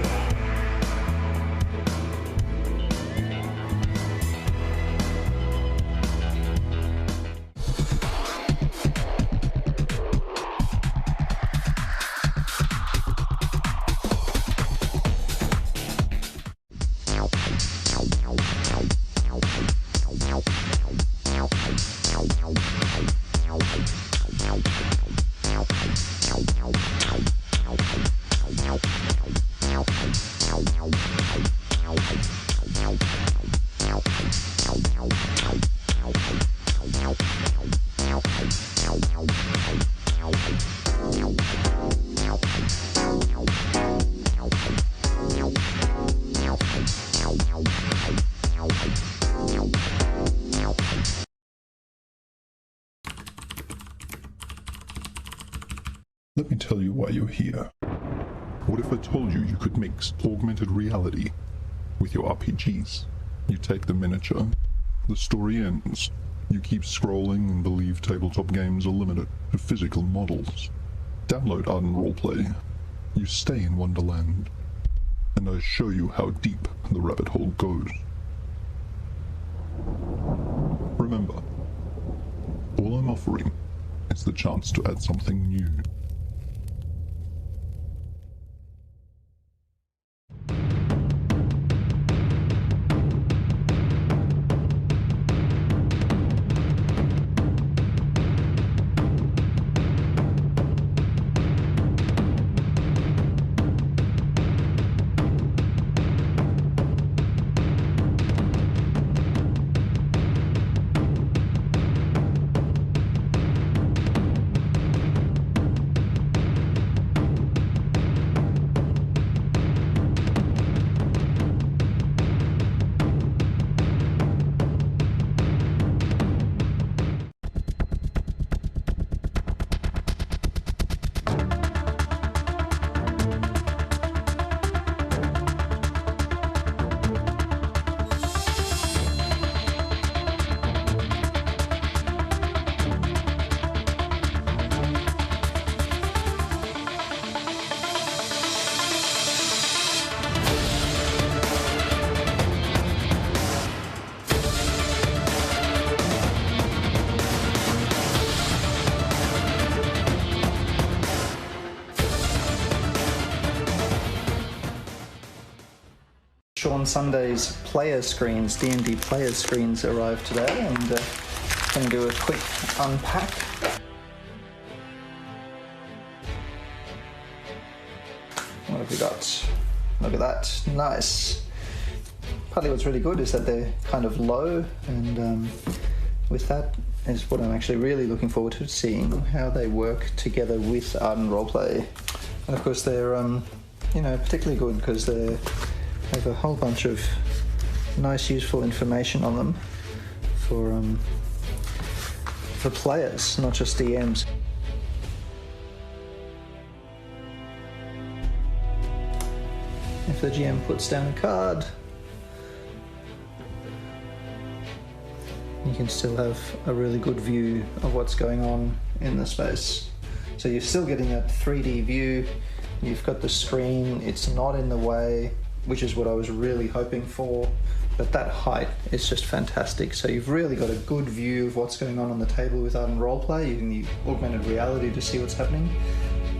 Speaker 14: Let me tell you why you're here. What if I told you you could mix augmented reality with your RPGs? You take the miniature, the story ends. You keep scrolling and believe tabletop games are limited to physical models. Download Ardent Roleplay. You stay in Wonderland, and I show you how deep the rabbit hole goes. Remember, all I'm offering is the chance to add something new.
Speaker 7: Sean Sunday's player screens, D&D player screens arrived today, and going to do a quick unpack. What have we got? Look at that, nice. Partly what's really good is that they're kind of low, and with that is what I'm actually really looking forward to seeing, how they work together with Ardent Roleplay. And of course they're, particularly good because they have a whole bunch of nice, useful information on them for players, not just DMs. If the GM puts down a card, you can still have a really good view of what's going on in the space. So you're still getting that 3D view, you've got the screen, it's not in the way, which is what I was really hoping for, but that height is just fantastic. So you've really got a good view of what's going on the table with Ardent Roleplay. You can use augmented reality to see what's happening,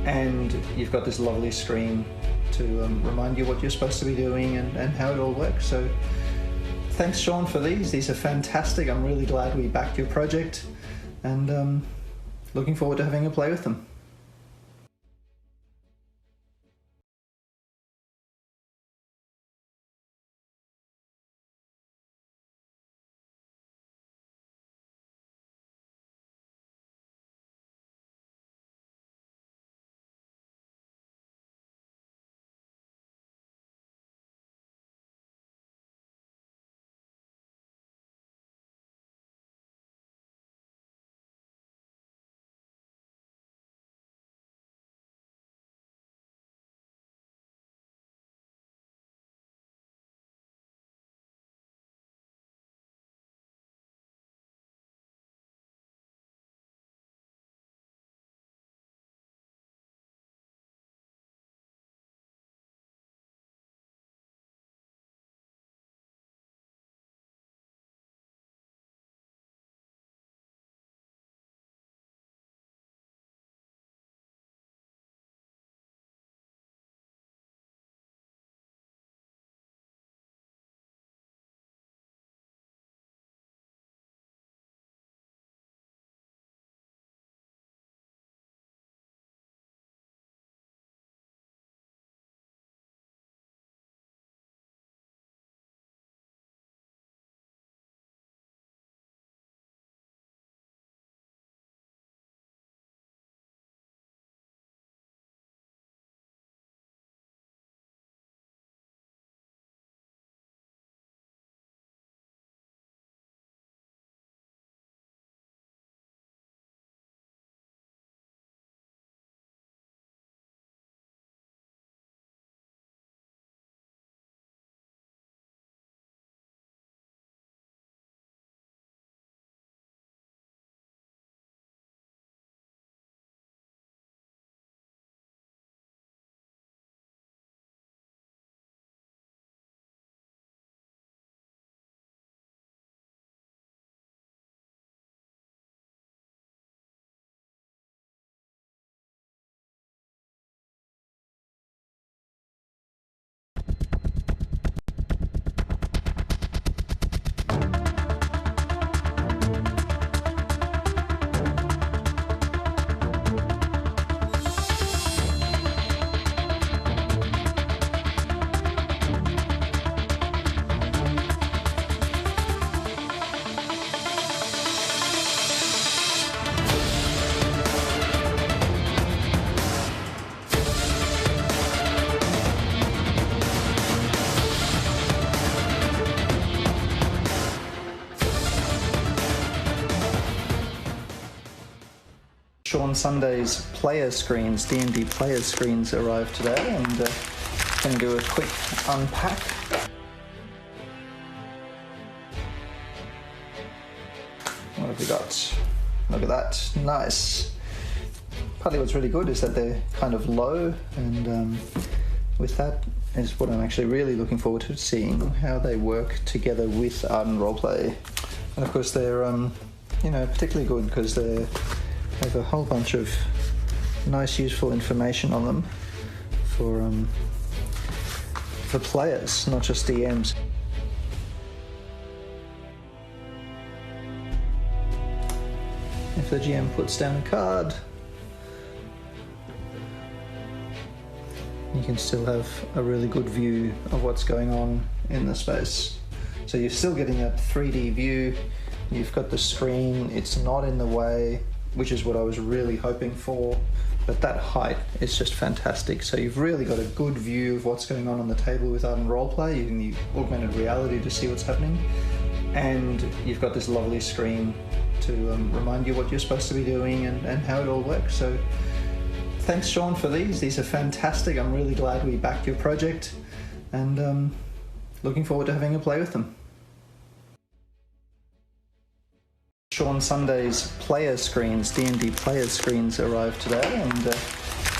Speaker 7: and you've got this lovely screen to remind you what you're supposed to be doing and how it all works. So thanks, Sean, for these are fantastic. I'm really glad we backed your project, and looking forward to having a play with them. Sean Sunday's player screens, D&D player screens arrived today, and going to do a quick unpack. What have we got? Look at that, nice. Partly what's really good is that they're kind of low, and with that is what I'm actually really looking forward to seeing, how they work together with Ardent Roleplay. And of course they're, particularly good because they have a whole bunch of nice, useful information on them for players, not just DMs. If the GM puts down a card, you can still have a really good view of what's going on in the space. So you're still getting that 3D view, you've got the screen, it's not in the way, which is what I was really hoping for, but that height is just fantastic. So you've really got a good view of what's going on the table with Ardent Roleplay, using the augmented reality to see what's happening, and you've got this lovely screen to remind you what you're supposed to be doing and how it all works. So thanks, Sean, for these are fantastic. I'm really glad we backed your project, and looking forward to having a play with them. Sean Sunday's player screens, D&D player screens arrived today, and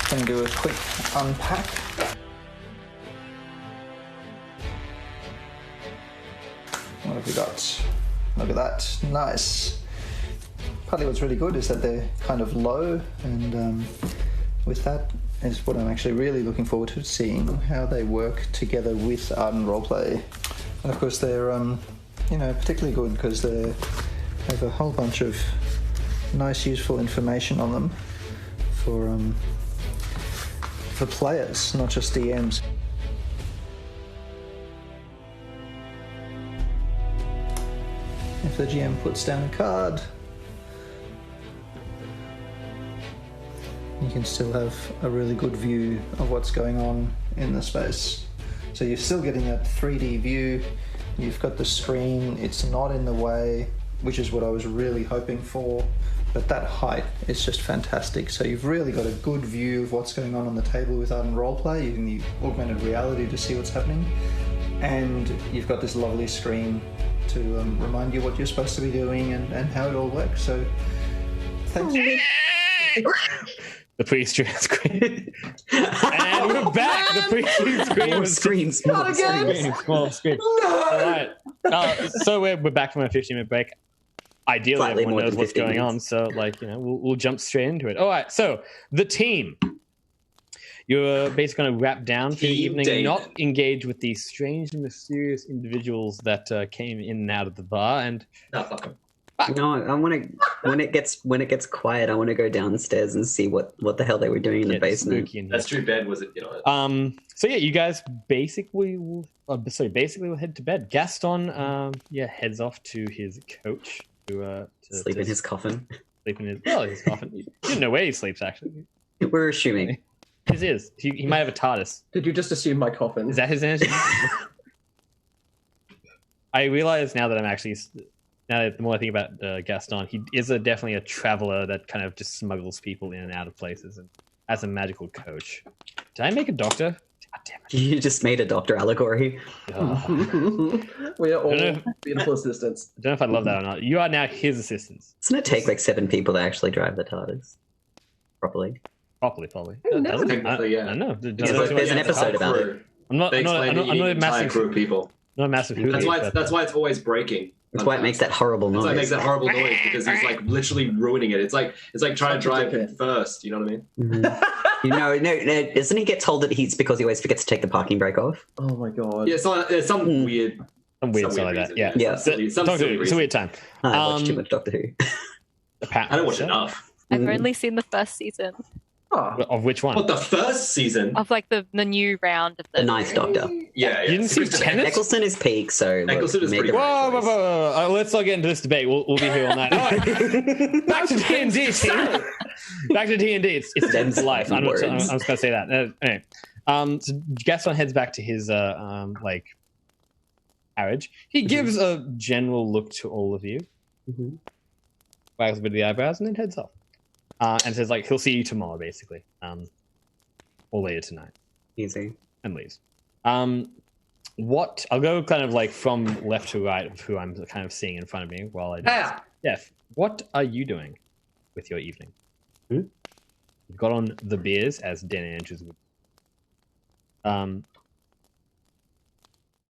Speaker 7: going to do a quick unpack. What have we got? Look at that, nice. Partly what's really good is that they're kind of low, and with that is what I'm actually really looking forward to seeing, how they work together with Ardent Roleplay. And of course they're, particularly good because they have a whole bunch of nice, useful information on them for players, not just DMs. If the GM puts down a card, you can still have a really good view of what's going on in the space. So you're still getting that 3D view, you've got the screen, it's not in the way, which is what I was really hoping for, but that height is just fantastic. So you've really got a good view of what's going on the table with Ardent Roleplay, using the augmented reality to see what's happening, and you've got this lovely screen to remind you what you're supposed to be doing and how it all works. So thanks.
Speaker 1: The pre-stream screen. And we're back. The pre-stream screen was
Speaker 2: screens.
Speaker 1: Small screen. No. All right. So we're back from a 15-minute break. Ideally,
Speaker 2: Slightly
Speaker 1: everyone
Speaker 2: more
Speaker 1: knows
Speaker 2: than
Speaker 1: what's
Speaker 2: 15
Speaker 1: going on.
Speaker 2: minutes.
Speaker 1: So, we'll jump straight into it. All right. So the team. You're basically going to wrap down for the evening,
Speaker 3: David.
Speaker 1: not engage with these strange and mysterious individuals that came in and out of the bar, and
Speaker 3: No, fuck him.
Speaker 2: No, I want to. When it gets quiet, I want to go downstairs and see what the hell they were doing in the basement.
Speaker 1: spooky in here.
Speaker 3: That's too bad, was it?
Speaker 1: So yeah, you guys basically will head to bed. Gaston, heads off to his coach to
Speaker 2: Sleep in his coffin.
Speaker 1: Sleep in his coffin. You didn't know where he sleeps actually.
Speaker 2: We're assuming.
Speaker 1: His is. He might have a TARDIS.
Speaker 6: Did you just assume my coffin?
Speaker 1: Is that his answer? I realize now that the more I think about Gaston, he is definitely a traveler that kind of just smuggles people in and out of places, and as a magical coach. Did I make a doctor? God damn it!
Speaker 2: You just made a doctor allegory.
Speaker 6: We are all beautiful assistants.
Speaker 1: I don't know if I love that or not. You are now his assistants.
Speaker 2: Doesn't it take like 7 people to actually drive the TARDIS properly?
Speaker 1: Probably.
Speaker 3: Technically, yeah.
Speaker 1: I know.
Speaker 2: There's an episode about it.
Speaker 1: I'm not a massive
Speaker 3: crew of people.
Speaker 1: Not a massive.
Speaker 3: That's why it's always breaking.
Speaker 2: That's why it makes that horrible noise.
Speaker 3: That's why it makes that horrible noise, because he's like literally ruining it. It's like trying to drive in first. You know what I mean?
Speaker 2: Mm-hmm. No. Doesn't he get told that he's because he always forgets to take the parking brake off?
Speaker 6: Oh my god.
Speaker 3: Yeah, it's some weird.
Speaker 1: Some weird stuff like that.
Speaker 3: reason.
Speaker 1: Yeah. It's a weird time.
Speaker 2: I watch too much Doctor Who.
Speaker 1: Apparently,
Speaker 3: I don't watch enough.
Speaker 4: I've only seen the first season
Speaker 1: Of which one?
Speaker 3: What, the first season?
Speaker 4: of like the new round of
Speaker 2: The Ninth Doctor.
Speaker 3: Yeah.
Speaker 1: You didn't see Tenet?
Speaker 2: Eccleston is peak, so
Speaker 3: Eccleston is pretty
Speaker 1: Whoa. Let's not get into this debate. We'll be here all night. All right. Back to D&D, team. Back to D&D. It's Den's life. I'm just going to say that. Anyway. So Gaston heads back to his carriage. He gives a general look to all of you. Wags a bit of the eyebrows and then heads off. and says like he'll see you tomorrow, basically, or later tonight.
Speaker 2: Easy.
Speaker 1: And leaves. What I'll go kind of like from left to right of who I'm kind of seeing in front of me while I do this. Jeff, what are you doing with your evening? You've got on the beers as Dan and Andrews would.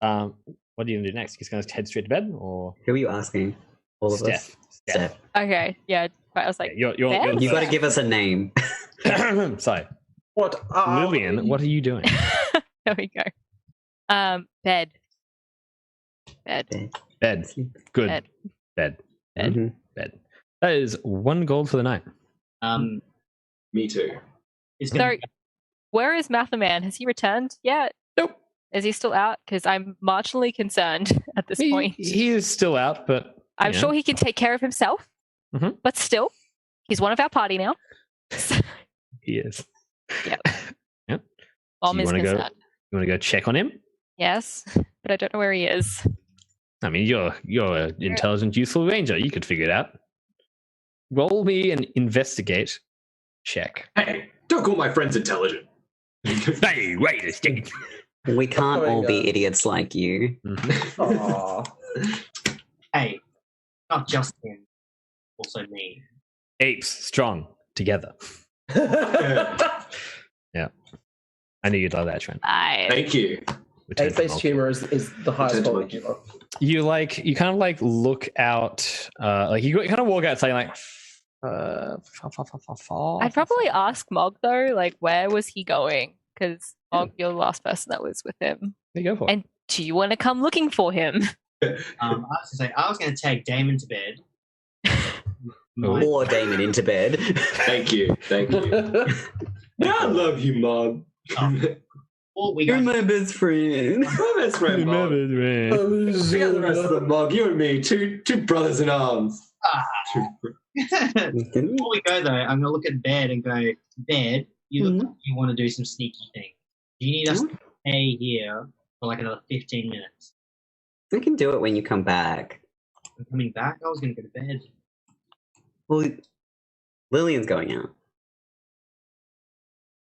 Speaker 1: What are you gonna do next? Just gonna head straight to bed, or
Speaker 2: who are you asking? All of us.
Speaker 1: Steph.
Speaker 4: Okay, yeah. I was like,
Speaker 1: you're
Speaker 2: you got to give us a name.
Speaker 1: Sorry.
Speaker 6: What?
Speaker 1: Lillian, what are you doing?
Speaker 4: There we go. Bed.
Speaker 1: Good.
Speaker 4: Bed.
Speaker 1: Bed.
Speaker 2: Mm-hmm.
Speaker 1: Bed. That is 1 gold for the night.
Speaker 3: Me too.
Speaker 4: So, where is Mathaman? Has he returned yet?
Speaker 1: Nope.
Speaker 4: Is he still out? Because I'm marginally concerned at this point.
Speaker 1: He is still out, but
Speaker 4: I'm sure he can take care of himself.
Speaker 1: Mm-hmm.
Speaker 4: But still, he's one of our party now.
Speaker 1: He is.
Speaker 4: Yep.
Speaker 1: Yep.
Speaker 4: Mom is concerned.
Speaker 1: You want to go check on him?
Speaker 4: Yes, but I don't know where he is.
Speaker 1: I mean, you're an intelligent, useful ranger. You could figure it out. Roll me an investigate check.
Speaker 3: Hey, don't call my friends intelligent.
Speaker 1: Hey, wait a second.
Speaker 2: We can't all be idiots like you.
Speaker 5: Hey, not just him, also me.
Speaker 1: Apes strong together. Yeah. I knew you'd love that, Trent.
Speaker 3: Thank you.
Speaker 6: Ape-based humor is the highest quality humor.
Speaker 1: You kind of like look out, like you kind of walk outside like.
Speaker 4: I'd probably ask Mog though, like where was he going? Because Mog, you're the last person that was with him.
Speaker 1: There you go for.
Speaker 4: And do you want to come looking for him?
Speaker 5: I was going to take Damon to bed.
Speaker 2: Or Damon into bed.
Speaker 3: Thank you. I love you, Mom.
Speaker 2: You're my best friend.
Speaker 3: My best friend, Mom. Forget the rest of the Mog. You and me, two brothers in arms.
Speaker 5: Before we go though, I'm going to look at Bed and go, Bed, you look like you want to do some sneaky things. Do you need us to stay here for like another 15 minutes?
Speaker 2: We can do it when you come back.
Speaker 5: I'm coming back? I was going to go to bed.
Speaker 2: Well, Lillian's going out.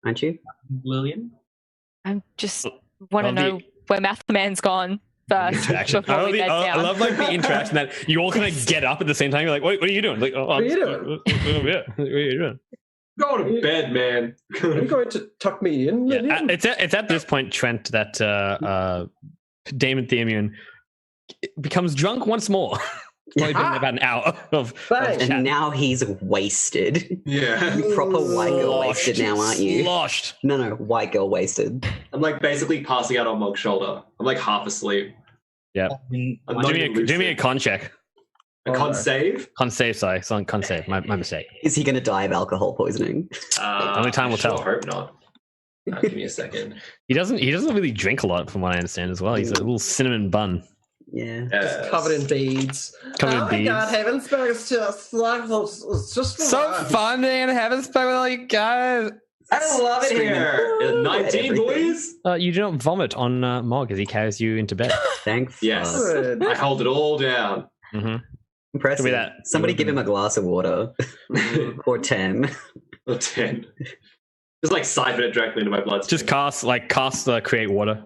Speaker 2: Aren't you?
Speaker 5: Lillian?
Speaker 4: I just want to know where Mathaman's gone first. Before we bed down.
Speaker 1: I love like the interaction that you all kind of get up at the same time. You're like, what are you doing? Like,
Speaker 6: what are you doing?
Speaker 1: What are you doing?
Speaker 3: Go to bed, man.
Speaker 6: Are you going to tuck me in?
Speaker 1: Yeah, it's at this point, Trent, that Damon Theomian becomes drunk once more. Probably been about an hour of chat.
Speaker 2: And now he's wasted.
Speaker 3: Yeah.
Speaker 2: You proper white girl wasted now, aren't you?
Speaker 1: Sloshed.
Speaker 2: No, white girl wasted.
Speaker 3: I'm like basically passing out on Mog's shoulder. I'm like half asleep.
Speaker 1: Yeah. Do me a con check.
Speaker 3: A con save?
Speaker 1: Con save, sorry. It's on con save. My mistake.
Speaker 2: Is he going to die of alcohol poisoning?
Speaker 1: Only time will tell.
Speaker 3: I hope not. Give me a second.
Speaker 1: He doesn't really drink a lot, from what I understand as well. He's a little cinnamon bun.
Speaker 2: Yeah.
Speaker 6: Just covered in beads.
Speaker 1: Covered in beads.
Speaker 6: God, Heavensburg is just
Speaker 1: so fun being in Heavensburg with all you guys.
Speaker 3: I love it here. 19, boys.
Speaker 1: You do not vomit on Mog as he carries you into bed.
Speaker 2: Thanks.
Speaker 3: Yes. I hold it all down.
Speaker 1: Mm-hmm.
Speaker 2: Impressive. Somebody give him a glass of water. Or 10.
Speaker 3: Or 10. Just like siphon it directly into my bloodstream.
Speaker 1: Just cast create water.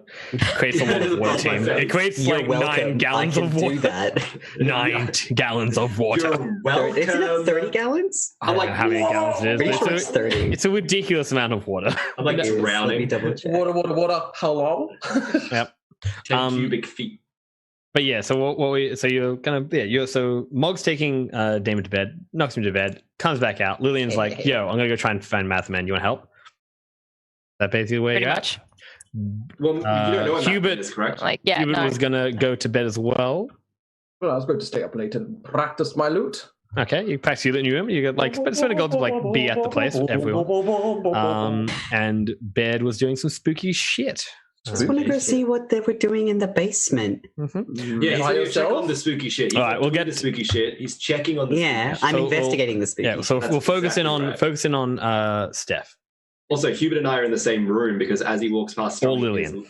Speaker 1: Creates a lot of water team. It creates
Speaker 2: You're
Speaker 1: like
Speaker 2: welcome.
Speaker 1: 9 gallons
Speaker 2: I can
Speaker 1: of water.
Speaker 2: do that.
Speaker 1: 9 gallons of water.
Speaker 3: You're welcome.
Speaker 2: Isn't it 30 gallons?
Speaker 1: I'm like, how many gallons it is?
Speaker 2: Pretty sure it's 30.
Speaker 1: It's a ridiculous amount of water.
Speaker 3: I'm like drowning.
Speaker 6: Water. How long?
Speaker 1: Yep.
Speaker 3: 10 cubic feet.
Speaker 1: But yeah, so you're gonna so Mog's taking Damon to bed, knocks him to bed, comes back out. Lillian's like, yo, I'm gonna go try and find Mathaman. You want help? That basically where you're at.
Speaker 3: Well, you don't know what
Speaker 1: Hubert
Speaker 3: is correct.
Speaker 1: Hubert was gonna go to bed as well.
Speaker 6: Well, I was going to stay up late and practice my lute.
Speaker 1: Okay, you practice your loot in your room. You get like spend a gold to like be at the place with everyone. And Baird was doing some spooky shit.
Speaker 2: Just want to go see what they were doing in the basement.
Speaker 1: Mm-hmm.
Speaker 3: Yeah, he's going to check on the spooky shit.
Speaker 1: All right, we'll get
Speaker 3: the spooky shit. He's checking on the spooky shit.
Speaker 2: I'm investigating the spooky shit.
Speaker 1: So we'll focus in on Steph.
Speaker 3: Also, Hubert and I are in the same room because as he walks past...
Speaker 1: Or Lillian.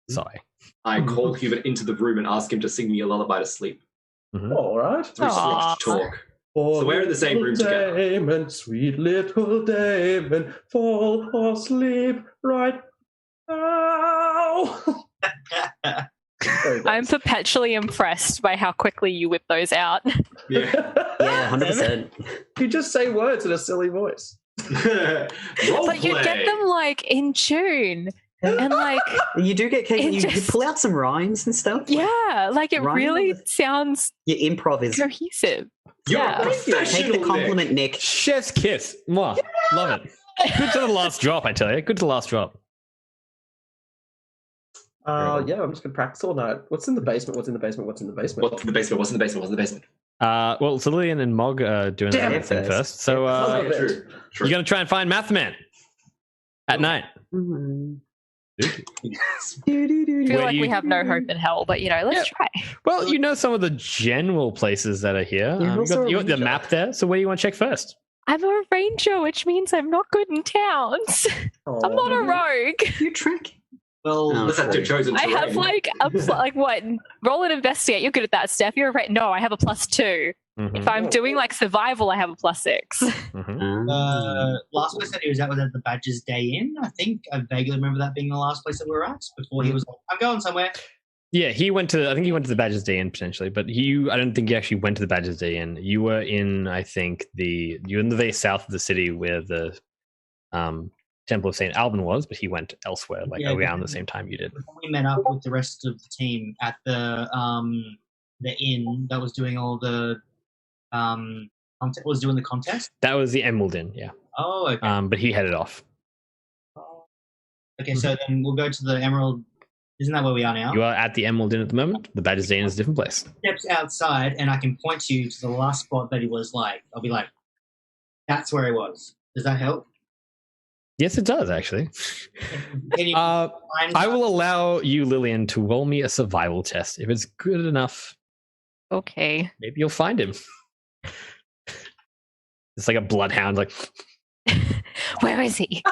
Speaker 1: Sorry.
Speaker 3: I call Hubert into the room and ask him to sing me a lullaby to sleep.
Speaker 1: Mm-hmm.
Speaker 6: All right.
Speaker 3: Through speech talk. So we're in the same room together.
Speaker 6: Damon, sweet little Damon, fall asleep right now.
Speaker 15: I'm perpetually impressed by how quickly you whip those out.
Speaker 2: Yeah, 100%.
Speaker 6: You just say words in a silly voice.
Speaker 15: But you get them like in tune. And like
Speaker 2: you do get you pull out some rhymes and stuff.
Speaker 15: Yeah, like it really sounds
Speaker 2: your improv is
Speaker 15: cohesive.
Speaker 2: Take the compliment, Nick.
Speaker 1: Chef's kiss. Mwah. Love it. Good to the last drop, I tell you. Good to the last drop.
Speaker 6: Yeah, I'm just gonna practice all night. What's in the basement? What's in the basement? What's in the basement?
Speaker 3: What's in the basement? What's in the basement? What's in the basement?
Speaker 1: Well, so Lillian and Mog are doing that thing first. So
Speaker 3: True.
Speaker 1: you're gonna try and find Mathman at night.
Speaker 15: I feel like we have no hope in hell, but let's try.
Speaker 1: Well, you know some of the general places that are here. You got the map there. So where do you want to check first?
Speaker 15: I'm a ranger, which means I'm not good in towns. I'm not a rogue.
Speaker 2: You trick.
Speaker 5: Well,
Speaker 3: that's your chosen
Speaker 15: I
Speaker 3: terrain.
Speaker 15: have like what? Roll and investigate. You're good at that, Steph. You're right. No, I have a +2.
Speaker 1: Mm-hmm.
Speaker 15: If I'm doing like survival, I have a +6.
Speaker 1: Mm-hmm.
Speaker 5: Last place that he was at was at the Badger's Day Inn. I think I vaguely remember that being the last place that we were at before he was like, I'm going somewhere.
Speaker 1: Yeah, I think he went to the Badger's Day Inn potentially, but I don't think he actually went to the Badger's Day Inn. You were in, I think, you're in the very south of the city where the Temple of St. Alban was, but he went elsewhere, around the same time you did.
Speaker 5: We met up with the rest of the team at the inn that was doing all the was doing the contest.
Speaker 1: That was the Emerald Inn, yeah.
Speaker 5: Oh, okay.
Speaker 1: But he headed off.
Speaker 5: Okay, so then we'll go to the Emerald. Isn't that where we are now?
Speaker 1: You are at the Emerald Inn at the moment. The Badger's Inn is a different place.
Speaker 5: Steps outside, and I can point you to the last spot that he was like. I'll be like, that's where he was. Does that help?
Speaker 1: Yes, it does, actually.
Speaker 5: Can you
Speaker 1: I will allow you, Lillian, to roll me a survival test. If it's good enough,
Speaker 15: okay,
Speaker 1: maybe you'll find him. It's like a bloodhound, like...
Speaker 15: Where is he?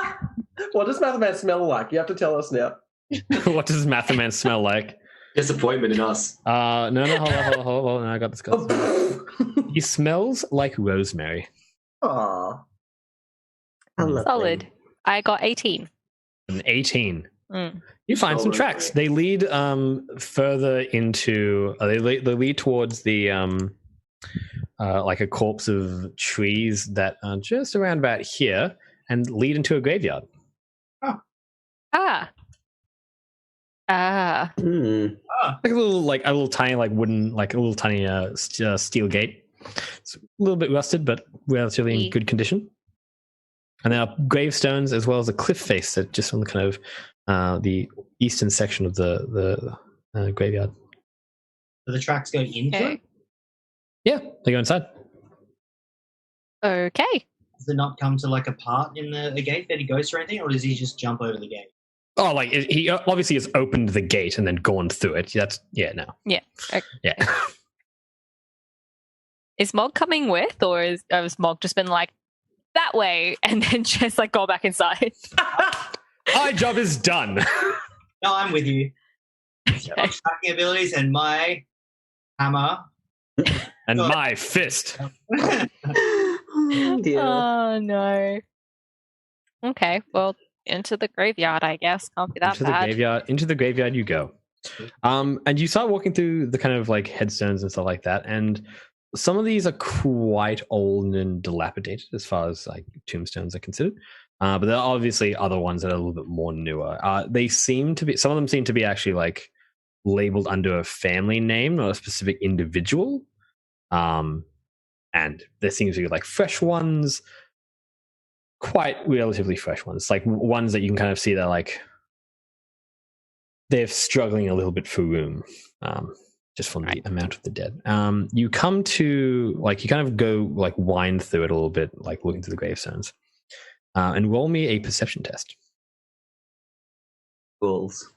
Speaker 6: What does Mathman smell like? You have to tell us now.
Speaker 1: What does Mathman smell like?
Speaker 3: Disappointment in us.
Speaker 1: No, hold on. I got this guy. He smells like rosemary.
Speaker 6: Aww.
Speaker 15: Solid. I got 18.
Speaker 1: An 18. You find some tracks. They lead further into. They lead towards the like a corpse of trees that are just around about here, and lead into a graveyard.
Speaker 5: Oh.
Speaker 1: Like a little tiny wooden, like a little tiny steel gate. It's a little bit rusted, but relatively in good condition. And there are gravestones as well as a cliff face that just on the kind of the eastern section of the graveyard.
Speaker 5: So the tracks go into it?
Speaker 1: Yeah, they go inside.
Speaker 15: Okay.
Speaker 5: Does it not come to like a part in the gate that he goes through anything, or does he just jump over the gate?
Speaker 1: Oh, he obviously has opened the gate and then gone through it. No.
Speaker 15: Yeah. Okay.
Speaker 1: Yeah.
Speaker 15: Is Mog coming with, or has Mog just been like, that way, and then just like go back inside?
Speaker 1: My job is done.
Speaker 5: No, I'm with you. My tracking abilities and my hammer.
Speaker 1: And my fist.
Speaker 15: Oh, no. Okay, well, into the graveyard, I guess. Can't be that bad.
Speaker 1: Into the graveyard you go. And you start walking through the kind of like headstones and stuff like that, and some of these are quite old and dilapidated as far as like tombstones are considered. But there are obviously other ones that are a little bit more newer. They seem to be, some of them seem to be actually like labeled under a family name or a specific individual. And there seems to be like fresh ones, quite relatively fresh ones, like ones that you can kind of see they're struggling a little bit for room. Just from the amount of the dead. You come to, you kind of go, wind through it a little bit, looking through the gravestones. And roll me a perception test.
Speaker 2: Fools.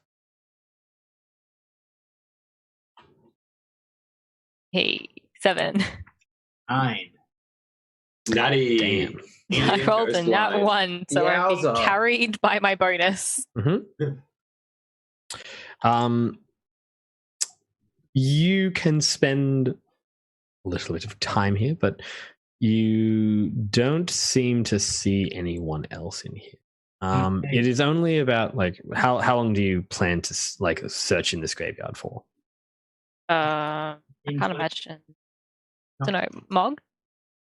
Speaker 15: Hey, 7.
Speaker 5: 9.
Speaker 3: Natty.
Speaker 1: Damn.
Speaker 15: I rolled a nat 1, so I'm being carried by my bonus.
Speaker 1: Mm-hmm. You can spend a little bit of time here, but You don't seem to see anyone else in here. It is only about like how long do you plan to like search in this graveyard for?
Speaker 4: I can't imagine. I don't know, Mog?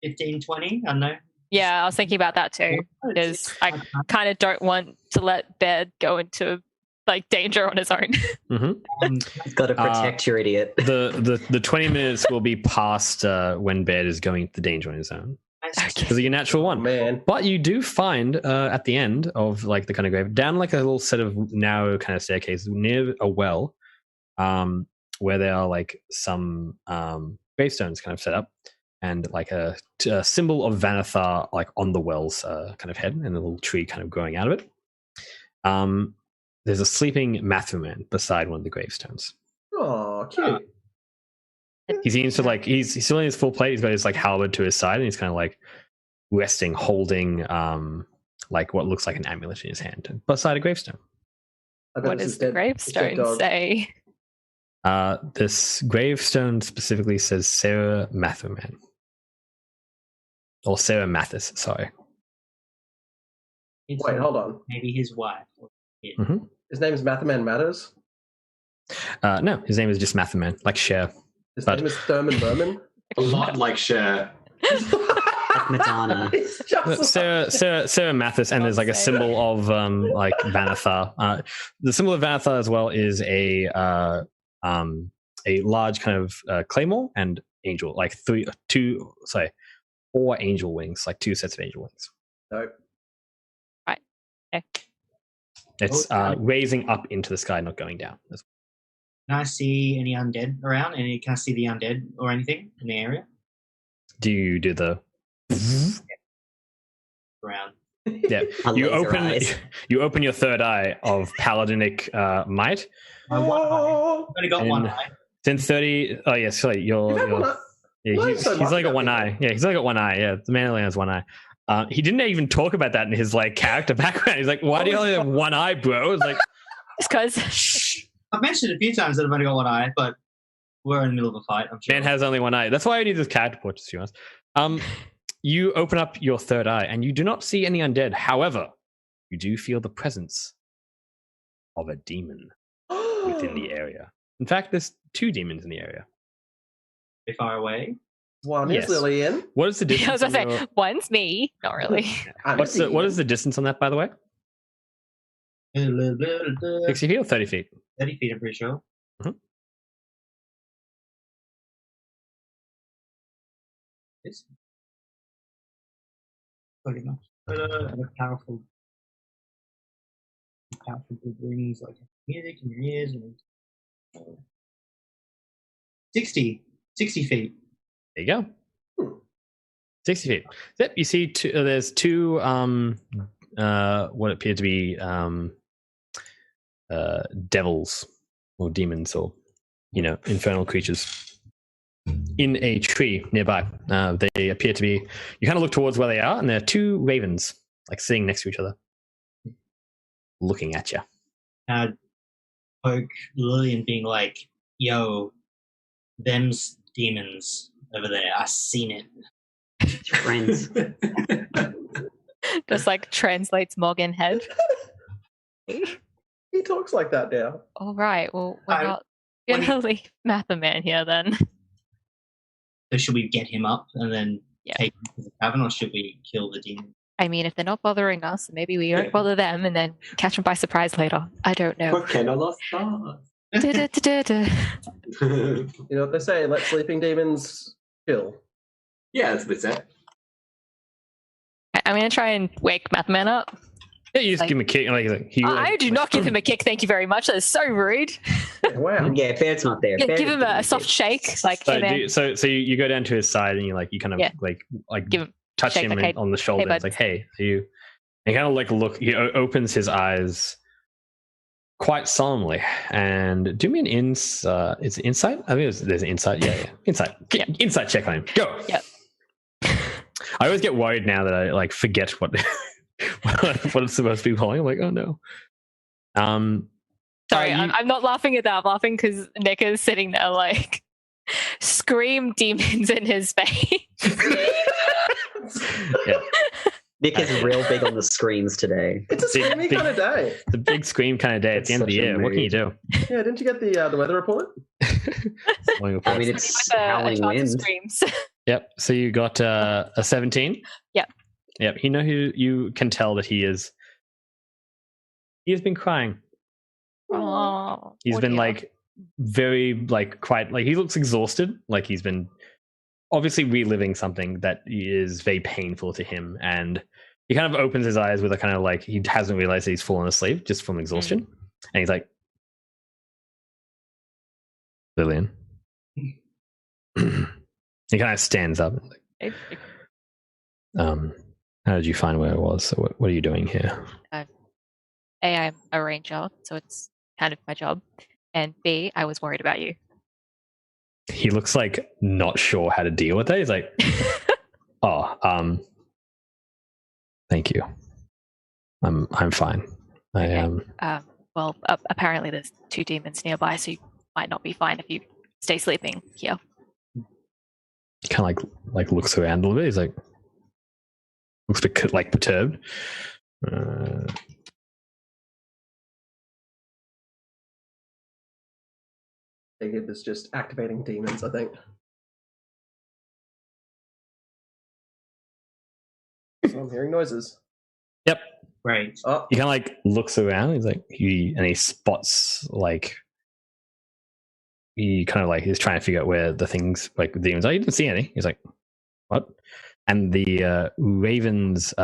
Speaker 5: 15, 20? I don't know.
Speaker 4: Yeah, I was thinking about that too. Because I kind of don't want to let Bear go into like danger on his own.
Speaker 2: He's got to protect your idiot.
Speaker 1: The 20 minutes will be past when Bear is going into danger on his own. Because of your natural one.
Speaker 6: Man.
Speaker 1: But you do find at the end of like the kind of grave, down like a little set of narrow kind of staircase near a well, where there are like some gravestones kind of set up, and like a symbol of Vanathar like on the well's kind of head, and a little tree kind of growing out of it. There's a sleeping Matthew man beside one of the gravestones.
Speaker 6: Oh, cute.
Speaker 1: He seems to like he's still in his full plate. He's got his like halberd to his side, and he's kind of like resting, holding like what looks like an amulet in his hand beside a gravestone.
Speaker 4: What does the gravestone say?
Speaker 1: This gravestone specifically says Sarah Matherman. Or Sarah Mathis, sorry.
Speaker 6: Wait, hold on.
Speaker 5: Maybe his wife.
Speaker 1: Mm-hmm.
Speaker 6: His name is Matherman Matters?
Speaker 1: No, his name is just Matherman, like Cher.
Speaker 6: His name is Thurman Berman?
Speaker 3: A lot like Cher.
Speaker 2: Madonna.
Speaker 1: Sarah Mathis, and there's like a symbol of like Vanathar. The symbol of Vanathar as well is a large kind of claymore and angel, like four angel wings, like two sets of angel wings.
Speaker 6: Nope.
Speaker 4: Right. Okay.
Speaker 1: It's raising up into the sky, not going down.
Speaker 5: Can I see any undead around? Can I see the undead or anything in the area?
Speaker 1: Do you do the
Speaker 5: around?
Speaker 1: Yeah. You open your third eye of paladinic might.
Speaker 5: My one eye. I've only got one eye.
Speaker 1: Since 30. Oh yeah, sorry. He's only got one eye. Yeah, he's only got one eye. Yeah, the man only has one eye. He didn't even talk about that in his like character background. He's like, "Why do you only have one eye, bro?" It's like,
Speaker 4: it's because
Speaker 5: I've mentioned a few times that I've only got one eye, but we're in the middle of a fight. I'm sure.
Speaker 1: Man has only one eye. That's why I need this character portrait, to be honest. You open up your third eye, and you do not see any undead. However, you do feel the presence of a demon within the area. In fact, there's two demons in the area.
Speaker 5: Very far away.
Speaker 6: One is Lillian.
Speaker 1: What is the distance?
Speaker 4: I was going to say, one's me. Not really.
Speaker 1: What is the distance on that, by the way? 60 feet or 30 feet?
Speaker 5: 30 feet, I'm pretty sure.
Speaker 1: Mm-hmm.
Speaker 5: This? Pretty much. Powerful rings like music in your ears. And 60 feet.
Speaker 1: There you go. 60 feet. Yep, you see there's two what appear to be devils or demons or infernal creatures in a tree nearby. They appear to be, you kind of look towards where they are, and there are two ravens like sitting next to each other looking at you.
Speaker 5: Poke Lillian being like, yo, them's demons over there, I seen it.
Speaker 2: Friends.
Speaker 4: Just like translates Morgan head.
Speaker 6: He talks like that now.
Speaker 4: All right. Well, we're not going to leave Matherman here then.
Speaker 5: So should we get him up and then take him to the tavern, or should we kill the demon?
Speaker 4: I mean, if they're not bothering us, maybe we don't bother them and then catch them by surprise later. I don't know.
Speaker 6: You know what they say, let sleeping demons kill.
Speaker 3: Yeah, that's what they say.
Speaker 4: I'm going to try and wake Matherman up.
Speaker 1: Yeah, you just give him a kick.
Speaker 4: I do not give him a kick, thank you very much. That is so rude.
Speaker 6: Wow.
Speaker 2: Yeah, Bear's not there.
Speaker 4: Yeah, give him a soft shake. Like,
Speaker 1: so you go down to his side and you kind of give him, touch him on the shoulder. It's like, hey, are you? And kind of like look. He opens his eyes quite solemnly and do me an is it insight? I think there's an insight. Yeah. Insight. Insight check on him. Go.
Speaker 4: Yep.
Speaker 1: I always get worried now that I like forget what what it's supposed to be calling. I'm like, oh no.
Speaker 4: Sorry, I'm not laughing at that. I'm laughing because Nick is sitting there like scream demons in his face.
Speaker 1: Yeah.
Speaker 2: Nick is real big on the screens today.
Speaker 6: It's a screamy kind of day.
Speaker 1: It's a big scream kind of day at the end of the year. What can you do?
Speaker 6: Yeah, didn't you get the weather report?
Speaker 2: I mean, it's howling wind.
Speaker 15: Screams.
Speaker 1: Yep. So you got a 17.
Speaker 15: Yep.
Speaker 1: Yep. You can tell that he has been crying.
Speaker 15: Oh,
Speaker 1: He's been like very like quite like he looks exhausted. Like he's been obviously reliving something that is very painful to him, and he kind of opens his eyes with a kind of like he hasn't realized that he's fallen asleep just from exhaustion, and he's like, Lillian. He kind of stands up. And how did you find where it was? So what are you doing here?
Speaker 4: I'm a ranger, so it's kind of my job. And B, I was worried about you.
Speaker 1: He looks like not sure how to deal with it. He's like, thank you. I'm fine. I am.
Speaker 4: Well, apparently there's 2 demons nearby, so you might not be fine if you stay sleeping here.
Speaker 1: He kind of like looks around a little bit. He's like, looks a bit like perturbed.
Speaker 6: I think it was just activating demons, I think. So I'm hearing noises.
Speaker 1: Yep.
Speaker 5: Right.
Speaker 6: Oh.
Speaker 1: He kind of like looks around. He's like, he spots like, he kind of like is trying to figure out where the things like the demons are. He didn't see any. He's like, what? And the ravens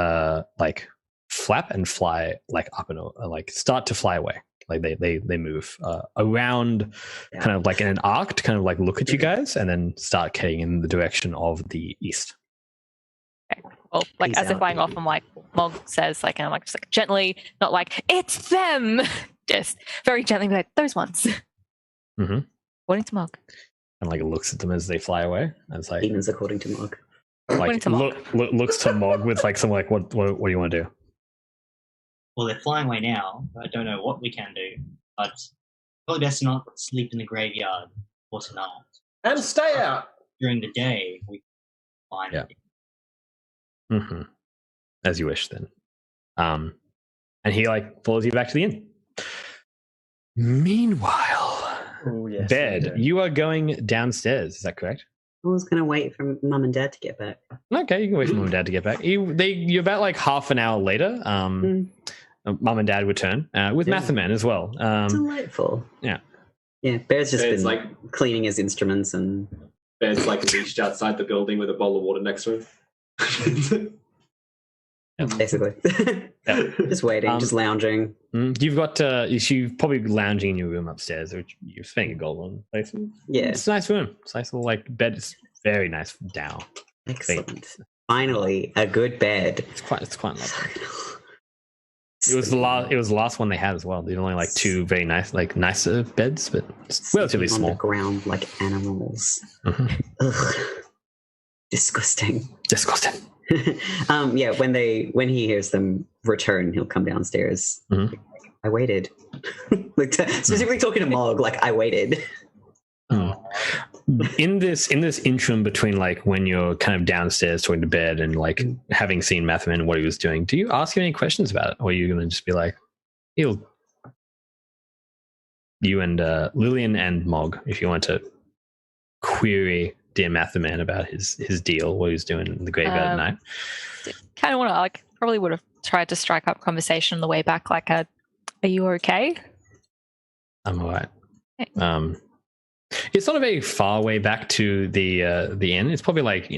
Speaker 1: like flap and fly like up and like start to fly away. Like they move around, kind of like in an arc to kind of like look at you guys, and then start heading in the direction of the east.
Speaker 4: Okay. Well, like
Speaker 2: Peace
Speaker 4: as they're
Speaker 2: out,
Speaker 4: flying off, I'm like, Mog says, like, and I'm like, just like gently, not like it's them, just very gently, be like those ones.
Speaker 1: Mm-hmm.
Speaker 4: According to Mog.
Speaker 1: And like looks at them as they fly away, and it's like
Speaker 2: Demons according to Mog.
Speaker 1: Like looks to Mog with like some like what do you want to do?
Speaker 5: Well, they're flying away now. I don't know what we can do, but probably best to not sleep in the graveyard for tonight.
Speaker 6: And stay out
Speaker 5: during the day. We find
Speaker 1: it. Mm-hmm. As you wish, then. And he like follows you back to the inn. Meanwhile,
Speaker 6: yes,
Speaker 1: Bed, you are going downstairs. Is that correct?
Speaker 2: I was going to wait for Mum and Dad to get back.
Speaker 1: Okay, you can wait for Mum and Dad to get back. You're about like half an hour later. Mum and Dad return with Mathaman as well.
Speaker 2: Delightful.
Speaker 1: Yeah.
Speaker 2: Yeah, Bear's just
Speaker 3: Bear's
Speaker 2: been
Speaker 3: like
Speaker 2: cleaning his instruments and...
Speaker 3: Bear's like leashed outside the building with a bowl of water next to him.
Speaker 2: Basically. Just waiting, just lounging.
Speaker 1: You've got you're probably lounging in your room upstairs, which you're spending a gold on.
Speaker 2: Yeah.
Speaker 1: It's a nice room. It's a nice little like bed. It's very nice down.
Speaker 2: Excellent. Finally, a good bed.
Speaker 1: It's quite lovely. It was the last one they had as well. They had only like 2 very nicer beds, but it's relatively small.
Speaker 2: On the ground like animals.
Speaker 1: Mm-hmm.
Speaker 2: Ugh. Disgusting.
Speaker 1: Yeah,
Speaker 2: when he hears them return, he'll come downstairs.
Speaker 1: Mm-hmm.
Speaker 2: I waited. Specifically talking to Mog, like I waited.
Speaker 1: In this interim between like when you're kind of downstairs talking to Bed and like having seen Mathaman and what he was doing, do you ask him any questions about it, or are you going to just be like, you and Lillian and Mog, if you want to query dear Mathaman about his deal, what he was doing in the graveyard at night?
Speaker 4: Kind of want to like probably would have tried to strike up conversation on the way back. Like, are you okay?
Speaker 1: I'm all right. It's not a very far way back to the inn. It's probably like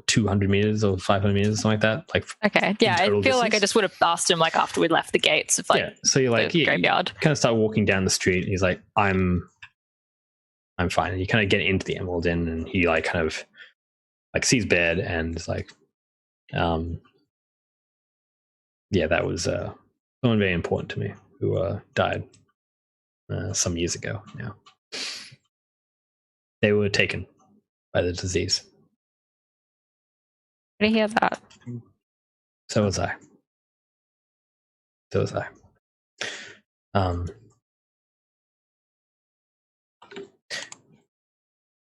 Speaker 1: 200 meters or 500 meters, something like that. Like
Speaker 4: okay, yeah. I feel like I just would have asked him like after we'd left the gates of like
Speaker 1: so you're like
Speaker 4: the graveyard.
Speaker 1: You kind of start walking down the street, and he's like, I'm fine. And you kind of get into the Emerald Inn, and he like kind of like sees Bed and is like, that was someone very important to me who died some years ago now. They were taken by the disease.
Speaker 4: I didn't hear that.
Speaker 1: So was I.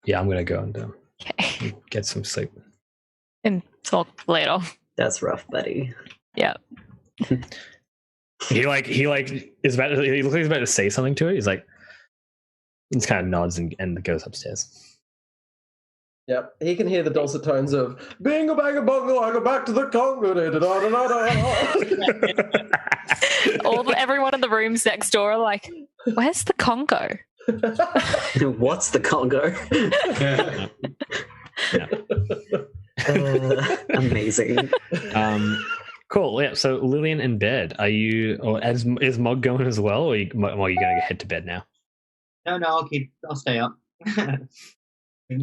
Speaker 1: Yeah, I'm gonna go and get some sleep
Speaker 4: and talk later.
Speaker 2: That's rough, buddy.
Speaker 15: Yeah.
Speaker 1: He is about. He looks like he's about to say something to it. He's like, he just kind of nods and goes upstairs.
Speaker 6: Yep, he can hear the dulcet tones of "Bingo Bango Bongo, I go back to the Congo."
Speaker 15: Everyone in the rooms next door are like, "Where's the Congo?"
Speaker 2: What's the Congo? Amazing.
Speaker 1: Cool. Yeah. So Lillian in bed. Are you? Or is Mog going as well, or are you going to head to bed now?
Speaker 5: No, I'll stay up.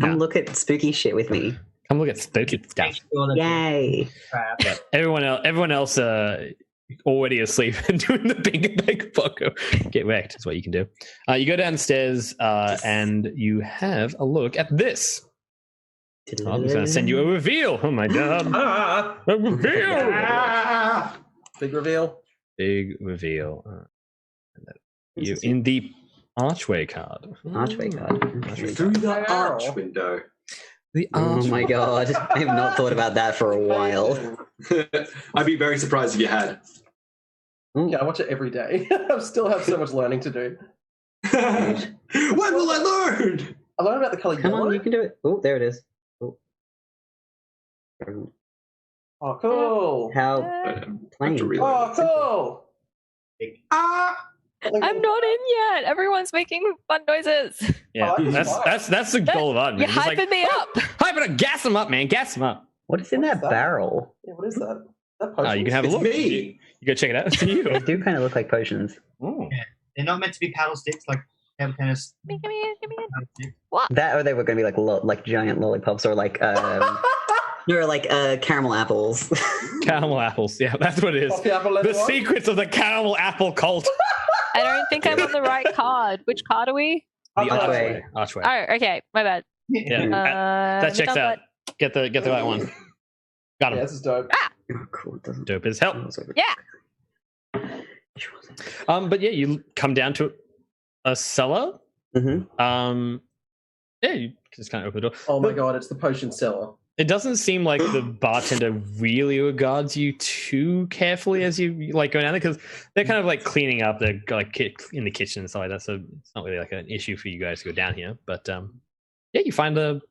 Speaker 2: Come look at spooky shit with me.
Speaker 1: Come look at spooky stuff.
Speaker 2: Yay!
Speaker 1: Yeah. Everyone else already asleep and doing the big bongo. Get wrecked is what you can do. You go downstairs and you have a look at this. I'm just going to send you a reveal. Oh my god! A reveal.
Speaker 6: Big reveal.
Speaker 1: Big reveal. You in the archway card.
Speaker 2: Archway card.
Speaker 3: Through the arch window.
Speaker 2: Oh my god! I have not thought about that for a while.
Speaker 3: I'd be very surprised if you had.
Speaker 6: Yeah, I watch it every day. I still have so much learning to do.
Speaker 3: When will I learn?
Speaker 6: I learned about the color
Speaker 2: Come
Speaker 6: yellow.
Speaker 2: on, you can do it. Oh, there it is.
Speaker 6: Oh, cool.
Speaker 2: How plain.
Speaker 6: Oh, cool.
Speaker 15: I'm not in yet. Everyone's making fun noises.
Speaker 1: Yeah, that's the goal of art.
Speaker 15: You're hyping me up.
Speaker 1: Hype it up. Gas them up, man. Gas them up.
Speaker 2: What is in that barrel?
Speaker 6: Yeah, what is that?
Speaker 1: You can have a look.
Speaker 3: Me.
Speaker 1: You go check it out. It's you.
Speaker 2: They do kind of look like potions.
Speaker 1: Oh.
Speaker 5: Yeah. They're not meant to be paddle sticks, like have kind of.
Speaker 15: What?
Speaker 2: That, or they were going to be like giant lollipops, or like caramel apples.
Speaker 1: Caramel apples. Yeah, that's what it is. The secrets of the caramel apple cult.
Speaker 15: I don't think I'm on the right card. Which card are we?
Speaker 1: The archway.
Speaker 15: Oh, okay. My bad.
Speaker 1: Yeah, that checks out. Get the right one. Got him.
Speaker 6: Yeah, this is dope.
Speaker 2: Oh, cool. It doesn't.
Speaker 1: Dope as hell.
Speaker 15: Yeah.
Speaker 1: But yeah, you come down to a cellar.
Speaker 2: Mm-hmm.
Speaker 1: Yeah, you just kind of open the door.
Speaker 6: Oh my god, it's the potion cellar.
Speaker 1: It doesn't seem like the bartender really regards you too carefully as you like go down there, because they're kind of like cleaning up. They're like in the kitchen and stuff like that, so it's not really like an issue for you guys to go down here. But yeah, you find an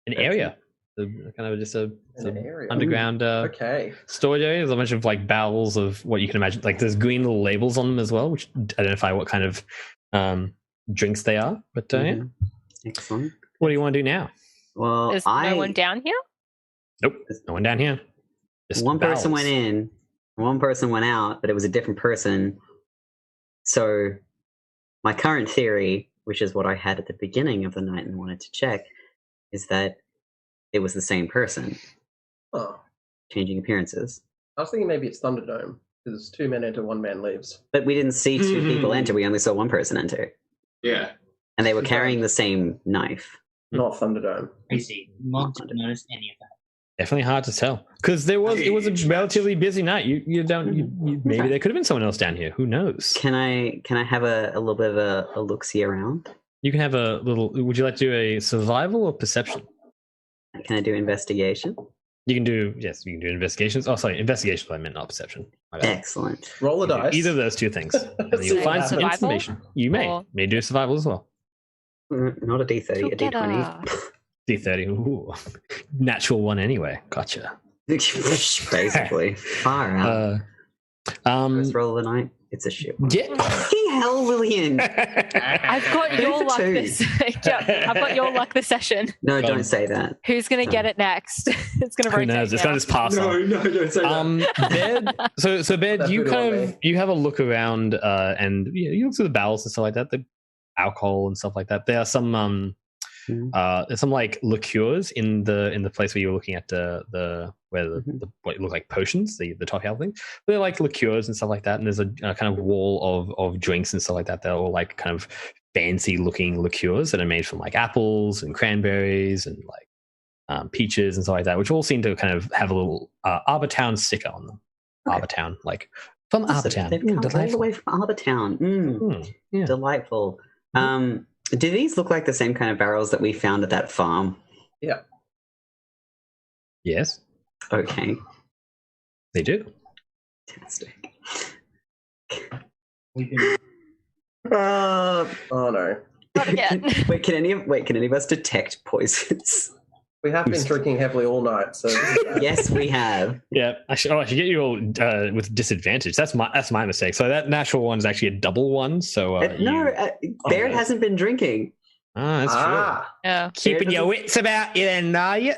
Speaker 1: area, kind of just an
Speaker 6: area.
Speaker 1: underground storage area. There's a bunch of like barrels of what you can imagine. Like there's green little labels on them as well, which identify what kind of drinks they are. But yeah.
Speaker 2: Excellent.
Speaker 1: What do you want to do now?
Speaker 2: Well,
Speaker 15: Is no one down here?
Speaker 1: Nope, no one down here. Just
Speaker 2: one person
Speaker 1: barrels.
Speaker 2: went in, one person went out, but it was a different person. So my current theory, which is what I had at the beginning of the night and wanted to check, is that it was the same person.
Speaker 6: Oh.
Speaker 2: Changing appearances.
Speaker 6: I was thinking maybe it's Thunderdome, because 2 men enter, 1 man leaves.
Speaker 2: But we didn't see 2 people enter, we only saw 1 person enter.
Speaker 3: Yeah.
Speaker 2: And they were carrying the same knife.
Speaker 6: Not Thunderdome.
Speaker 5: Crazy. Not to notice any of that.
Speaker 1: Definitely hard to tell, because it was a relatively busy night. You maybe there could have been someone else down here. Who knows?
Speaker 2: Can I have a little bit of a look-see around?
Speaker 1: You can have a little. Would you like to do a survival or perception?
Speaker 2: Can I do investigation?
Speaker 1: You can do You can do investigations. Oh, sorry, investigations. I meant not perception.
Speaker 2: Excellent.
Speaker 6: Roll the dice.
Speaker 1: Either of those 2 things, and you'll find some
Speaker 15: Survival?
Speaker 1: information. You may do survival as well.
Speaker 2: Not a D30, a D20.
Speaker 1: D30. Ooh. Natural 1 anyway. Gotcha.
Speaker 2: Basically. Far out. First roll of the night. It's a shit one.
Speaker 1: Yeah.
Speaker 2: Fucking hell, Lillian.
Speaker 15: I've got your luck I've got your luck this session.
Speaker 2: No, don't say that.
Speaker 15: Who's gonna get it next? It's gonna
Speaker 1: Who
Speaker 15: rotate.
Speaker 1: knows? It's gonna just pass on.
Speaker 3: No, don't say that.
Speaker 1: Bed. So Bed, you kind of you have a look around and you look through the barrels and stuff like that. The alcohol and stuff like that. There are some there's some like liqueurs in the place where you were looking at the what look like potions, the top half thing. But they're like liqueurs and stuff like that. And there's a kind of wall of drinks and stuff like that. They're all like kind of fancy looking liqueurs that are made from like apples and cranberries and like peaches and stuff like that, which all seem to kind of have a little Arbortown sticker on them. Okay. Arbortown, like from Arbortown.
Speaker 2: They've come all the way from Arbortown.
Speaker 1: Yeah.
Speaker 2: Delightful. Do these look like the same kind of barrels that we found at that farm?
Speaker 6: Yeah.
Speaker 1: Yes.
Speaker 2: Okay.
Speaker 1: They do.
Speaker 2: Fantastic.
Speaker 6: Oh no.
Speaker 15: Not again.
Speaker 2: Wait, can any of us detect poisons?
Speaker 6: We have been drinking heavily all night, so this is bad.
Speaker 2: Yes, we have.
Speaker 1: Yeah, I should get you all with disadvantage. That's my mistake. So that natural one is actually a double one. So
Speaker 2: Bear hasn't been drinking.
Speaker 1: That's true.
Speaker 15: Yeah.
Speaker 1: Keeping your wits about you, then, are you?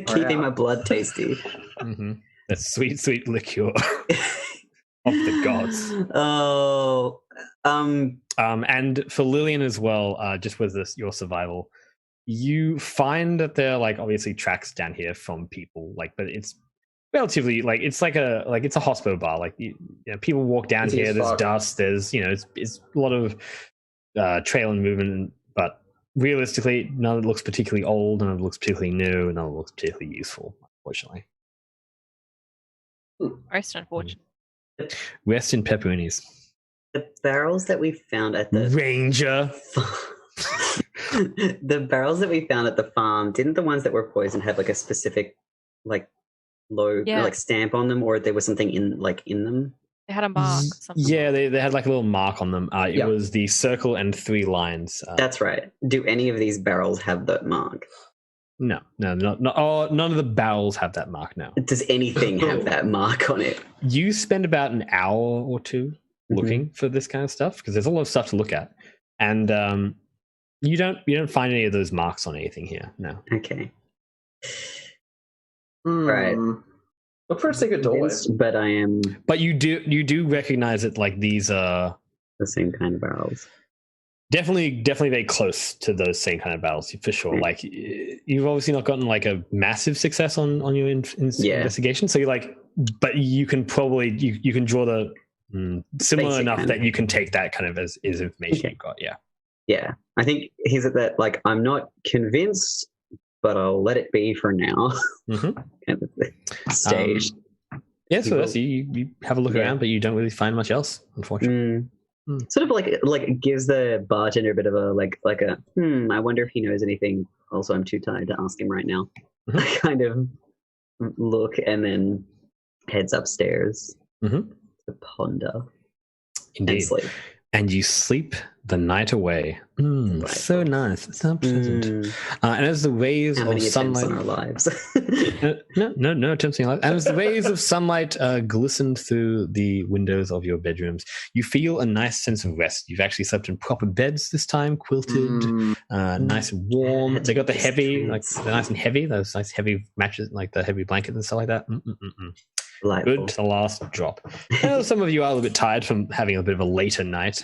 Speaker 2: Keeping my blood tasty.
Speaker 1: Mm-hmm. That sweet, sweet liqueur of the gods.
Speaker 2: Oh,
Speaker 1: and for Lillian as well, just with your survival, you find that there are like obviously tracks down here from people, like, but it's relatively like it's a hospital bar. Like people walk down here. There's dust. There's it's a lot of trail and movement, but realistically, none of it looks particularly old, none of it looks particularly new, and none of it looks particularly useful. Unfortunately,
Speaker 15: Most unfortunate.
Speaker 1: Rest in pepperonis.
Speaker 2: The barrels that we found at the
Speaker 1: Ranger.
Speaker 2: The barrels that we found at the farm, didn't the ones that were poisoned have like a specific like like stamp on them, or there was something in them?
Speaker 15: They had a mark.
Speaker 1: Yeah, they had like a little mark on them. It was the circle and 3 lines.
Speaker 2: That's right. Do any of these barrels have that mark?
Speaker 1: No, none of the barrels have that mark. No.
Speaker 2: Does anything have that mark on it?
Speaker 1: You spend about an hour or two looking for this kind of stuff because there's a lot of stuff to look at, and you don't find any of those marks on anything here. No.
Speaker 2: Okay. Right.
Speaker 6: Look for a secret doorway.
Speaker 2: But I am.
Speaker 1: But you do recognize that like these are
Speaker 2: the same kind of barrels.
Speaker 1: Definitely very close to those same kind of barrels for sure. Like you've obviously not gotten like a massive success on your investigation, so you're like, but you can probably you can draw the similar
Speaker 2: Basic
Speaker 1: enough
Speaker 2: kind
Speaker 1: that
Speaker 2: of.
Speaker 1: you can take that kind of as information you've got. Yeah.
Speaker 2: Yeah, I think he's at that. Like, I'm not convinced, but I'll let it be for now.
Speaker 1: Mm-hmm.
Speaker 2: Kind of stage.
Speaker 1: Yeah, so that's you have a look around, but you don't really find much else, unfortunately.
Speaker 2: Sort of like it gives the bartender a bit of a like a I wonder if he knows anything. Also, I'm too tired to ask him right now. Kind of look and then heads upstairs to ponder.
Speaker 1: Indeed.
Speaker 2: And sleep.
Speaker 1: And you sleep the night away. So nice. So pleasant. And as the rays
Speaker 2: How many
Speaker 1: of sunlight
Speaker 2: attempts on our lives?
Speaker 1: no attempts on your life. And as the rays of sunlight glistened through the windows of your bedrooms, you feel a nice sense of rest. You've actually slept in proper beds this time, quilted, nice and warm. They got the heavy, like they're nice and heavy. Those nice heavy matches, like the heavy blankets and stuff like that. Good to the last drop. I know some of you are a little bit tired from having a bit of a later night.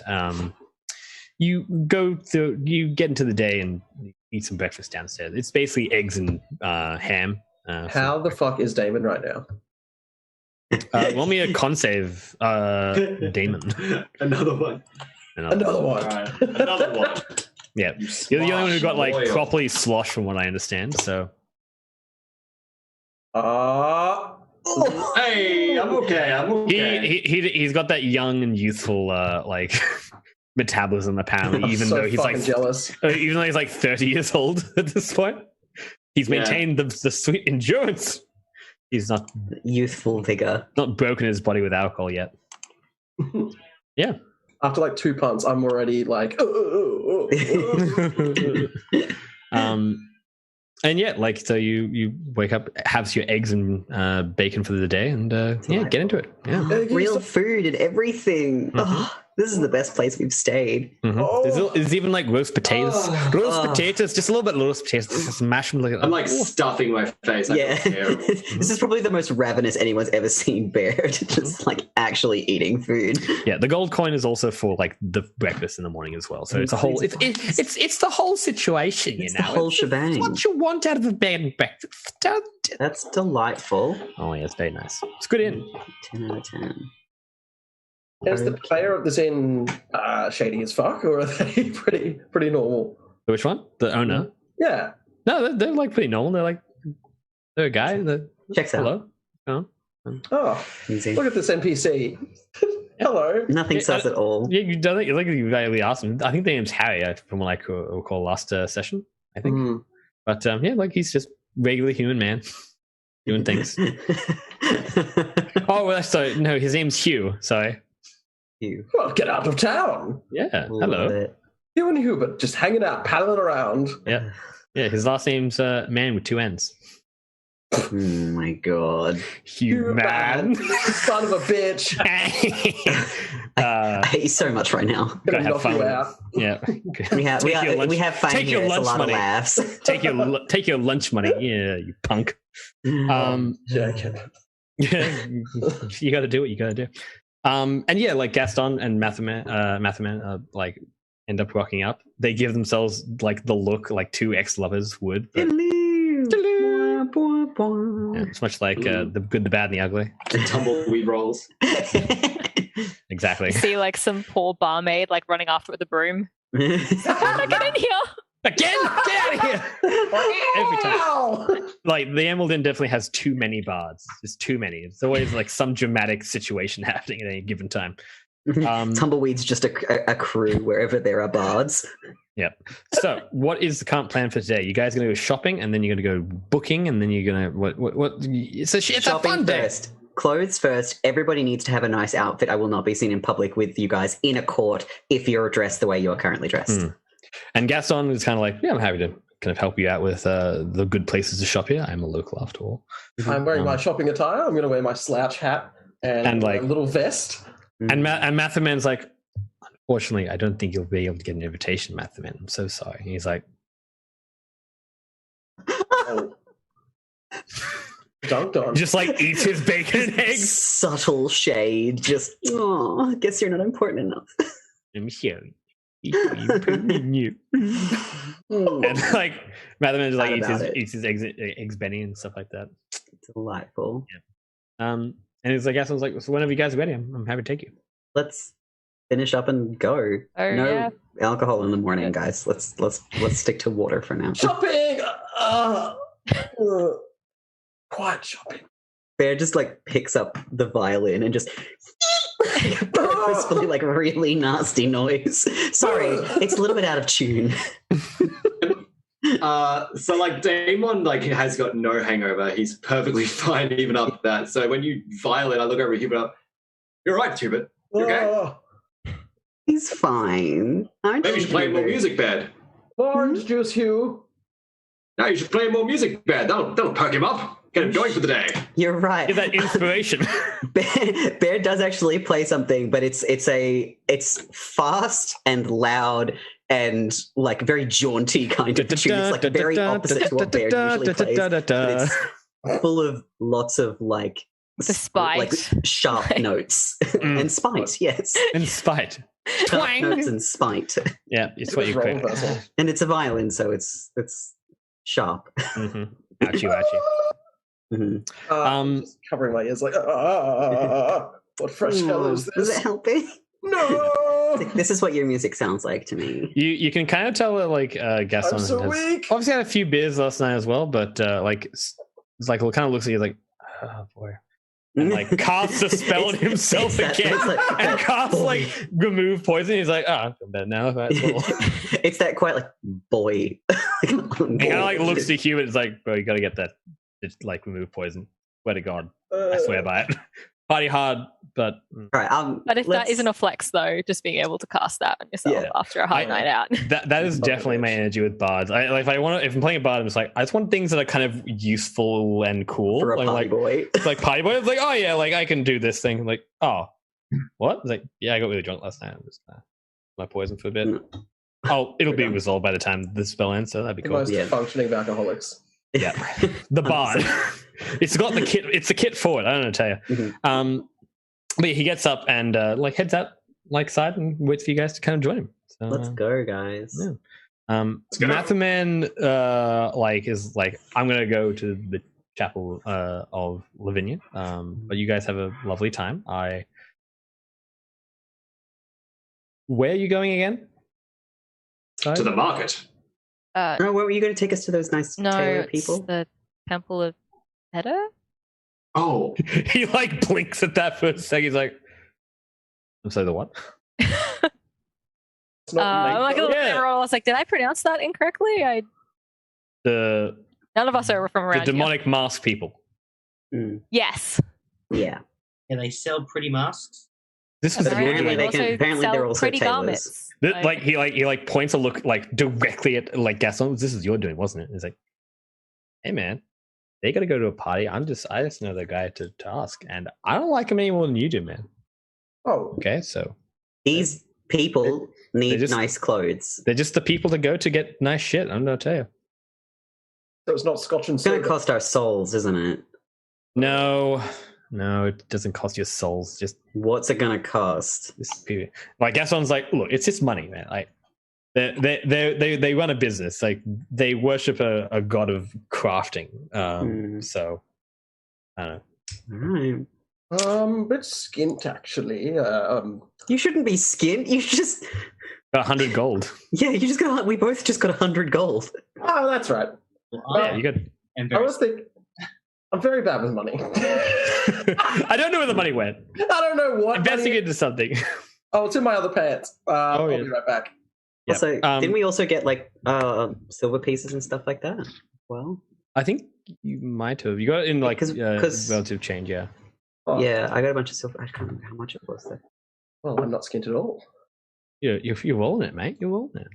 Speaker 1: You get into the day and eat some breakfast downstairs. It's basically eggs and ham.
Speaker 6: How the fuck is Damon right now?
Speaker 1: Want me a con save, Damon?
Speaker 3: Another one.
Speaker 6: Another one.
Speaker 3: Right. Another one.
Speaker 1: Yeah, you're the only one who got like properly sloshed, from what I understand. So.
Speaker 3: Hey, I'm okay.
Speaker 1: He's got that young and youthful like metabolism apparently, even though he's like
Speaker 6: jealous.
Speaker 1: Even though he's like 30 years old at this point, he's maintained the sweet endurance. He's not
Speaker 2: youthful vigor.
Speaker 1: Not broken his body with alcohol yet. Yeah.
Speaker 6: After like 2 punts, I'm already like.
Speaker 1: And yeah, like so you wake up, have your eggs and bacon for the day, and get into it. Yeah,
Speaker 2: real food and everything. Oh, this is the best place we've stayed.
Speaker 1: There's even like roast potatoes. Potatoes, just a little bit of roast potatoes. Just mash them.
Speaker 3: I'm like stuffing my face.
Speaker 2: This is probably the most ravenous anyone's ever seen Bear. Just like actually eating food.
Speaker 1: Yeah, the gold coin is also for like the breakfast in the morning as well. So it's a whole. It's the whole situation.
Speaker 2: It's the whole shebang.
Speaker 1: It's what you want out of a bed and breakfast.
Speaker 2: That's delightful.
Speaker 1: Oh yeah, it's very nice. It's good in.
Speaker 2: 10 out of 10.
Speaker 6: Is the player of this inn shady as fuck, or are they pretty normal?
Speaker 1: Which one? The owner?
Speaker 6: Yeah.
Speaker 1: No, they're like pretty normal. They're a guy.
Speaker 2: Checks out.
Speaker 1: Hello.
Speaker 6: Oh,
Speaker 2: easy.
Speaker 6: Look at this NPC. Hello.
Speaker 2: Nothing says at all.
Speaker 1: Yeah, you don't think you really asked him. I think the name's Harry, from what I recall last session. I think. But he's just regular human man. doing things. Oh, so no, his name's Hugh. Sorry.
Speaker 2: Hugh.
Speaker 6: Well, get out of town.
Speaker 1: Yeah.
Speaker 2: Love
Speaker 1: Hello.
Speaker 2: it.
Speaker 6: You and Hubert just hanging out, palling around.
Speaker 1: Yeah. Yeah. His last name's Man with 2 N's.
Speaker 2: Oh my god.
Speaker 1: Hugh Man.
Speaker 6: Son of a bitch.
Speaker 2: I hate you so much right now.
Speaker 1: Gotta have fun. Yeah.
Speaker 2: We have fun
Speaker 1: Take
Speaker 2: here.
Speaker 1: your
Speaker 2: It's a
Speaker 1: lunch
Speaker 2: lot
Speaker 1: money.
Speaker 2: of laughs.
Speaker 1: Take your lunch money. Yeah, you punk.
Speaker 6: Jacob.
Speaker 1: You got to do what you got to do. And yeah, like Gaston and Mathaman like end up rocking up. They give themselves like the look like two ex-lovers would. But... Yeah, it's much like the good, the bad, and the ugly.
Speaker 3: Tumbleweed rolls.
Speaker 1: Exactly.
Speaker 15: See like some poor barmaid like running after with a broom. How did I get in here?
Speaker 1: Again, get out of here! Every time. Like the Emerald Inn definitely has too many bards. There's too many. It's always like some dramatic situation happening at any given time.
Speaker 2: Tumbleweed's just a crew wherever there are bards.
Speaker 1: Yep. So, what is the current plan for today? You guys going to go shopping, and then you're going to go booking, and then you're going to what? It's a fun day.
Speaker 2: First. Clothes first. Everybody needs to have a nice outfit. I will not be seen in public with you guys in a court if you're dressed the way you are currently dressed.
Speaker 1: And Gaston is kind of like, yeah, I'm happy to kind of help you out with the good places to shop here. I'm a local after all.
Speaker 6: I'm wearing my shopping attire. I'm going to wear my slouch hat and like a little vest.
Speaker 1: And Mathaman's like, unfortunately, I don't think you'll be able to get an invitation, Mathaman. I'm so sorry. And he's like,
Speaker 6: oh. Dunked on.
Speaker 1: Just like eats his bacon and eggs.
Speaker 2: Subtle shade. Just, I guess you're not important enough.
Speaker 1: I'm sorry. You put me in you. And like Mathaman just like eats his eggs Benny and stuff like that.
Speaker 2: Delightful.
Speaker 1: Yeah. And it's like Gaston's like, so whenever you guys are ready, I'm happy to take you.
Speaker 2: Let's finish up and go. No alcohol in the morning, guys. Let's stick to water for now.
Speaker 6: Shopping. Quiet shopping.
Speaker 2: Bear just like picks up the violin and just purposefully like really nasty noise. Sorry, it's a little bit out of tune.
Speaker 3: So like Damon like has got no hangover. He's perfectly fine even after that. So when you violin, I look over at Hubert. You're right, Hubert. You okay?
Speaker 2: He's fine.
Speaker 3: Maybe you should play more music, Bed.
Speaker 6: Orange juice, Hugh.
Speaker 3: Now you should play more music, Bed. That'll perk him up. Get him going for the day.
Speaker 2: You're right.
Speaker 1: Get that inspiration.
Speaker 2: Bear does actually play something, but it's fast and loud and like very jaunty kind of tune. It's like very opposite to what Bear usually plays. But it's full of lots of like
Speaker 15: the spite,
Speaker 2: like sharp notes and spite. Yes,
Speaker 1: and spite.
Speaker 2: Sharp notes and spite.
Speaker 1: Yeah, it's what you create.
Speaker 2: And it's a violin, so it's sharp.
Speaker 1: Ouchie.
Speaker 6: Just covering my ears like, what fresh hell is this?
Speaker 2: Was it helping?
Speaker 6: No.
Speaker 2: This is what your music sounds like to me.
Speaker 1: You can kind of tell that like Gaston
Speaker 6: I'm so
Speaker 1: has
Speaker 6: weak.
Speaker 1: obviously had a few beers last night as well, but like it's like it kind of looks at you like, oh boy. And like casts a spell on himself again, and casts like remove poison. He's like, I'm better now. That's cool.
Speaker 2: It's that quite like boy.
Speaker 1: He kind of like looks to Hugh and it's like, bro, you got to get that. It's like remove poison. Swear to God, I swear by it. Party hard, but
Speaker 2: all right.
Speaker 15: But if that isn't a flex, though, just being able to cast that on yourself after a hard night out.
Speaker 1: That is definitely my energy with bards. If I'm playing a bard, I'm just like, I just want things that are kind of useful and cool.
Speaker 2: For a party boy.
Speaker 1: It's like party boy. It's like, oh yeah, like I can do this thing. I'm like, oh, what? It's like, yeah, I got really drunk last night. I'm just my poison for a bit. It'll be resolved by the time the spell ends, so that'd be cool.
Speaker 6: Most functioning alcoholics.
Speaker 1: Yeah, the bard. It's got the kit. It's the kit for it. I don't know to tell you. But yeah, he gets up and like heads out like side and waits for you guys to kind of join him. So,
Speaker 2: let's go, guys.
Speaker 1: Yeah. Mathaman like is like, I'm gonna go to the chapel of Lavinia. But you guys have a lovely time. Where are you going again?
Speaker 3: To the market.
Speaker 2: Where were you going to take us to those nice tailor people?
Speaker 15: It's the Temple of Hedda?
Speaker 3: Oh.
Speaker 1: He like blinks at that for a second. He's like, I'm sorry, the what?
Speaker 15: I'm like a little bit roll. I was like, did I pronounce that incorrectly? None of us are from around
Speaker 1: the demonic mask people.
Speaker 15: Yes.
Speaker 2: Yeah.
Speaker 5: Yeah, they sell pretty masks.
Speaker 1: This was
Speaker 2: Apparently
Speaker 15: They
Speaker 2: they can.
Speaker 15: also
Speaker 2: Apparently
Speaker 15: sell
Speaker 2: they're also
Speaker 15: pretty
Speaker 2: tailors.
Speaker 15: garments.
Speaker 1: Like he points a look like directly at like Gaston. This is your doing, wasn't it? He's like, hey man, they got to go to a party. I just know the guy to ask, and I don't like him any more than you do, man.
Speaker 6: Oh,
Speaker 1: Okay, so
Speaker 2: These people need
Speaker 1: just-
Speaker 2: nice clothes.
Speaker 1: they're just the people to go to get nice shit. I'm gonna tell you.
Speaker 6: so it's not Scotch and
Speaker 2: It's going to
Speaker 6: soda.
Speaker 2: cost our souls, isn't it?
Speaker 1: No, it doesn't cost your souls. Just
Speaker 2: What's it going to cost?
Speaker 1: like Gaston's like, look, it's just money, man. Like they run a business. Like they worship a god of crafting. So I don't know.
Speaker 2: All right.
Speaker 6: Bit skint actually.
Speaker 2: You shouldn't be skint. You just
Speaker 1: 100 gold.
Speaker 2: yeah. You just got. We both just got 100 gold.
Speaker 6: Oh, that's right.
Speaker 1: Yeah, you good.
Speaker 6: I was thinking. I'm very bad with money.
Speaker 1: I don't know where the money went.
Speaker 6: I don't know what.
Speaker 1: Investing into something.
Speaker 6: Oh, it's in my other pants. I'll be right back.
Speaker 1: Yeah.
Speaker 2: Also, didn't we also get like silver pieces and stuff like that? Well,
Speaker 1: I think you might have. You got it in like
Speaker 2: 'cause-
Speaker 1: relative change, yeah.
Speaker 6: Oh,
Speaker 2: yeah, I got a bunch of silver. I can't remember how much it was though.
Speaker 6: Well, I'm not skint at all.
Speaker 1: You're rolling it, mate. You're rolling it.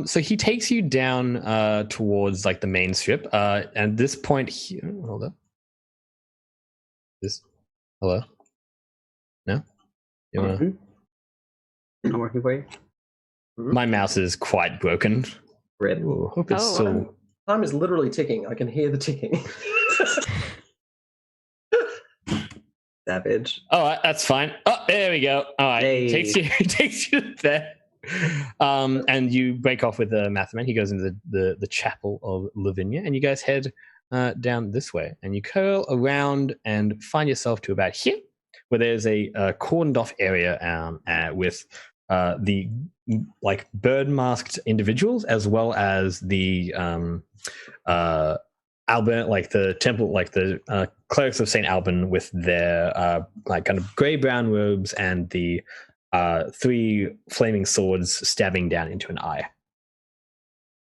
Speaker 1: So he takes you down towards like the main strip. And at this point here, hold up. Hello? No? You wanna...
Speaker 2: I'm working for you.
Speaker 1: My mouse is quite broken.
Speaker 2: Rip.
Speaker 1: Ooh, hope it's still...
Speaker 6: Time is literally ticking. I can hear the ticking.
Speaker 2: Savage.
Speaker 1: All right, that's fine. Oh, there we go. All right,
Speaker 2: Hey.
Speaker 1: takes you there. And you break off with the Mathman. He goes into the chapel of Lavinia, and you guys head down this way. And you curl around and find yourself to about here, where there's a cordoned off area with the like bird masked individuals, as well as the Alban, like the temple, like the clerics of Saint Alban with their like kind of grey brown robes and the 3 flaming swords stabbing down into an eye.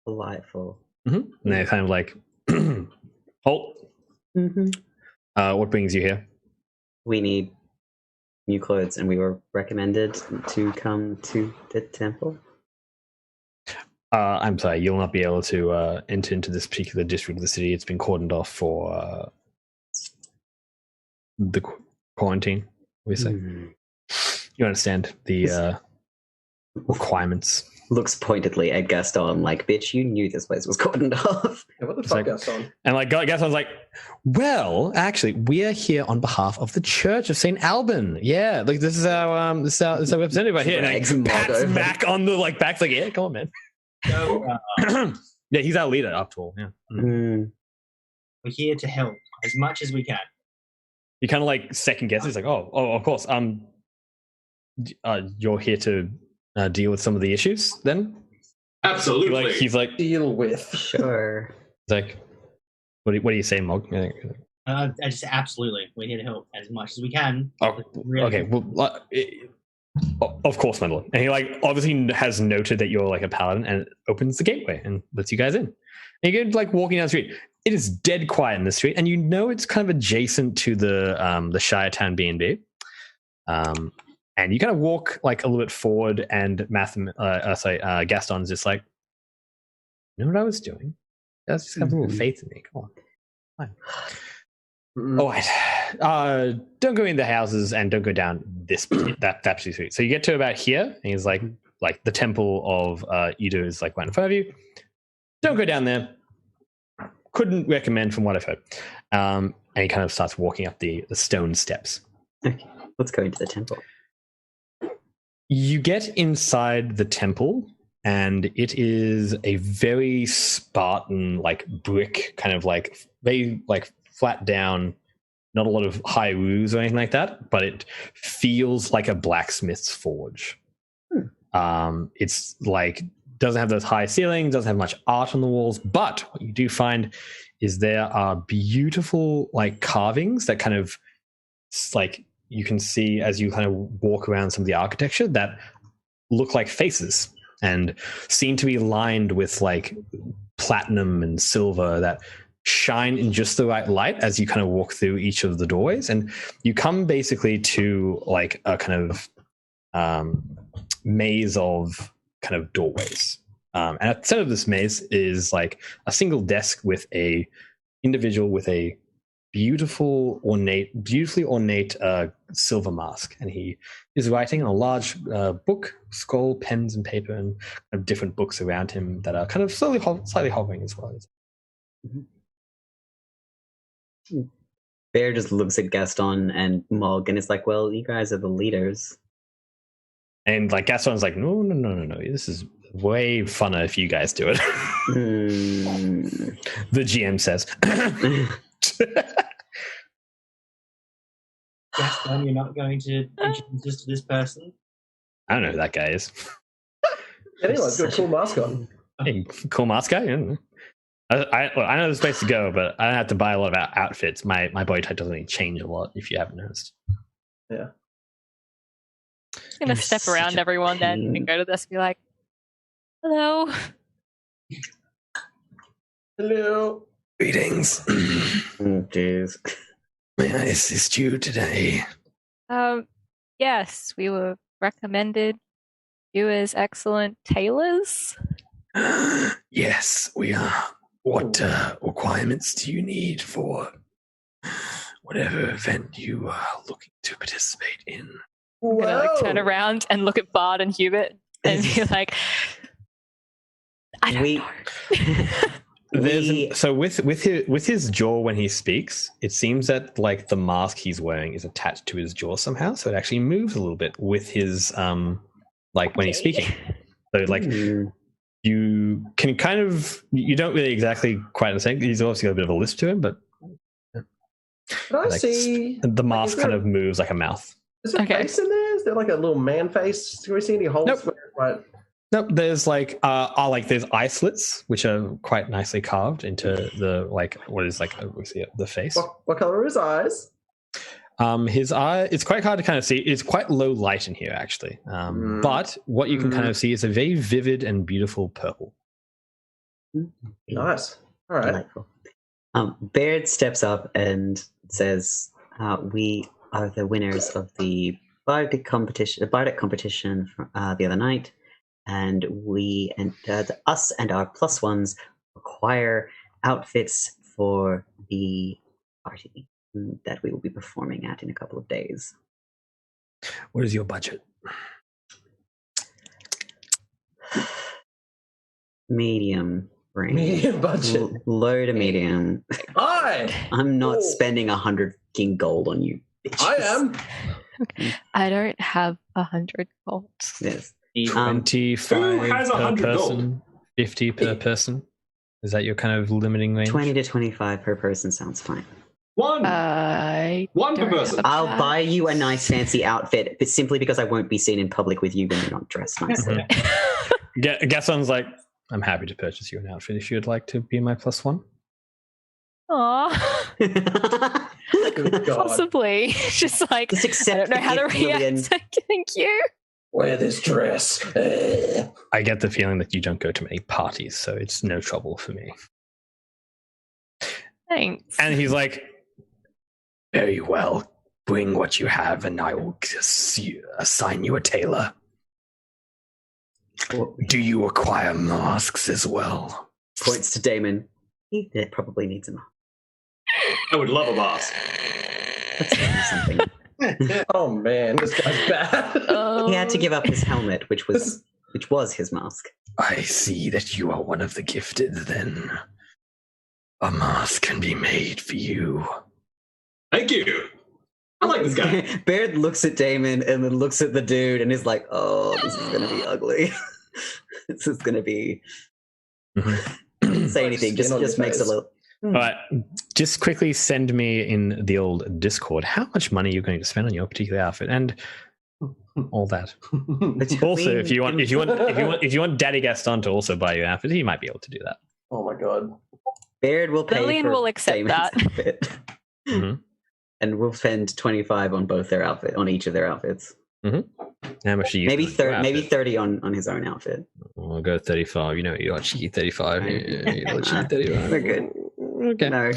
Speaker 2: Delightful.
Speaker 1: Mm-hmm. And they're kind of like, halt. What brings you here?
Speaker 2: We need new clothes, and we were recommended to come to the temple.
Speaker 1: I'm sorry, you'll not be able to enter into this particular district of the city. It's been cordoned off for the quarantine, we say. You understand the requirements.
Speaker 2: Looks pointedly at Gaston like, bitch, you knew this place was cordoned off.
Speaker 6: Yeah, what the
Speaker 1: It's
Speaker 6: fuck,
Speaker 1: like-
Speaker 6: Gaston?
Speaker 1: And like Gaston's like, well, actually, we are here on behalf of the Church of Saint Alban. Yeah, like this is our representative right here. And
Speaker 2: Drags
Speaker 1: like,
Speaker 2: Mog
Speaker 1: pats
Speaker 2: over.
Speaker 1: Mac on the like back, like, yeah, come on, man. Yeah, he's our leader after all. Yeah.
Speaker 5: We're here to help as much as we can.
Speaker 1: He kind of like second guesses. He's like, oh, of course. You're here to deal with some of the issues, then?
Speaker 3: Absolutely.
Speaker 1: He's like,
Speaker 6: deal with.
Speaker 2: Sure.
Speaker 1: He's like, what do you say, Mog?
Speaker 5: I just absolutely, we're here to help as much as we can.
Speaker 1: Oh, okay. Well, of course, my lord. And he like obviously has noted that you're like a paladin, and opens the gateway and lets you guys in. And you get like walking down the street. It is dead quiet in the street, and you know it's kind of adjacent to the Shire Town B&B. And you kind of walk like a little bit forward, and Gaston's just like, you know what I was doing? Just have a little faith in me. Come on. Fine. All right. Don't go in the houses and don't go down that particular street. So you get to about here, and he's like the temple of Ido is like right in front of you. Don't go down there. Couldn't recommend from what I've heard. And he kind of starts walking up the stone steps.
Speaker 2: Okay, let's go into the temple.
Speaker 1: You get inside the temple, and it is a very Spartan, like brick, kind of like very like flat down, not a lot of high roofs or anything like that, but it feels like a blacksmith's forge. It's like doesn't have those high ceilings, doesn't have much art on the walls, but what you do find is there are beautiful like carvings that kind of like you can see as you kind of walk around some of the architecture that look like faces and seem to be lined with like platinum and silver that shine in just the right light as you kind of walk through each of the doorways, and you come basically to like a kind of maze of kind of doorways. And at the center of this maze is like a single desk with a individual with a beautifully ornate silver mask, and he is writing on a large book, scroll, pens, and paper, and kind of different books around him that are kind of slightly hovering as well.
Speaker 2: Bear just looks at Gaston and Mog and is like, "Well, you guys are the leaders."
Speaker 1: And like Gaston's like, no. This is way funner if you guys do it. The GM says.
Speaker 5: Gaston, you're not going to introduce us to this person?
Speaker 1: I don't know who that guy is.
Speaker 6: Anyway, got a cool mask on.
Speaker 1: Hey, cool mask guy? Yeah. I know there's a place to go, but I don't have to buy a lot of outfits. My body type doesn't really change a lot, if you haven't noticed.
Speaker 6: Yeah.
Speaker 15: I'm going to step around everyone then and go to this and be like, hello.
Speaker 6: Hello.
Speaker 1: Greetings.
Speaker 2: Oh, jeez.
Speaker 1: May I assist you today?
Speaker 15: Yes, we were recommended you as excellent tailors.
Speaker 1: Yes, we are. What requirements do you need for whatever event you are looking to participate in?
Speaker 15: I'm gonna like turn around and look at Bard and Hubert and be like, I don't know.
Speaker 1: So with his jaw when he speaks, it seems that like the mask he's wearing is attached to his jaw somehow, so it actually moves a little bit with his like when he's speaking. So like you can kind of, you don't really exactly quite understand. He's obviously got a bit of a lisp to him, but
Speaker 6: Can I see
Speaker 1: the mask kind of moves like a mouth.
Speaker 6: Is there a face in there? Is there like a little man face? Can we see any holes?
Speaker 1: Nope. Nope. There's like there's eye slits which are quite nicely carved into the like what is like the face.
Speaker 6: What color are his eyes?
Speaker 1: His eye, it's quite hard to kind of see. It's quite low light in here actually. But what you can kind of see is a very vivid and beautiful purple.
Speaker 6: Nice. All right.
Speaker 2: Delightful. Baird steps up and says, "We are the winners of the bardic competition from, the other night, and us and our plus ones acquire outfits for the party that we will be performing at in a couple of days."
Speaker 1: What is your budget?
Speaker 2: Medium range.
Speaker 6: Medium budget.
Speaker 2: Low to medium. I'm not spending 100 king gold on you, bitches.
Speaker 6: I am.
Speaker 15: I don't have 100 gold.
Speaker 2: Yes.
Speaker 1: 25
Speaker 3: Who has
Speaker 1: per
Speaker 3: 100
Speaker 1: person,
Speaker 3: gold?
Speaker 1: 50 per person. Is that your kind of limiting range?
Speaker 2: 20 to 25 per person sounds fine.
Speaker 3: One per person.
Speaker 2: I'll buy you a nice fancy outfit, but simply because I won't be seen in public with you when you're not dressed nicely.
Speaker 1: Gaston's like, I'm happy to purchase you an outfit if you'd like to be my plus one.
Speaker 15: Aww. Possibly. Just like, I don't know how to react. Thank you.
Speaker 6: Wear this dress.
Speaker 1: I get the feeling that you don't go to many parties, so it's no trouble for me.
Speaker 15: Thanks.
Speaker 1: And he's like, very well, bring what you have and I will assign you a tailor. Do you acquire masks as well?
Speaker 2: Points to Damon. He probably needs a mask.
Speaker 3: I would love a mask.
Speaker 2: Let's something.
Speaker 6: Oh man, this guy's bad.
Speaker 2: He had to give up his helmet, which was his mask.
Speaker 1: I see that you are one of the gifted, then. A mask can be made for you.
Speaker 3: Thank you. I like this guy.
Speaker 2: Baird looks at Damon and then looks at the dude and is like, oh, this is going to be ugly. This is going to be... Doesn't say anything, just makes a little...
Speaker 1: All right, just quickly send me in the old Discord how much money you're going to spend on your particular outfit and all that. Also, if you want Daddy Gaston to also buy you an outfit, he might be able to do that.
Speaker 6: Oh my god.
Speaker 2: Baird will pay
Speaker 15: Lillian
Speaker 2: for
Speaker 15: will accept
Speaker 2: Damon's
Speaker 15: that.
Speaker 2: outfit. And we'll spend 25 on on each of their outfits.
Speaker 1: How much do you
Speaker 2: maybe 30 on his own outfit.
Speaker 1: I'll go 35. You know, you're cheeky 35. You're cheeky 35.
Speaker 2: We're good.
Speaker 1: Okay.
Speaker 2: No.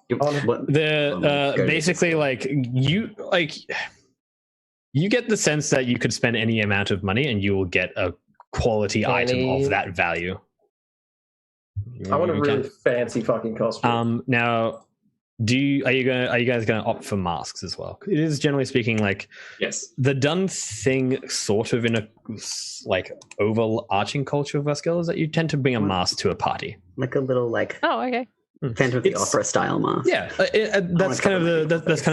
Speaker 1: The basically you get the sense that you could spend any amount of money and you will get a quality item of that value.
Speaker 6: I want a really fancy fucking costume.
Speaker 1: Now, are you guys gonna opt for masks as well? It is generally speaking
Speaker 3: yes,
Speaker 1: the done thing sort of in a overarching culture of Vaskel is that you tend to bring a mask to a party,
Speaker 2: like a little
Speaker 15: Oh, okay.
Speaker 2: Phantom of the Opera style mask.
Speaker 1: Yeah, that's kind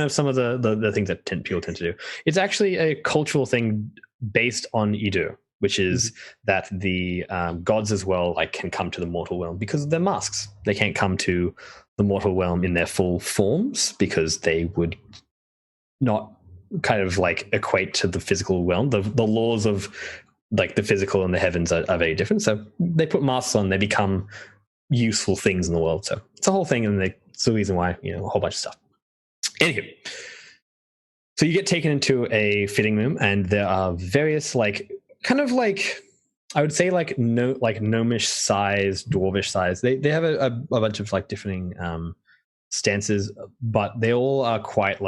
Speaker 1: of some of the things that people tend to do. It's actually a cultural thing based on Idu, which is that the gods as well can come to the mortal realm because of their masks. They can't come to the mortal realm in their full forms because they would not kind of equate to the physical realm. The laws of the physical and the heavens are very different. So they put masks on, they become useful things in the world. So it's a whole thing, and it's the reason why a whole bunch of stuff. Anywho, so you get taken into a fitting room, and there are various I would say gnomish size, dwarvish size. They have a bunch of differing stances, but they all are quite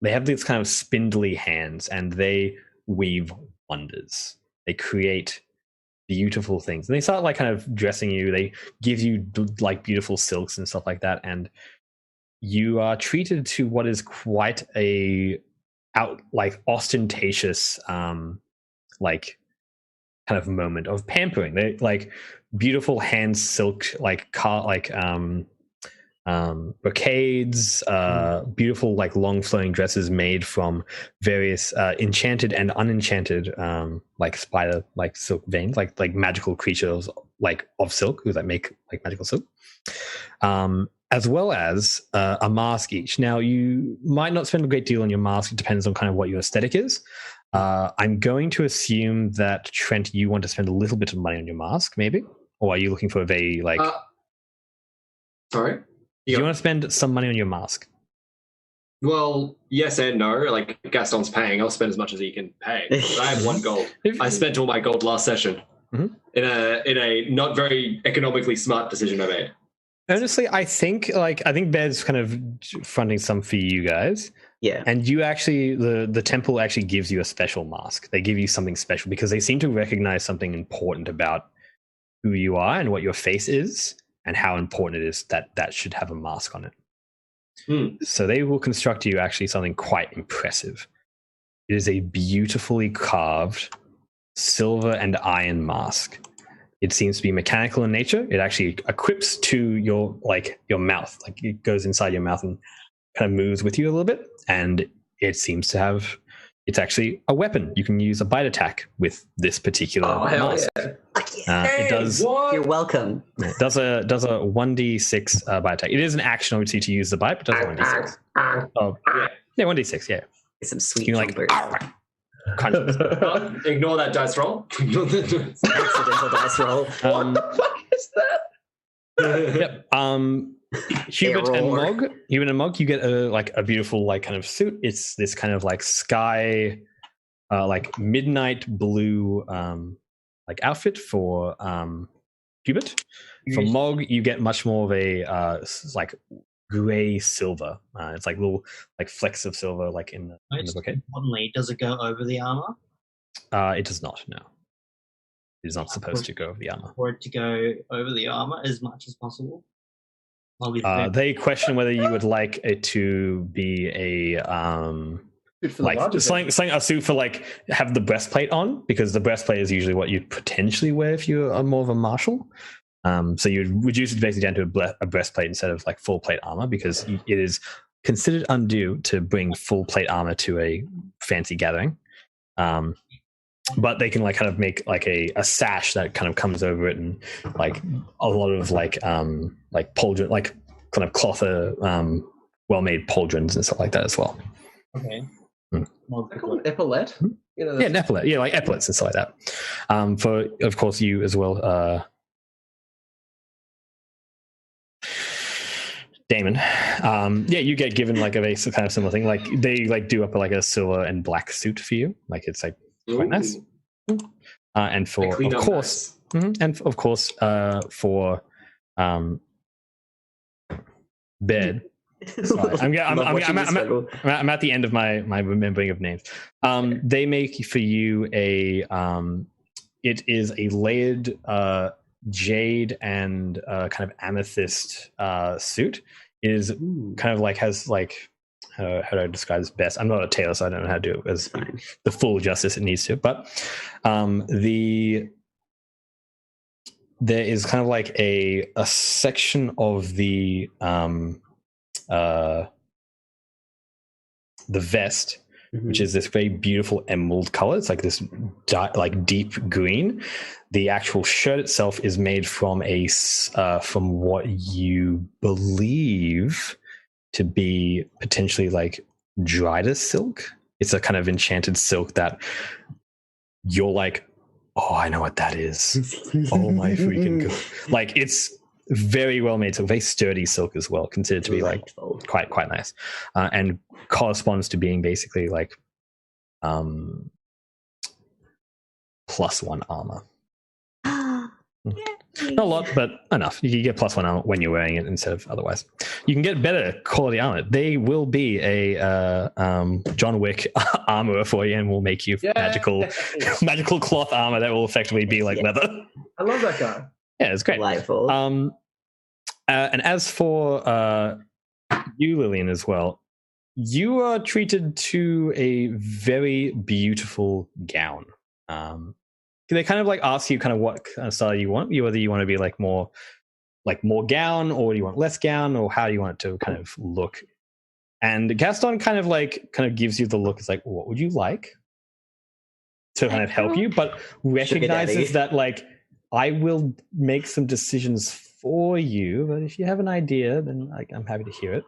Speaker 1: they have these kind of spindly hands, and they weave wonders. They create beautiful things, and they start kind of dressing you. They give you beautiful silks and stuff like that, and you are treated to what is quite a ostentatious kind of moment of pampering. They beautiful hand silk brocades, beautiful long flowing dresses made from various enchanted and unenchanted spider silk veins, like magical creatures of silk who make magical silk, as well as a mask each. Now, you might not spend a great deal on your mask. It depends on kind of what your aesthetic is. I'm going to assume that, Trent, you want to spend a little bit of money on your mask, maybe? Or are you looking for a very,
Speaker 3: Sorry?
Speaker 1: Do you want to spend some money on your mask?
Speaker 3: Well, yes and no. Gaston's paying. I'll spend as much as he can pay. I have 1 gold. I spent all my gold last session in a not very economically smart decision I made.
Speaker 1: Honestly, I think Bed's kind of fronting some for you guys.
Speaker 2: Yeah.
Speaker 1: And you actually, the temple actually gives you a special mask. They give you something special because they seem to recognize something important about who you are and what your face is and how important it is that should have a mask on it. So they will construct you actually something quite impressive. It is a beautifully carved silver and iron mask. It seems to be mechanical in nature. It actually equips to your mouth. It goes inside your mouth and kind of moves with you a little bit. And it seems to have, it's actually a weapon. You can use a bite attack with this particular mask.
Speaker 2: Yeah.
Speaker 1: It does.
Speaker 2: You're welcome.
Speaker 1: It does a 1d6 bite attack. It is an action, obviously, to use the bite, but it does a 1d6. Yeah, 1d6. Yeah.
Speaker 2: It's some sweet.
Speaker 1: You
Speaker 3: Ignore that dice roll.
Speaker 2: Accidental dice roll.
Speaker 6: What the fuck is that?
Speaker 1: Yep. Hubert and Mog, you get a beautiful kind of suit. It's this kind of sky, midnight blue outfit for Hubert. For Mog, you get much more of a gray silver. It's little flecks of silver in the bouquet.
Speaker 5: Importantly, does it go over the armor?
Speaker 1: It does not. No, it is not supposed to go over the armor.
Speaker 5: For it to go over the armor as much as possible.
Speaker 1: They question whether you would like it to be a a suit for have the breastplate on, because the breastplate is usually what you'd potentially wear if you are more of a martial. So you reduce it basically down to a breastplate instead of full plate armor, because it is considered undue to bring full plate armor to a fancy gathering. But they can kind of make a sash that kind of comes over it, and a lot of pauldron, kind of cloth, well-made pauldrons and stuff like that as well.
Speaker 5: Okay.
Speaker 6: I call it epaulette.
Speaker 1: Yeah, an epaulette. Yeah, epaulets and stuff like that. For of course you as well, Damon. You get given a very kind of similar thing. They do up a silver and black suit for you. It's quite nice. And for of course, for bed. Sorry, I'm at the end of my remembering of names. They make for you a it is a layered jade and kind of amethyst suit. It is kind of like has like how do I describe this best? I'm not a tailor, so I don't know how to do it as the full justice it needs to. But there is kind of like a section of the vest, which is this very beautiful emerald color. It's like this like deep green. The actual shirt itself is made from from what you believe to be potentially like dried silk. It's a kind of enchanted silk that you're like, oh, I know what that is. Oh my freaking god! Like it's very well made, so very sturdy silk as well, considered to be like quite nice, and corresponds to being basically like +1 armor. Not a lot, but enough. You can get +1 armor when you're wearing it instead of otherwise. You can get better quality armor. They will be a John Wick armor for you, and will make you magical cloth armor that will effectively be like leather.
Speaker 6: I love that guy.
Speaker 1: Yeah, it's great.
Speaker 2: Delightful.
Speaker 1: And as for you, Lillian, as well, you are treated to a very beautiful gown. They kind of like ask you kind of what kind of style you want. Whether you want to be like more gown, or you want less gown, or how you want it to kind of look. And Gaston kind of gives you the look. It's like, what would you like to kind of help you, but recognizes that like I will make some decisions for you. But if you have an idea, then I'm happy to hear it.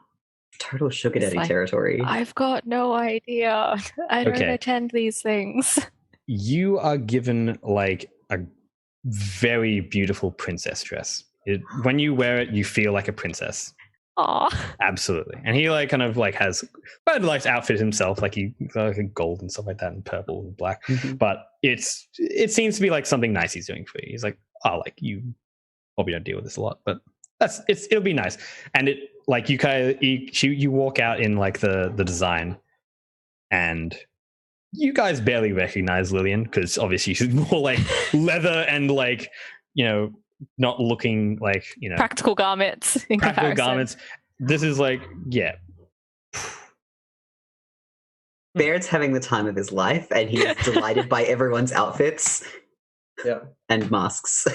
Speaker 2: Total sugar daddy territory.
Speaker 15: I've got no idea. I don't attend these things.
Speaker 1: You are given like a very beautiful princess dress. When you wear it, you feel like a princess.
Speaker 15: Aww.
Speaker 1: Absolutely. And he like kind of like has quite a nice outfit himself, like he got like gold and stuff like that, and purple and black. But it seems to be like something nice he's doing for you. He's like, oh, like you probably don't deal with this a lot, but it'll be nice. And it like you walk out in like the design, and you guys barely recognize Lillian because obviously she's more like leather and like, you know, not looking like, you know,
Speaker 15: practical garments.
Speaker 1: This is like, yeah.
Speaker 2: Baird's having the time of his life, and he is delighted by everyone's outfits.
Speaker 6: Yeah.
Speaker 2: And masks.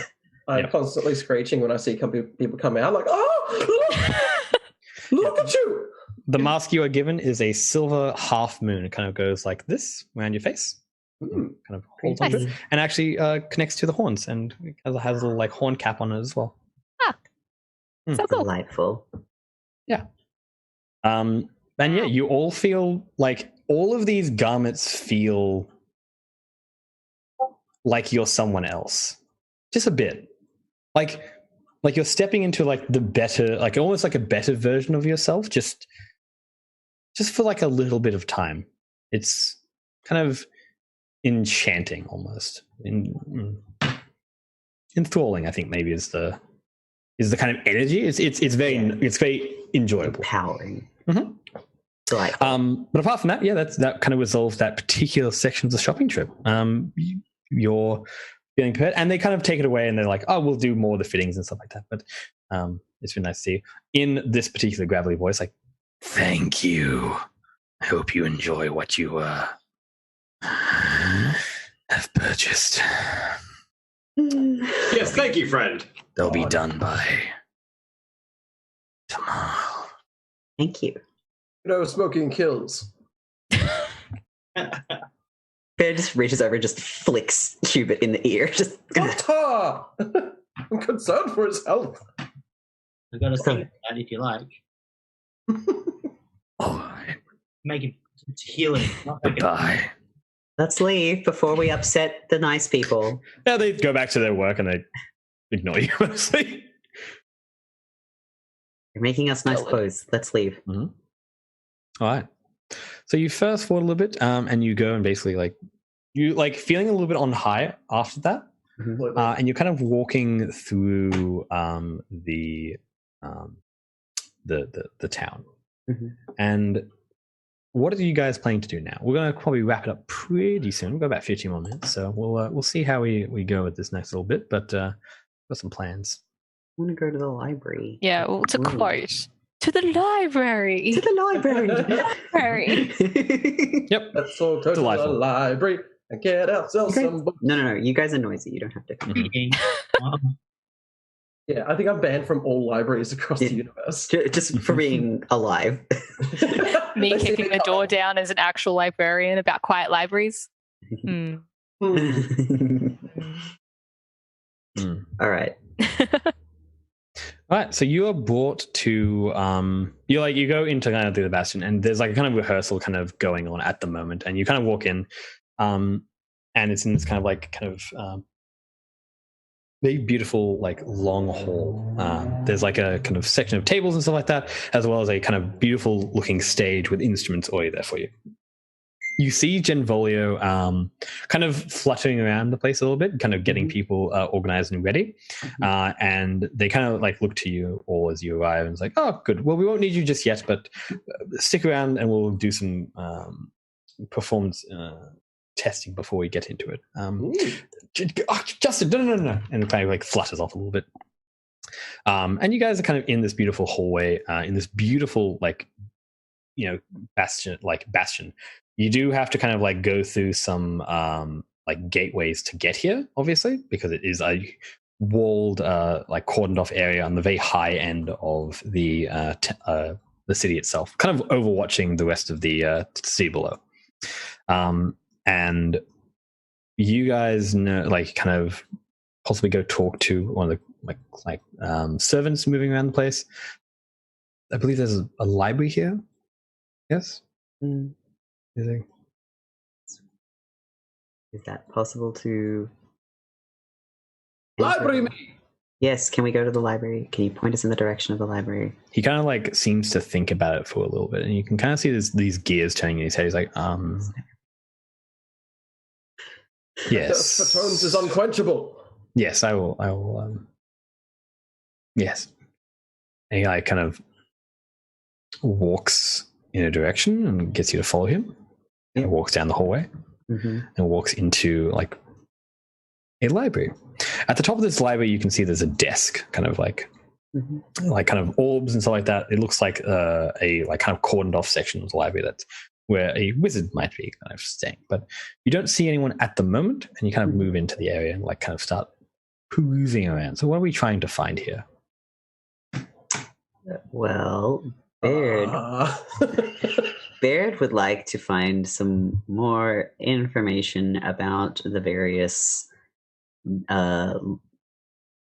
Speaker 6: I'm constantly screeching when I see people come out, like, oh, look at you.
Speaker 1: The mask you are given is a silver half moon. It kind of goes like this around your face. Kind of holds onto it, and actually connects to the horns, and it has a little like horn cap on it as well.
Speaker 15: So cool.
Speaker 2: Delightful.
Speaker 1: Yeah. And yeah, you all feel like all of these garments feel like you're someone else, just a bit. Like you're stepping into like the better, like almost like a better version of yourself, just for like a little bit of time. It's kind of enchanting, almost enthralling. I think maybe is the kind of energy. It's very enjoyable,
Speaker 2: empowering.
Speaker 1: But apart from that, that kind of resolves that particular section of the shopping trip. You're feeling prepared, and they kind of take it away, and they're like, "Oh, we'll do more of the fittings and stuff like that." But it's been nice to see you in this particular gravelly voice, like, "Thank you. I hope you enjoy what you have purchased."
Speaker 3: Yes, thank you, friend.
Speaker 1: They'll be done by tomorrow.
Speaker 2: Thank you.
Speaker 6: You know, smoking kills.
Speaker 2: Bear just reaches over and just flicks Hubert in the ear. Just
Speaker 6: Doctor! I'm concerned for his health.
Speaker 5: I've got a thing that if you like. Make it healing.
Speaker 1: Goodbye.
Speaker 2: Let's leave before we upset the nice people.
Speaker 1: Yeah, they go back to their work and they ignore you mostly.
Speaker 2: You're making us nice clothes. Let's leave.
Speaker 1: All right. So you fast forward a little bit, and you go and basically like you like feeling a little bit on high after that. and you're kind of walking through the town. And what are you guys planning to do now? We're going to probably wrap it up pretty soon. We've got about 15 more minutes, so we'll see how we go with this next little bit. But got some plans.
Speaker 2: I want to go to the library.
Speaker 15: Yeah, well, to quote, to the library.
Speaker 2: To the library.
Speaker 15: library.
Speaker 1: Yep.
Speaker 6: Let's all go to the library and get ourselves some books.
Speaker 2: No. You guys are noisy. You don't have to.
Speaker 6: Yeah, I think I'm banned from all libraries across the universe.
Speaker 2: Just for being alive.
Speaker 15: Me kicking the door down as an actual librarian about quiet libraries.
Speaker 2: All right.
Speaker 1: All right, so you are brought to you go into kind of the bastion, and there's like a kind of rehearsal kind of going on at the moment, and you kind of walk in, and it's in this kind of very beautiful like long hall. There's like a kind of section of tables and stuff like that, as well as a kind of beautiful looking stage with instruments already there for you. You see Genvolio kind of fluttering around the place a little bit, kind of getting people organized and ready. And they kind of like look to you all as you arrive, and it's like, oh, good. Well, we won't need you just yet, but stick around and we'll do some performance testing before we get into it. Justin, no. And it kind of like flutters off a little bit. And you guys are kind of in this beautiful hallway, in this beautiful like, bastion. You do have to kind of like go through some like gateways to get here, obviously, because it is a walled, like cordoned off area on the very high end of the city itself, kind of overwatching the rest of the city below. And you guys know, like, kind of possibly go talk to one of the servants moving around the place. I believe there's a library here. Yes.
Speaker 2: Is that possible to...
Speaker 6: Library!
Speaker 2: Yes, can we go to the library? Can you point us in the direction of the library?
Speaker 1: He kind of like seems to think about it for a little bit, and you can kind of see these gears turning in his head. He's like, yes.
Speaker 6: The tones is unquenchable.
Speaker 1: Yes, I will, yes. And he like kind of walks in a direction and gets you to follow him. And walks down the hallway and walks into like a library. At the top of this library, you can see there's a desk, kind of like kind of orbs and stuff like that. It looks like a like kind of cordoned off section of the library that's where a wizard might be kind of staying. But you don't see anyone at the moment, and you kind of move into the area and like kind of start perusing around. So what are we trying to find here?
Speaker 2: Well, Baird. Baird would like to find some more information about the various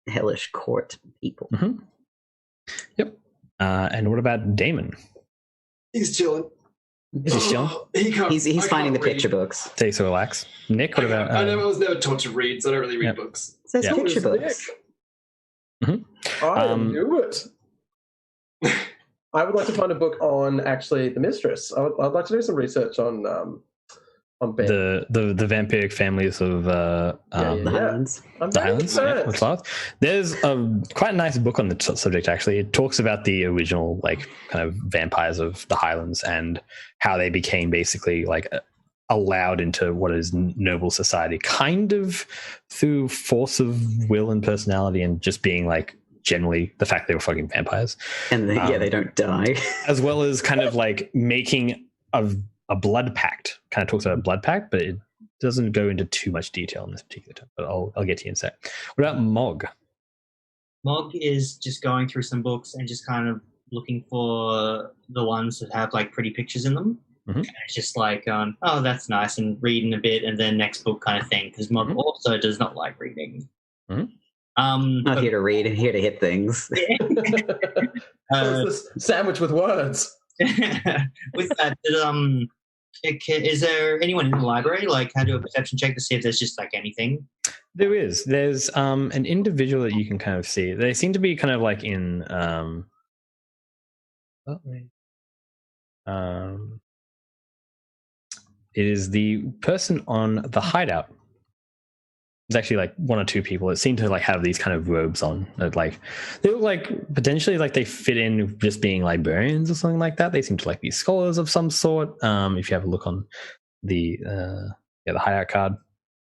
Speaker 2: hellish court people.
Speaker 1: Yep. And what about Damon?
Speaker 3: He's chilling.
Speaker 1: Is he chilling?
Speaker 2: He's finding the picture books.
Speaker 1: Takes a relax. Nick, what about?
Speaker 3: I was never taught to read, so I don't really read books.
Speaker 2: It says picture books.
Speaker 6: I knew it. I would like to find a book on actually the mistress. I'd like to do some research on Ben.
Speaker 1: the vampiric families of
Speaker 2: the Highlands.
Speaker 1: The Highlands. Yeah, there's a quite a nice book on the subject. Actually, it talks about the original like kind of vampires of the Highlands and how they became basically like allowed into what is noble society, kind of through force of will and personality, and just being like. Generally, the fact they were fucking vampires,
Speaker 2: and they don't die,
Speaker 1: as well as kind of like making a blood pact. Kind of talks about a blood pact, but it doesn't go into too much detail in this particular time. But I'll get to you in a sec. What about Mog?
Speaker 5: Mog is just going through some books and just kind of looking for the ones that have like pretty pictures in them. And it's just like, oh, that's nice, and reading a bit, and then next book kind of thing. Because Mog also does not like reading.
Speaker 2: Not here to read, here to hit things.
Speaker 6: Sandwich with words.
Speaker 5: With that, is there anyone in the library? Like, how do a perception check to see if there's just like anything?
Speaker 1: There is. There's an individual that you can kind of see. They seem to be kind of like in it is the person on the hideout. There's actually like one or two people that seem to like have these kind of robes on. That, like they look like potentially like they fit in just being librarians or something like that. They seem to like be scholars of some sort. If you have a look on the hideout card,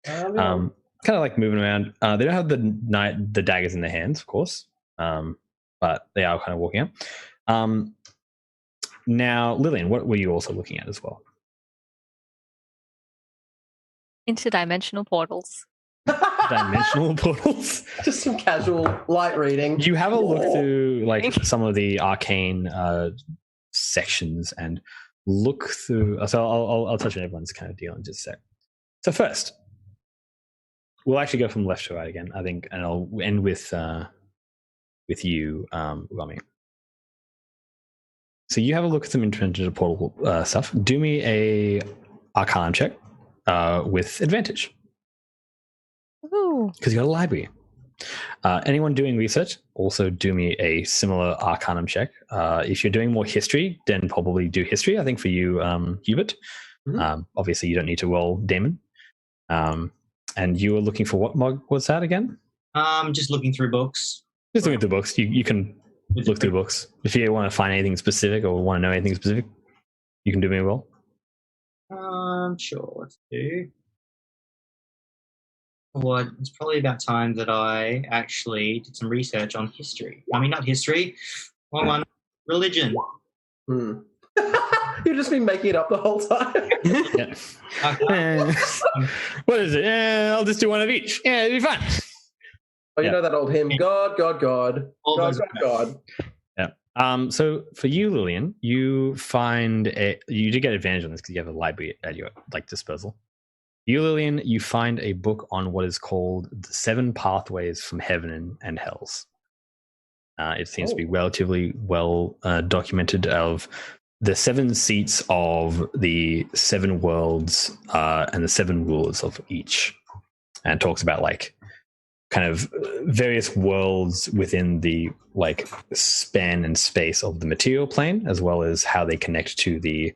Speaker 1: kind of like moving around. They don't have the daggers in their hands, of course, but they are kind of walking up. Now, Lillian, what were you also looking at as well?
Speaker 15: Interdimensional portals.
Speaker 1: Dimensional portals.
Speaker 6: Just some casual light reading.
Speaker 1: You have a look through like some of the arcane sections and look through. So I'll touch on everyone's kind of deal in just a sec. So first, we'll actually go from left to right again, I think, and I'll end with you, Rami. So you have a look at some interdimensional portal stuff. Do me a Arcana check with advantage. Because you got a library. Anyone doing research, also do me a similar Arcanum check. If you're doing more history, then probably do history. I think for you, Hubert. Obviously, you don't need to roll Damon. And you were looking for what mug was that again?
Speaker 5: Just looking through books.
Speaker 1: Just looking through books. You can look through books. If you want to find anything specific or want to know anything specific, you can do me a roll.
Speaker 5: Sure, let's do. Well, it's probably about time that I actually did some research on history. I mean, not history. Wrong one. Religion.
Speaker 6: You've just been making it up the whole time.
Speaker 1: What is it? I'll just do one of each. Yeah, it'll be fun.
Speaker 6: Oh, you know that old hymn, God, God, God. God, God, God.
Speaker 1: Yeah. So for you, Lillian, you did get advantage on this because you have a library at your disposal. You, Lillian, you find a book on what is called the 7 Pathways from Heaven and Hells. It seems to be relatively well documented of the 7 seats of the 7 worlds and the 7 rulers of each, and talks about kind of various worlds within the span and space of the material plane, as well as how they connect to the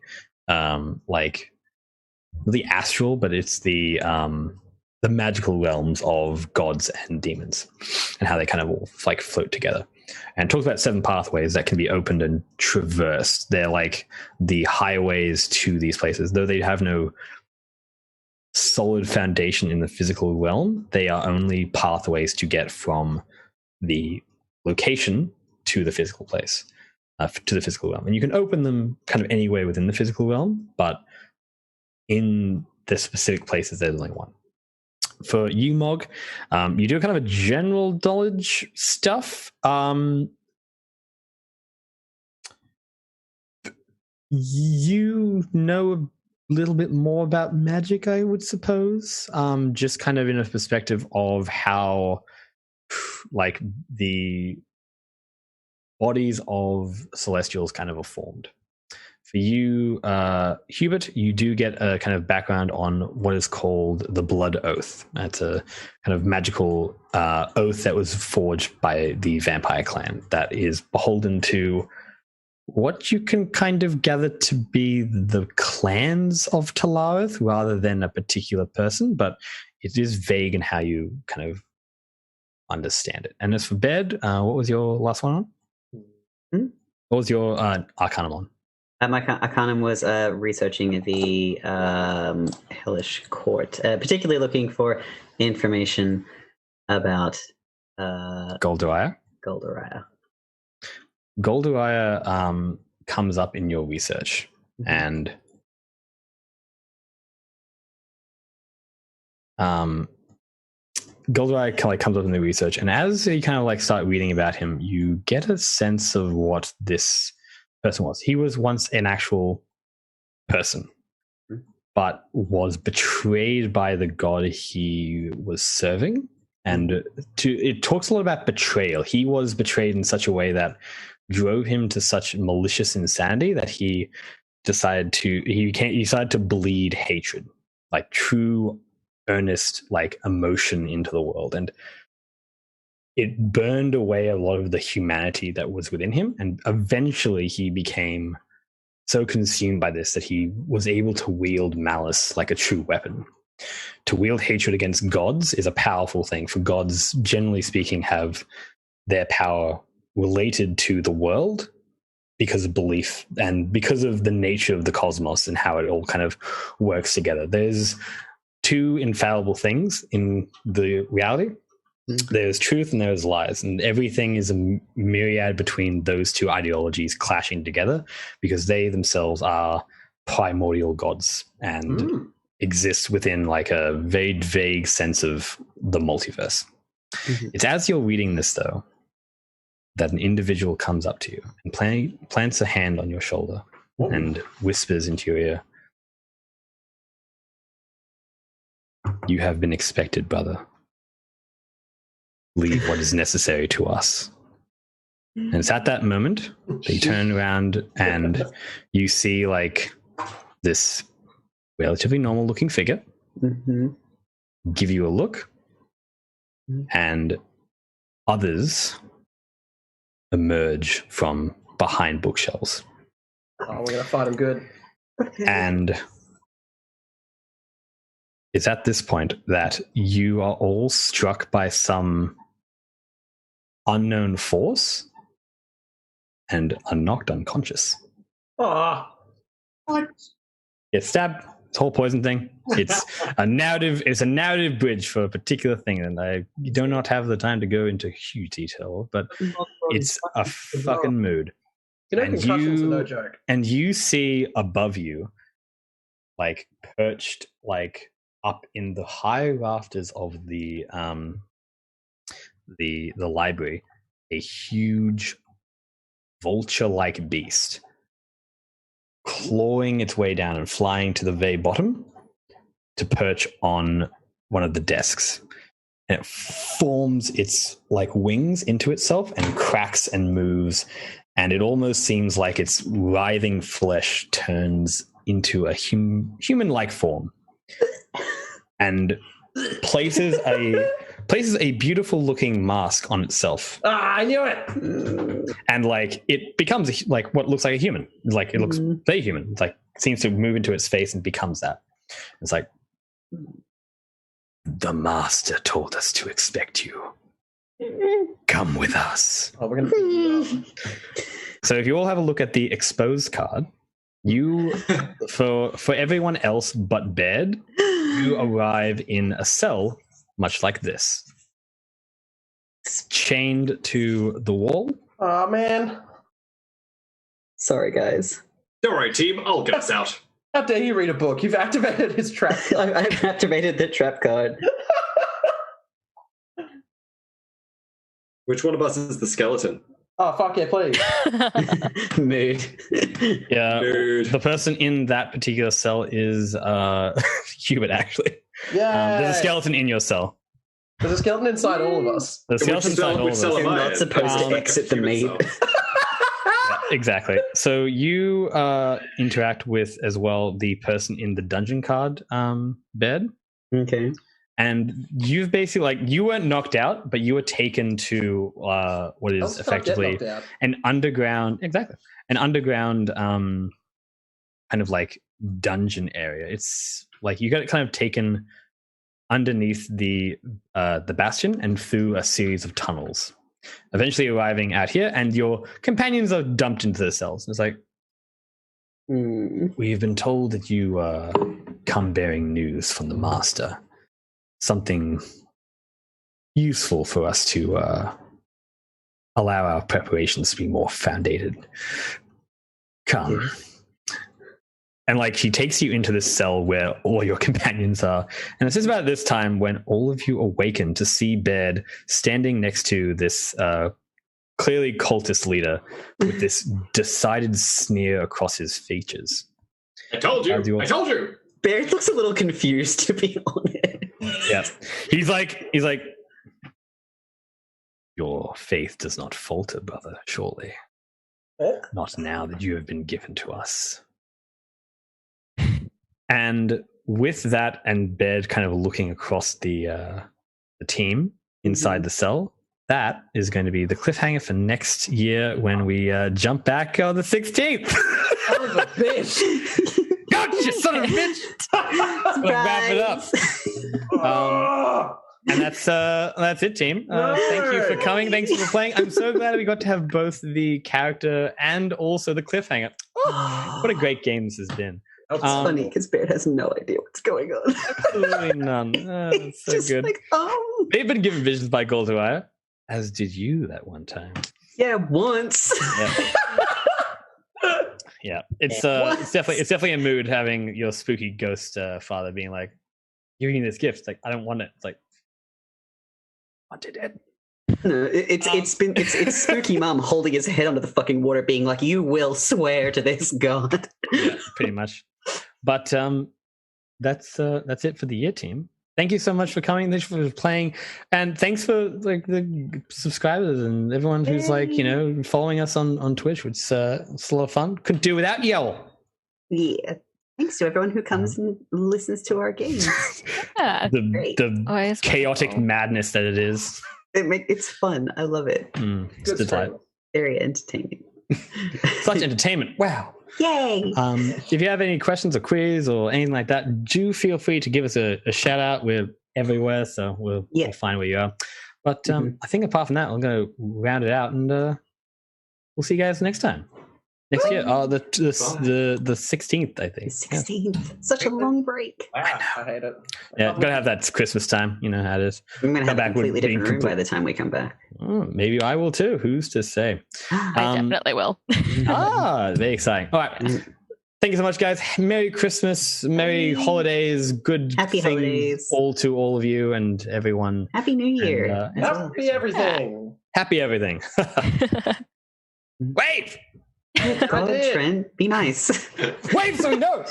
Speaker 1: the astral, but it's the magical realms of gods and demons, and how they kind of all float together. And talks about 7 pathways that can be opened and traversed. They're like the highways to these places, though they have no solid foundation in the physical realm. They are only pathways to get from the location to the physical place, to the physical realm. And you can open them kind of anywhere within the physical realm, but in the specific places, there's only one. For you, Mog, you do kind of a general knowledge stuff. You know a little bit more about magic, I would suppose. Just kind of in a perspective of how, the bodies of celestials kind of are formed. For you, Hubert, you do get a kind of background on what is called the Blood Oath. That's a kind of magical oath that was forged by the vampire clan that is beholden to what you can kind of gather to be the clans of Talareth rather than a particular person, but it is vague in how you kind of understand it. And as for Bed, what was your last one on? What was your Arcanum on?
Speaker 2: My Arcanum was researching the Hellish Court, particularly looking for information about
Speaker 1: Golduraya. Golduraya comes up in your research, and Golduraya kind of comes up in the research, and as you kind of start reading about him, you get a sense of what this person was. He was once an actual person, but was betrayed by the god he was serving. And it talks a lot about betrayal. He was betrayed in such a way that drove him to such malicious insanity that he decided to bleed hatred, true, earnest, emotion into the world. And it burned away a lot of the humanity that was within him. And eventually he became so consumed by this that he was able to wield malice like a true weapon. To wield hatred against gods is a powerful thing, for gods, generally speaking, have their power related to the world because of belief and because of the nature of the cosmos and how it all kind of works together. There's two infallible things in the reality. There's truth and there's lies, and everything is a myriad between those two ideologies clashing together because they themselves are primordial gods and exist within like a very vague sense of the multiverse. It's as you're reading this, though, that an individual comes up to you and plants a hand on your shoulder and whispers into your ear, "You have been expected, brother. Leave what is necessary to us." And it's at that moment that you turn around and you see like this relatively normal looking figure give you a look, and others emerge from behind bookshelves.
Speaker 6: Oh, we're gonna fight him good.
Speaker 1: And it's at this point that you are all struck by some unknown force and are knocked unconscious.
Speaker 6: Oh, what?
Speaker 1: Get stabbed. This whole poison thing. It's a narrative. It's a narrative bridge for a particular thing, and I do not have the time to go into huge detail. But it's a fucking mood.
Speaker 6: You know, concussions are no joke.
Speaker 1: And you see above you, like perched, like up in the high rafters of the library, a huge vulture-like beast clawing its way down and flying to the very bottom to perch on one of the desks. And it forms its like wings into itself and cracks and moves, and it almost seems like its writhing flesh turns into a human-like form and places a beautiful-looking mask on itself.
Speaker 6: Ah, I knew it.
Speaker 1: And like it becomes like what looks like a human. Like it looks very human. It's like it seems to move into its face and becomes that. It's like, "The master told us to expect you. Come with us."
Speaker 6: Oh, we're gonna.
Speaker 1: So if you all have a look at the exposed card, you for everyone else but Bed, you arrive in a cell much like this, chained to the wall.
Speaker 6: Oh man.
Speaker 2: Sorry, guys.
Speaker 3: Don't worry, team. I'll get us out.
Speaker 6: How dare you read a book? You've activated his trap.
Speaker 2: I've activated the trap card.
Speaker 3: Which one of us is the skeleton?
Speaker 6: Oh, fuck yeah, please.
Speaker 2: Mood.
Speaker 1: Yeah, the person in that particular cell is Hubert, actually.
Speaker 6: Yeah.
Speaker 1: There's a skeleton in your cell.
Speaker 6: There's a skeleton inside all of us.
Speaker 1: There's a skeleton inside all of us.
Speaker 2: You're not supposed to exit the meat.
Speaker 1: Yeah, exactly. So you interact with, as well, the person in the dungeon card bed.
Speaker 2: Okay.
Speaker 1: And you've basically, like, you weren't knocked out, but you were taken to what is effectively an underground, kind of like dungeon area. It's like you got kind of taken underneath the bastion and through a series of tunnels, eventually arriving out here, and your companions are dumped into the cells. It's like, we've been told that you come bearing news from the master. Something useful for us to allow our preparations to be more foundated. Come. And like she takes you into this cell where all your companions are. And it's just about this time when all of you awaken to see Baird standing next to this clearly cultist leader with this decided sneer across his features.
Speaker 3: I told you. I told you.
Speaker 2: Baird looks a little confused, to be honest.
Speaker 1: Yeah. He's like, your faith does not falter, brother, surely. Not now that you have been given to us. And with that, and Baird kind of looking across the team inside the cell, that is going to be the cliffhanger for next year when we jump back on the 16th.
Speaker 6: That was a bitch.
Speaker 1: Gotcha, son of a bitch! Let's wrap it up. And that's it, team. Thank you for coming. Thanks for playing. I'm so glad we got to have both the character and also the cliffhanger. What a great game this has been.
Speaker 2: It's funny because Bear has no idea what's going on.
Speaker 1: Absolutely none. It's so
Speaker 2: just
Speaker 1: good.
Speaker 2: like,
Speaker 1: They've been given visions by Goldwire, as did you that one time.
Speaker 2: Yeah, once.
Speaker 1: Yeah, it's definitely a mood having your spooky ghost father being like, "Giving you this gift." It's like, I don't want it. It's like, wanted it.
Speaker 2: No, it's spooky mum holding his head under the fucking water, being like, "You will swear to this god."
Speaker 1: Yeah, pretty much. But that's it for the year, team. Thank you so much for coming. Thanks for playing, and thanks for like the subscribers and everyone who's like following us on Twitch. It's a lot of fun. Couldn't do without y'all.
Speaker 2: Yeah. Thanks to everyone who comes and listens to our games.
Speaker 15: Yeah,
Speaker 1: the chaotic madness that it is.
Speaker 2: It's fun. I love it.
Speaker 1: It's a delight.
Speaker 2: Very entertaining.
Speaker 1: Such entertainment. Wow.
Speaker 2: Yay.
Speaker 1: If you have any questions or queries or anything like that, do feel free to give us a shout out. We're everywhere, so we'll find where you are. But I think apart from that, I'm going to round it out, and we'll see you guys next time. Next year, the 16th, I think.
Speaker 2: 16th. Such a long break.
Speaker 6: Wow, I hate it.
Speaker 1: Yeah, gotta have that Christmas time. You know how it is.
Speaker 2: I'm gonna have a completely different room by the time we come back.
Speaker 1: Maybe I will too. Who's to say?
Speaker 15: I definitely will.
Speaker 1: Very exciting. All right. Thank you so much, guys. Merry Christmas, Merry holidays, good
Speaker 2: Happy holidays,
Speaker 1: all to all of you and everyone.
Speaker 2: Happy New Year.
Speaker 6: And, happy everything.
Speaker 1: Happy everything. Wave.
Speaker 2: God, Trent, be nice.
Speaker 1: Wave so he knows.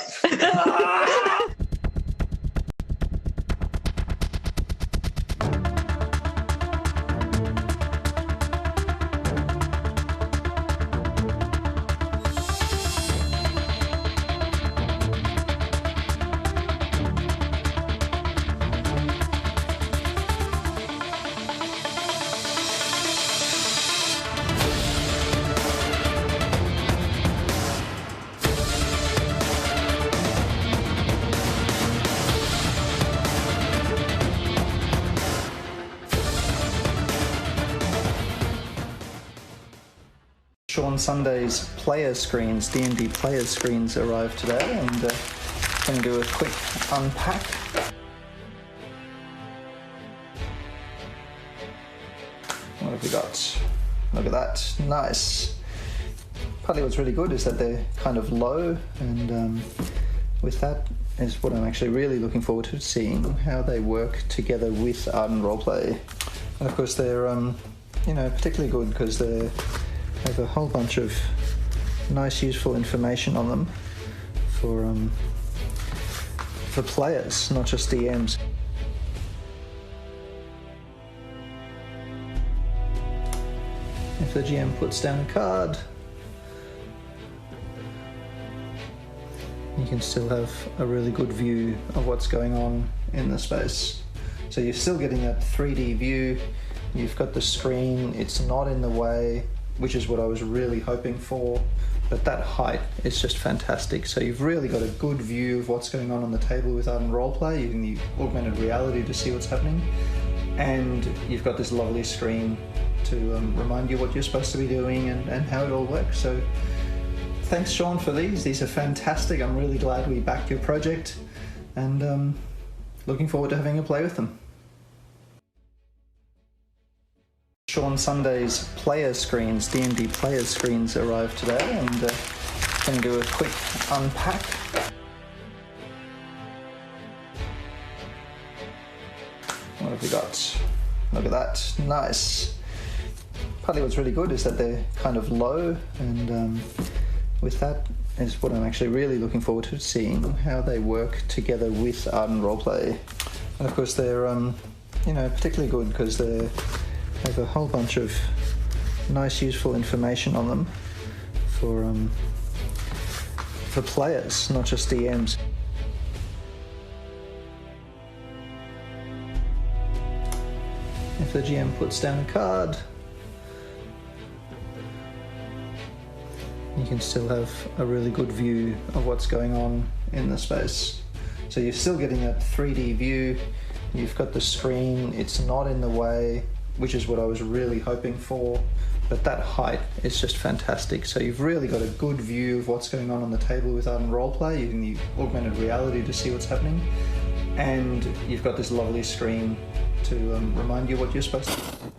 Speaker 7: Sean Sunday's player screens, D&D player screens arrived today, and going to do a quick unpack. What have we got? Look at that, nice. Partly what's really good is that they're kind of low, and with that is what I'm actually really looking forward to seeing, how they work together with Ardent Roleplay. And of course they're particularly good because they have a whole bunch of nice useful information on them for players, not just DMs. If the GM puts down a card, you can still have a really good view of what's going on in the space. So you're still getting that 3D view, you've got the screen, it's not in the way, which is what I was really hoping for, but that height is just fantastic. So you've really got a good view of what's going on the table with Ardent Roleplay, using the augmented reality to see what's happening, and you've got this lovely screen to remind you what you're supposed to be doing and how it all works. So thanks, Sean, for these are fantastic. I'm really glad we backed your project, and looking forward to having a play with them. Sean Sunday's player screens, D&D player screens arrived today, and going to do a quick unpack. What have we got? Look at that, nice. Partly what's really good is that they're kind of low, and with that is what I'm actually really looking forward to seeing, how they work together with Ardent Roleplay. And of course they're particularly good because they have a whole bunch of nice useful information on them for players, not just DMs. If the GM puts down a card, you can can still have a really good view of what's going on in the space. So you're still getting that 3D view. You've got the screen, it's not in the way, which is what I was really hoping for. But that height is just fantastic. So you've really got a good view of what's going on the table with Ardent Roleplay, using the augmented reality to see what's happening. And you've got this lovely screen to remind you what you're supposed to do.